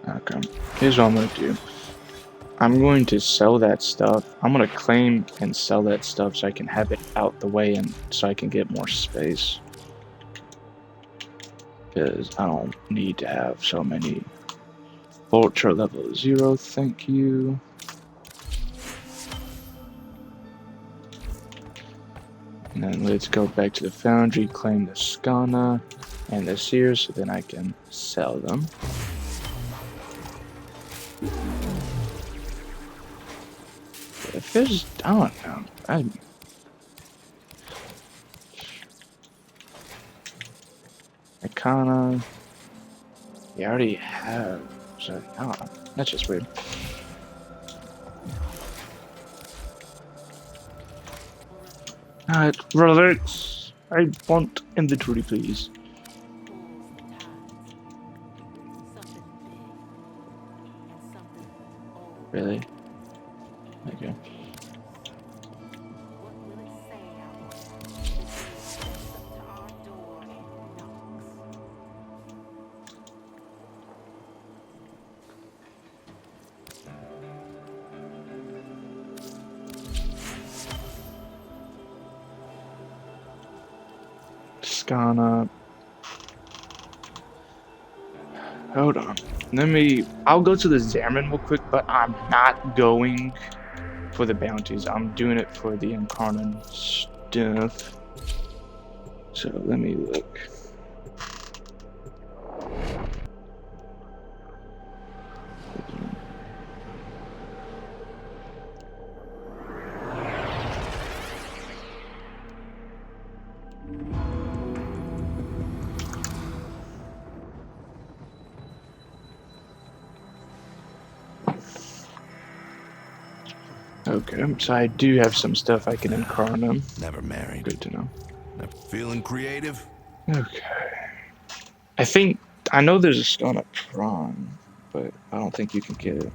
Okay, here's what I'm gonna do. I'm going to sell that stuff. I'm gonna claim and sell that stuff so I can have it out the way and so I can get more space. Because I don't need to have so many. Vulture level 0, thank you. And then let's go back to the foundry, claim the Skana and the Seer so then I can sell them. If there's, I don't know. Icona. You already have. So, I don't know. That's just weird. Relax. I want inventory, please. Really? Okay. Skana. Hold on. I'll go to the Zerman real quick, but I'm not going for the bounties. I'm doing it for the Incarnate stuff. So let me look. Okay, so I do have some stuff I can incarnate. Never married. Good to know. Never feeling creative? Okay. I know there's a stone up Prawn, but I don't think you can get it.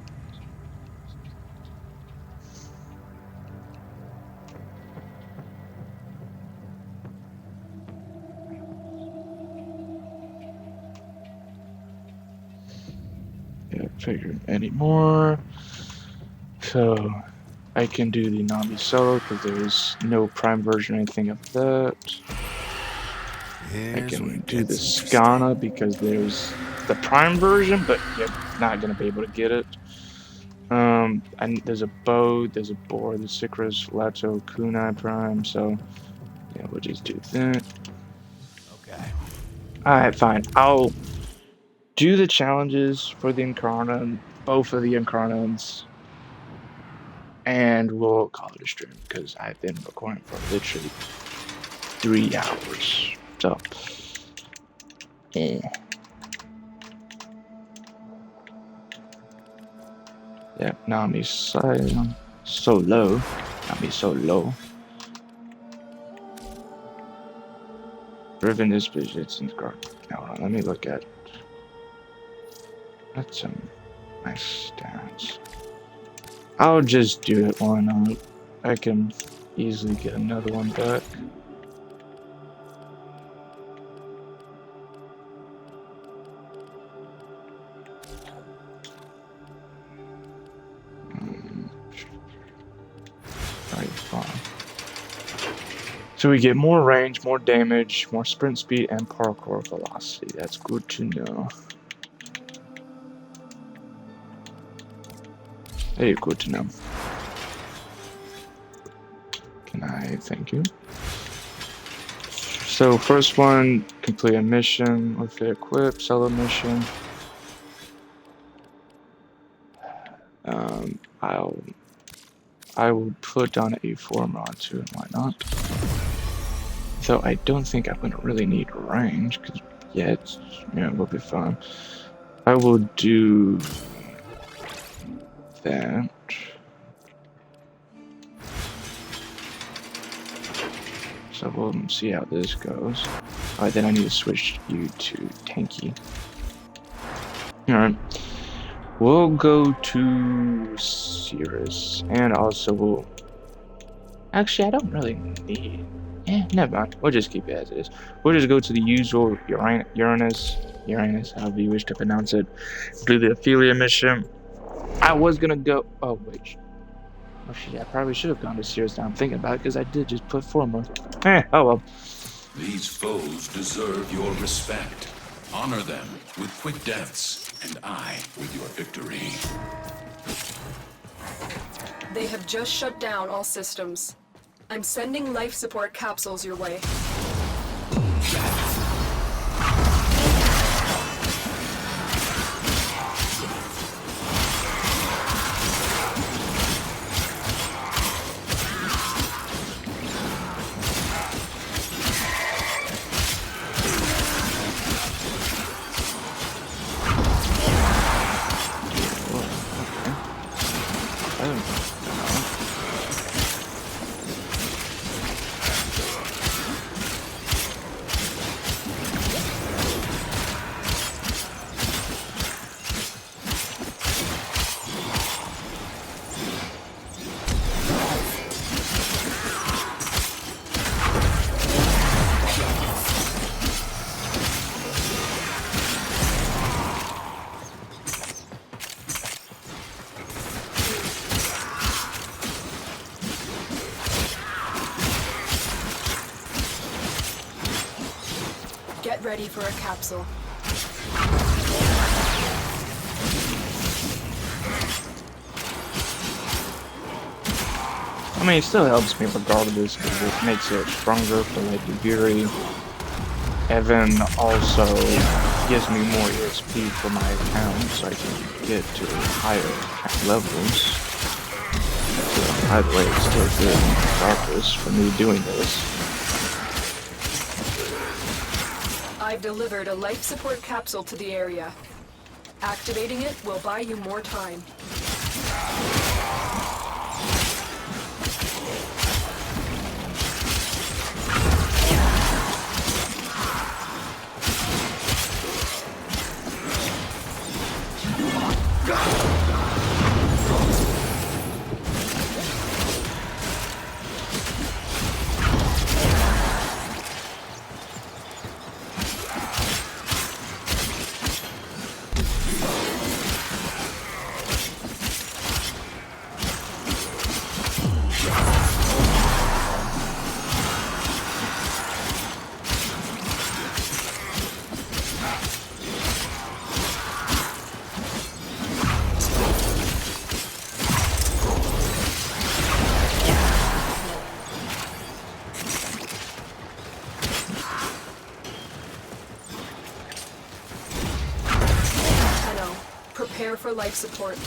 Yeah, figure anymore. So I can do the Nami solo because there's no prime version or anything of that. I can do the Skana because there's the prime version, but you're not gonna be able to get it. And there's a bow, there's a boar, the Sycrus, Lato, Kunai prime. So yeah, we'll just do that. Okay. All right, fine. I'll do the challenges for the Incarnate, both of the Incarnates, and we'll call it a stream because I've been recording for literally 3 hours. So, yeah. Yeah, Nami's so low. Nami's so low. Riven is it's in the guard. Now, hold on, let me look at. That's some nice stats. I'll just do it, why not? I can easily get another one back. Alright, fine. So we get more range, more damage, more sprint speed, and parkour velocity. That's good to know. Very good to know. Can I thank you? So first one, complete a mission with the equip, solo mission. I will put on a form onto it, why not? So I don't think I'm gonna really need range, because yeah, we'll be fine. I will do that. So we'll see how this goes. Alright, then I need to switch you to tanky. Alright. We'll go to Cirrus, and also we'll... Actually, I don't really need... never mind. We'll just keep it as it is. We'll just go to the usual Uranus, however you wish to pronounce it. Do the affiliate mission. I was gonna go... Oh, wait. Oh, shit, I probably should have gone to Cirrus now I'm thinking about it, because I did just put 4 more. Oh well. These foes deserve your respect. Honor them with quick deaths, and I with your victory. They have just shut down all systems. I'm sending life support capsules your way. ready for a capsule. I mean, it still helps me regardless because it makes it stronger for like Deviri. Evan also gives me more EXP for my account so I can get to higher account levels. So either way, it's still good regardless for me doing this. I've delivered a life support capsule to the area. Activating it will buy you more time. Prepare for life support.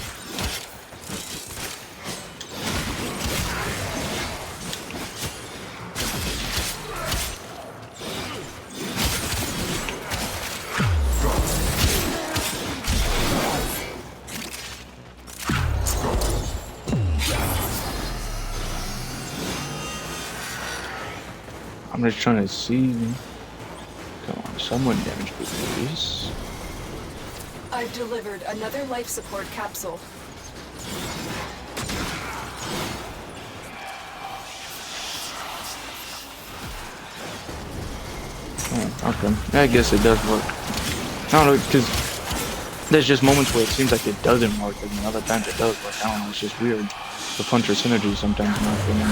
I'm just trying to see. Come on, someone damage me, please. I've delivered another life support capsule. Oh, okay. I guess it does work. I don't know, because there's just moments where it seems like it doesn't work, and other times it does work. I don't know, it's just weird. The puncher synergy sometimes, in my opinion.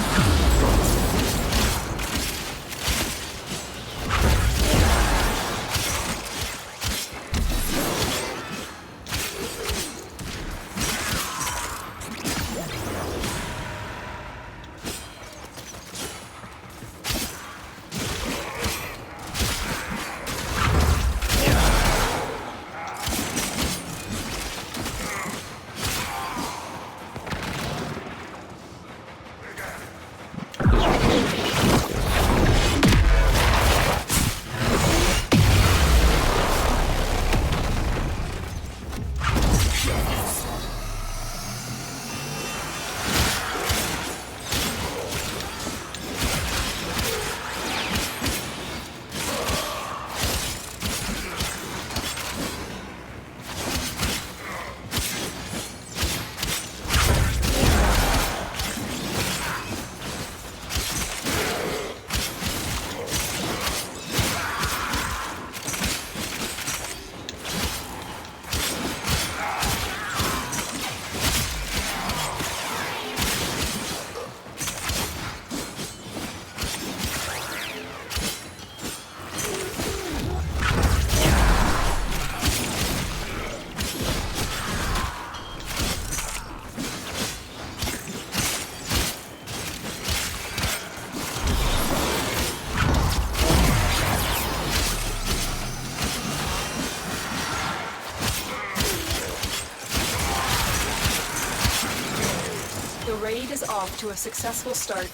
Raid is off to a successful start.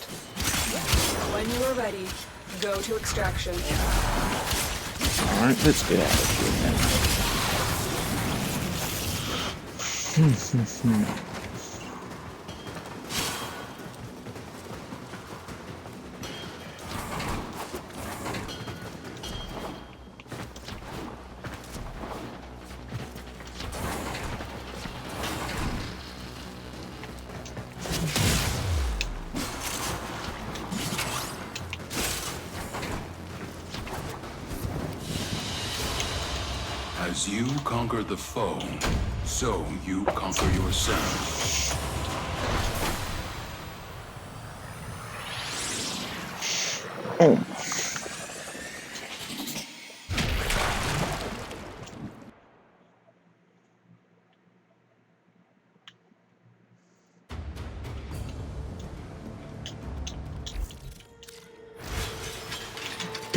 When you are ready, go to extraction. Alright, let's get out of here now. As you conquer the foe, so you conquer yourself.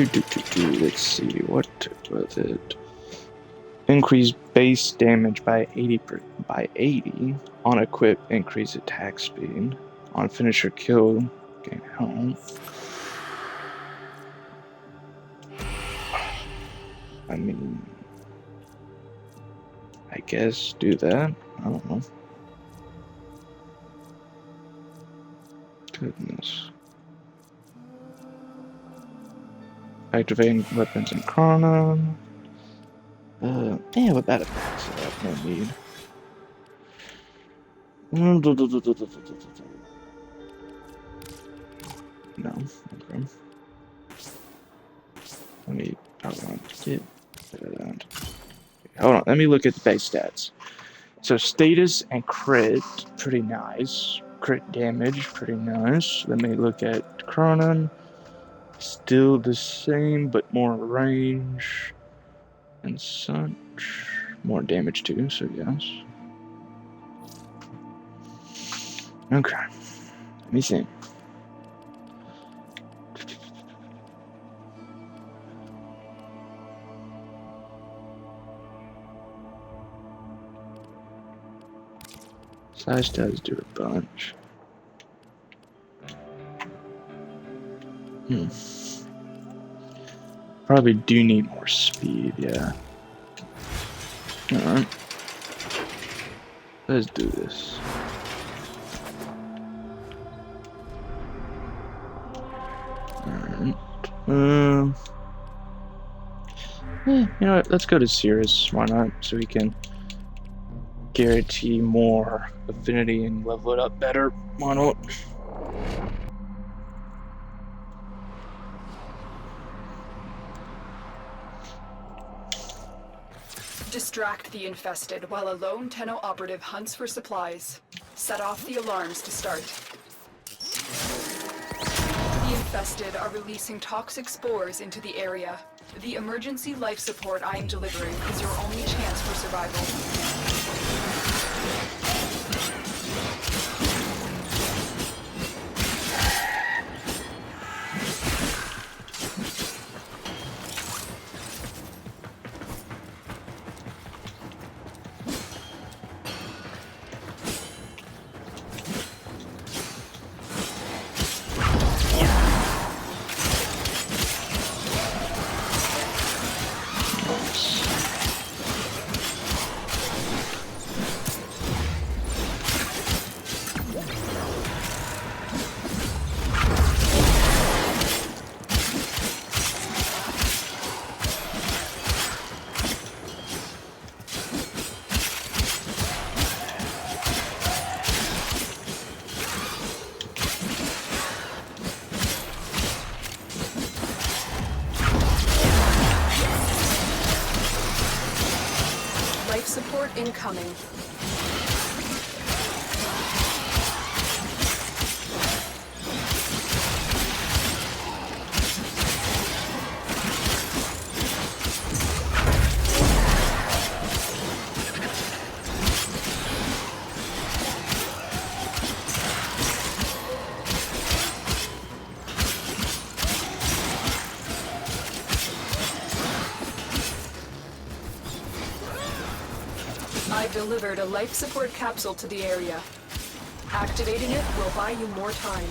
Let's see, what was it? Increase base damage by 80 on equip. Increase attack speed on finisher kill. Gain health. I mean, I guess do that. I don't know. Goodness. Activating weapons in Chronon. Yeah, what that affects that? No need. No. Okay. Let me. Hold on. Hold on. Let me look at the base stats. So status and crit, pretty nice. Crit damage, pretty nice. Let me look at Chronon. Still the same, but more range and such. More damage too, so yes. Okay. Let me see. Size does do a bunch. Probably do need more speed, yeah. Alright. Let's do this. Alright. You know what? Let's go to Cirrus. Why not? So we can guarantee more affinity and level it up better. Why not? Distract the infested while a lone Tenno operative hunts for supplies. Set off the alarms to start. The infested are releasing toxic spores into the area. The emergency life support I am delivering is your only chance for survival. Support incoming. I've delivered a life support capsule to the area. Activating it will buy you more time.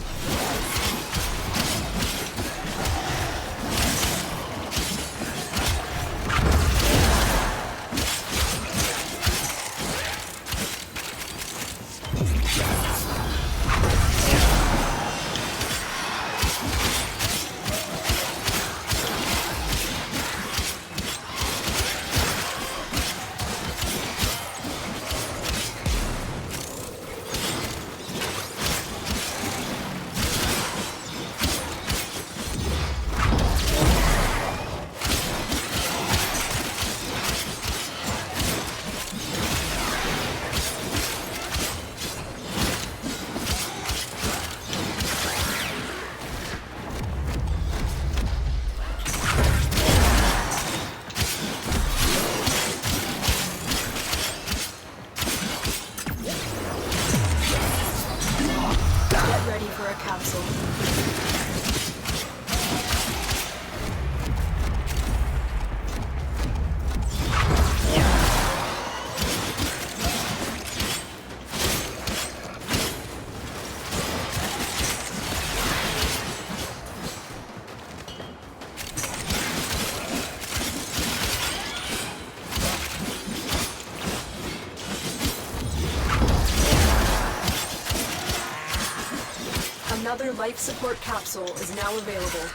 Another life support capsule is now available.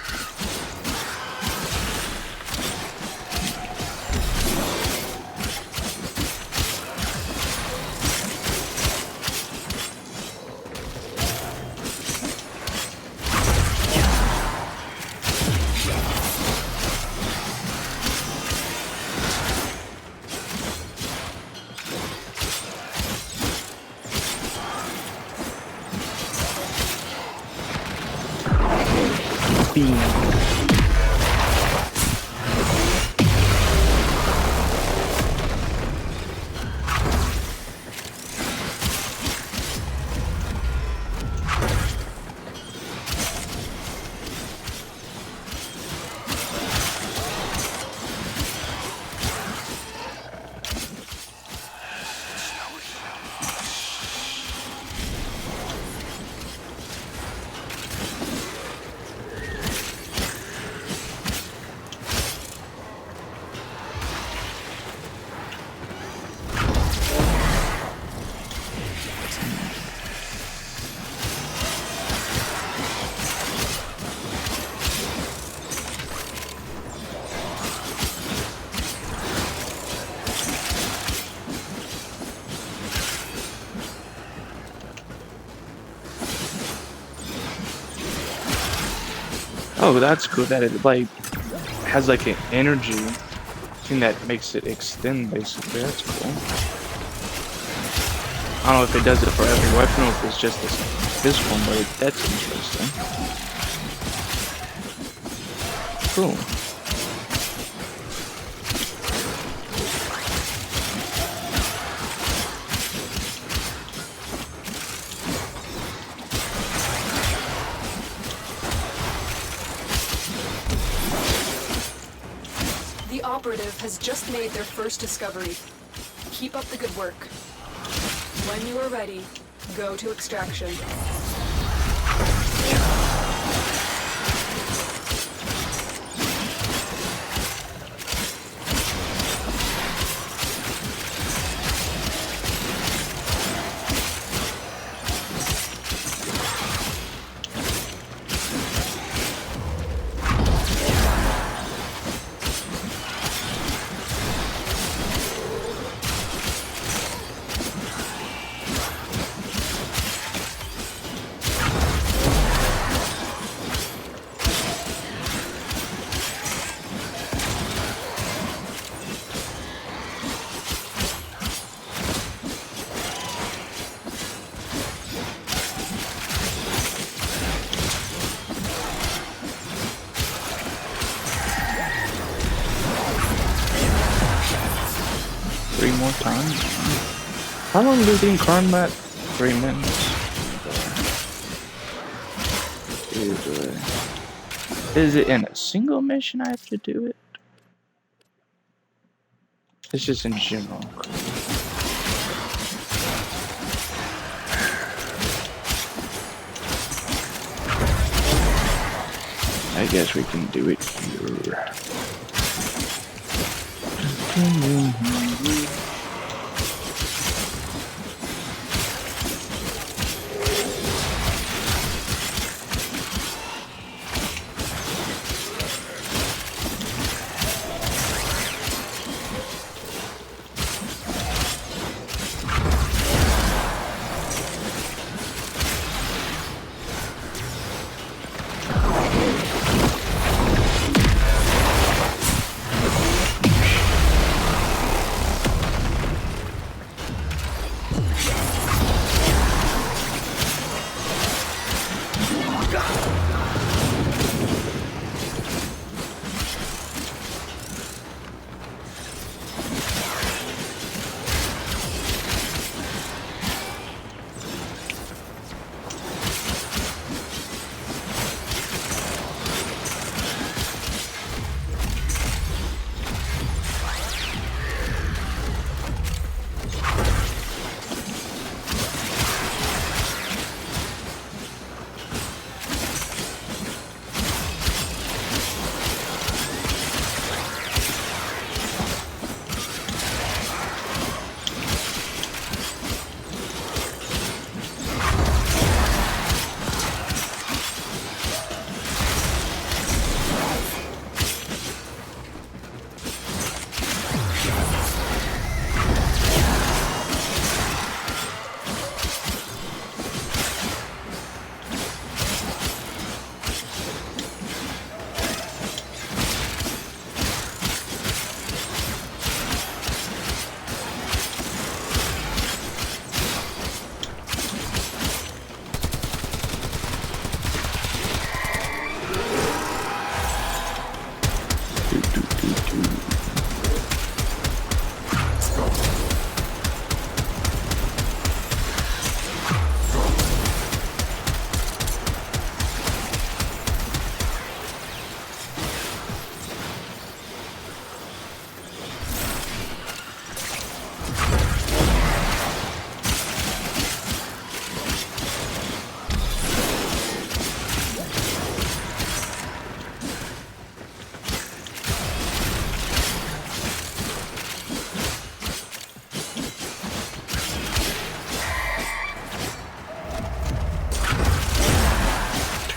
Beam. Oh, that's cool that it like has like an energy thing that makes it extend basically. That's cool. I don't know if it does it for every weapon or if it's just this one, but that's interesting. Cool. The operative has just made their first discovery. Keep up the good work. When you are ready, go to extraction. More times. How long do the combat? 3 minutes. Is it in a single mission I have to do it? It's just in general. I guess we can do it here.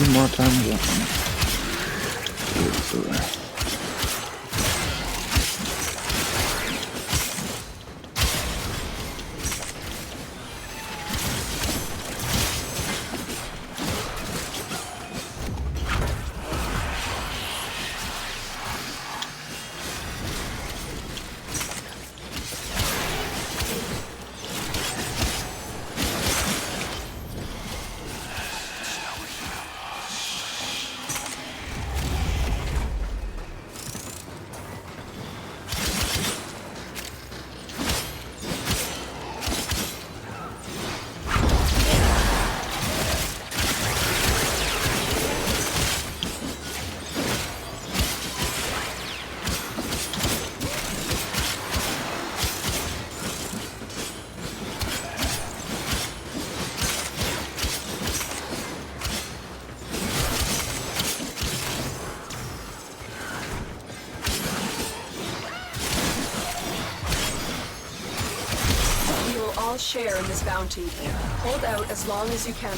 One more time. One. Share in this bounty. Hold out as long as you can.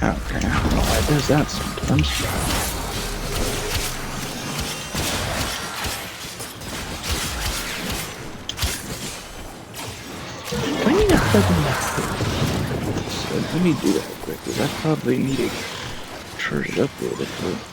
Okay, I don't know why it does that sometimes. Do I need to plug in that? So let me do that quick, because I probably need to charge it up a little bit for.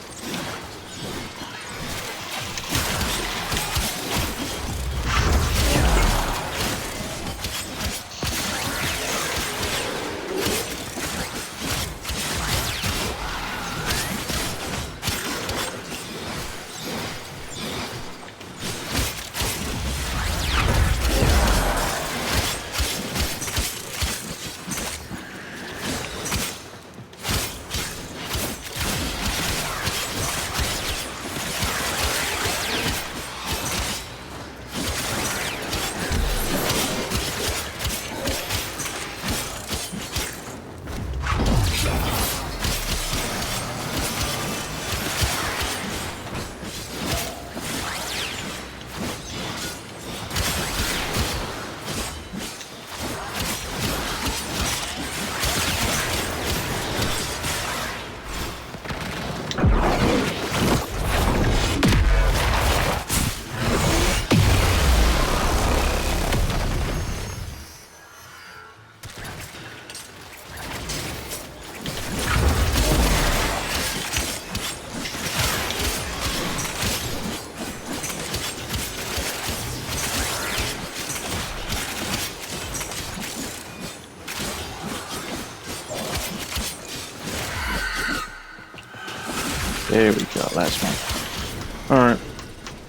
There we go, last one. Alright,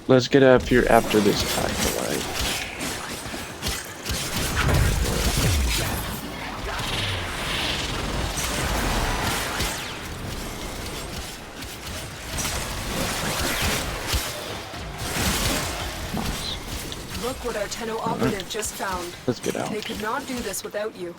let's get up here after this acolyte. Look what our Tenno operative just found. Let's get out. They could not do this without you.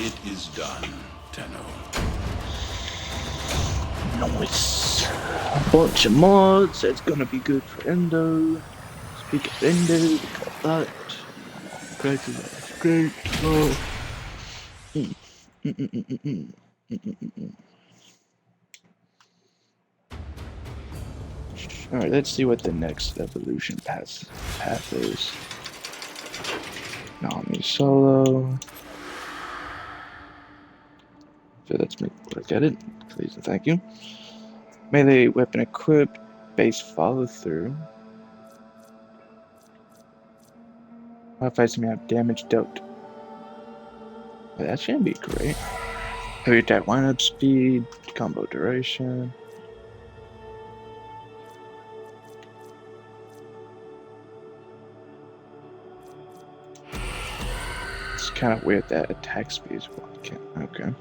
It is done, Tenno. Nice. A bunch of mods. That's gonna be good for Endo. Speak of Endo, we got that. Great, great. Oh. Alright, let's see what the next evolution path is. Nami solo. So let's look at it. Please and thank you. Melee weapon equipped. Base follow through. Modifies may have damage dealt. Well, that shouldn't be great. Heavy attack lineup speed. Combo duration. It's kind of weird that attack speed is one. Okay.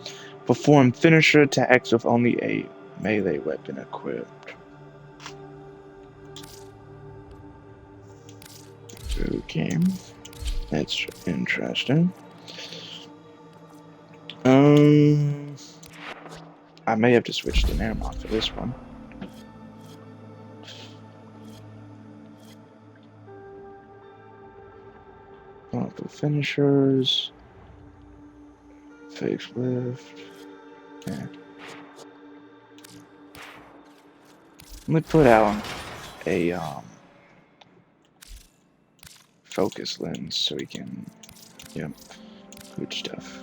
Perform finisher attacks with only a melee weapon equipped. Okay. That's interesting. I may have to switch to Naramon for this one. For finishers. Face lift. Yeah. Let me put out a focus lens so we can, yep, good stuff.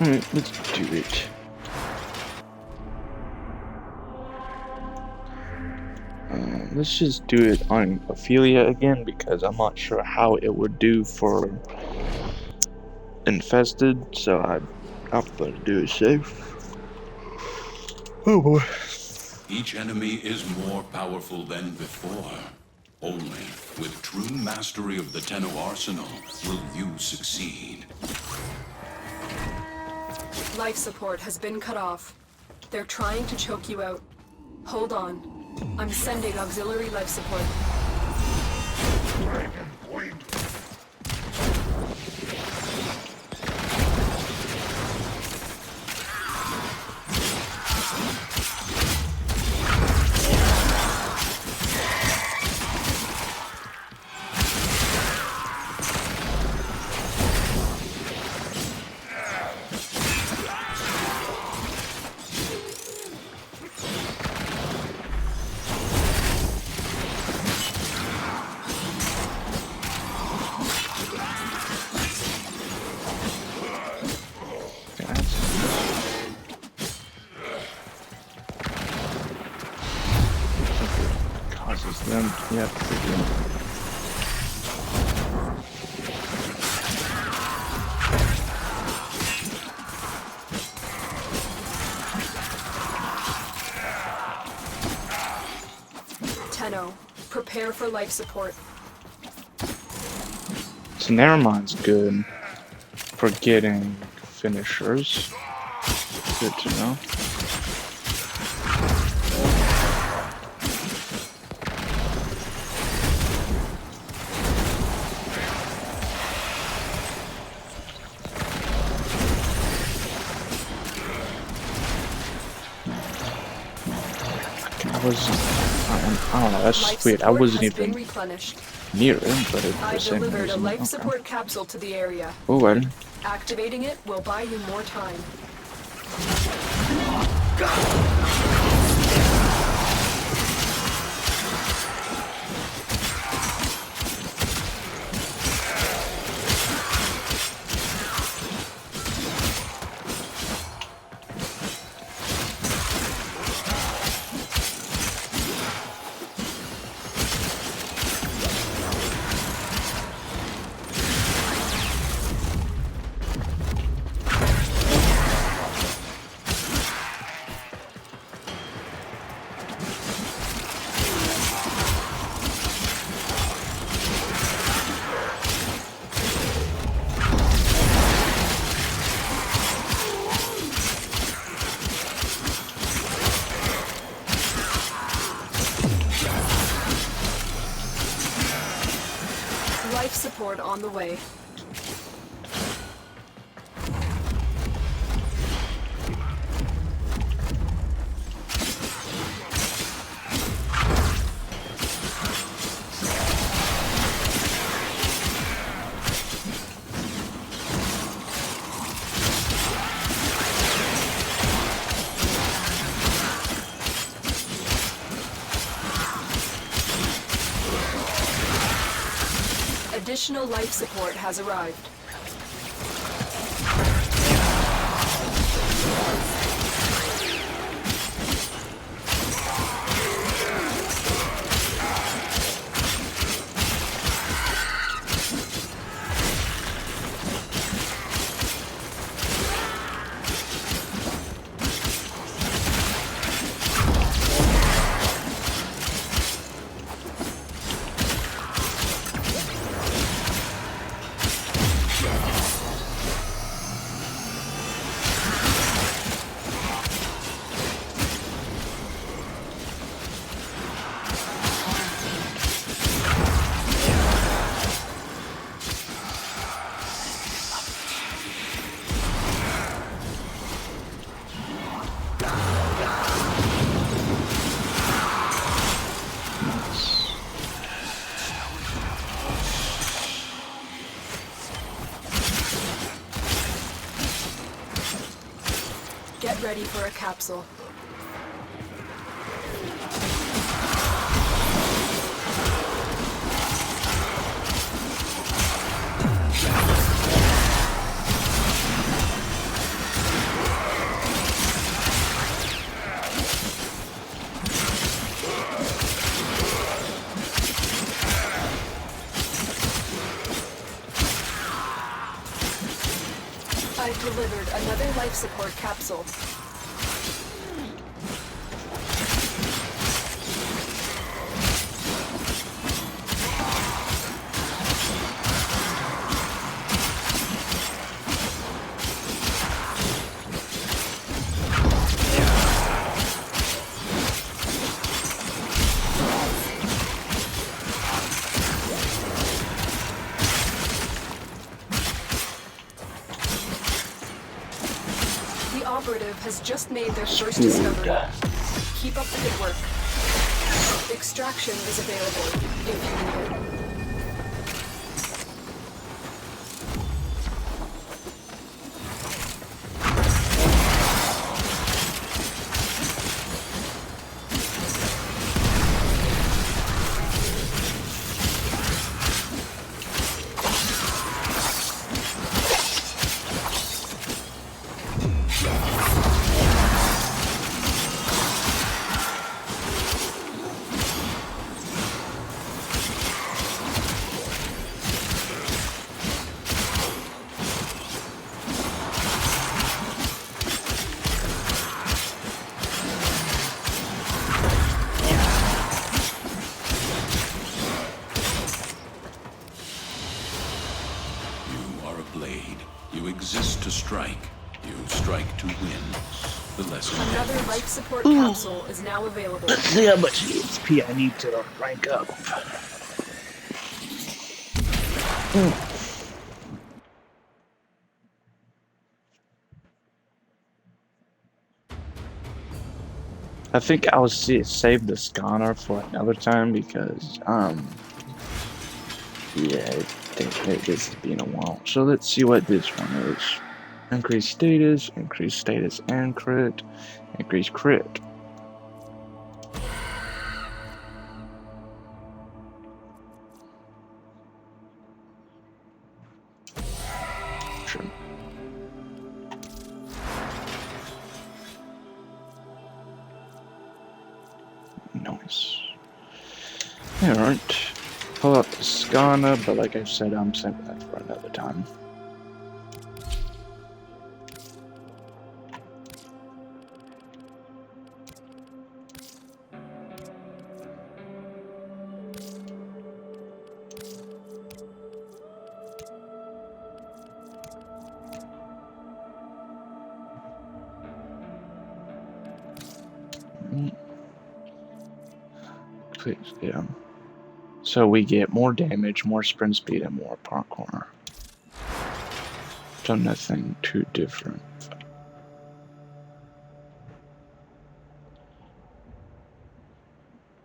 Alright, let's do it. Let's just do it on Ophelia again because I'm not sure how it would do for infested, so I'm gonna do it safe. Oh boy. Each enemy is more powerful than before. Only with true mastery of the Tenno arsenal will you succeed. Life support has been cut off. They're trying to choke you out. Hold on. I'm sending auxiliary life support. Yep. Tenno, prepare for life support. So Naramon's good for getting finishers. Good to know. wasn't. I don't know. That's Life just weird. I support wasn't has been even replenished. near him, but it I've for some delivered a reason. life Okay. support capsule to the area. Oh, right. Activating it will buy you more time. Life support on the way. Additional life support has arrived. Get ready for a capsule. I've delivered another life support capsule. The operative has just made their first discovery. Keep up the good work. Extraction is available if you need it. You exist to strike. You strike to win. The lesson. Another life support capsule is now available. Let's see how much HP I need to rank up. I think I'll save the scanner for another time because, yeah, this has been a while. So let's see what this one is. Increase status, and crit, increase crit. Sure. Nice. Alright. Pull out the scanner, but like I said, I'm saving that for another time. Please, yeah. So we get more damage, more sprint speed, and more parkour. So nothing too different.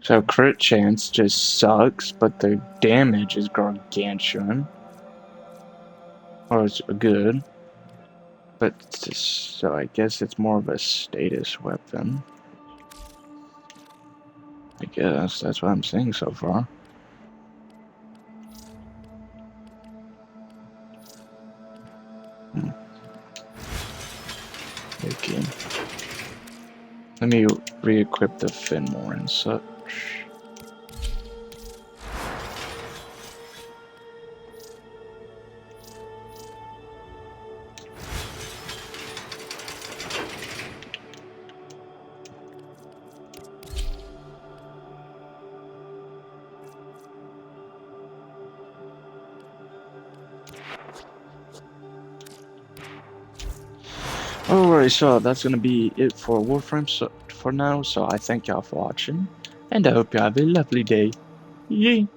So crit chance just sucks, but the damage is gargantuan. Or it's good. But it's just, so I guess it's more of a status weapon. I guess that's what I'm seeing so far. Okay. Let me re-equip the Finmore and such. Alright, so that's gonna be it for Warframe for now, so I thank y'all for watching, and I hope you have a lovely day. Yay!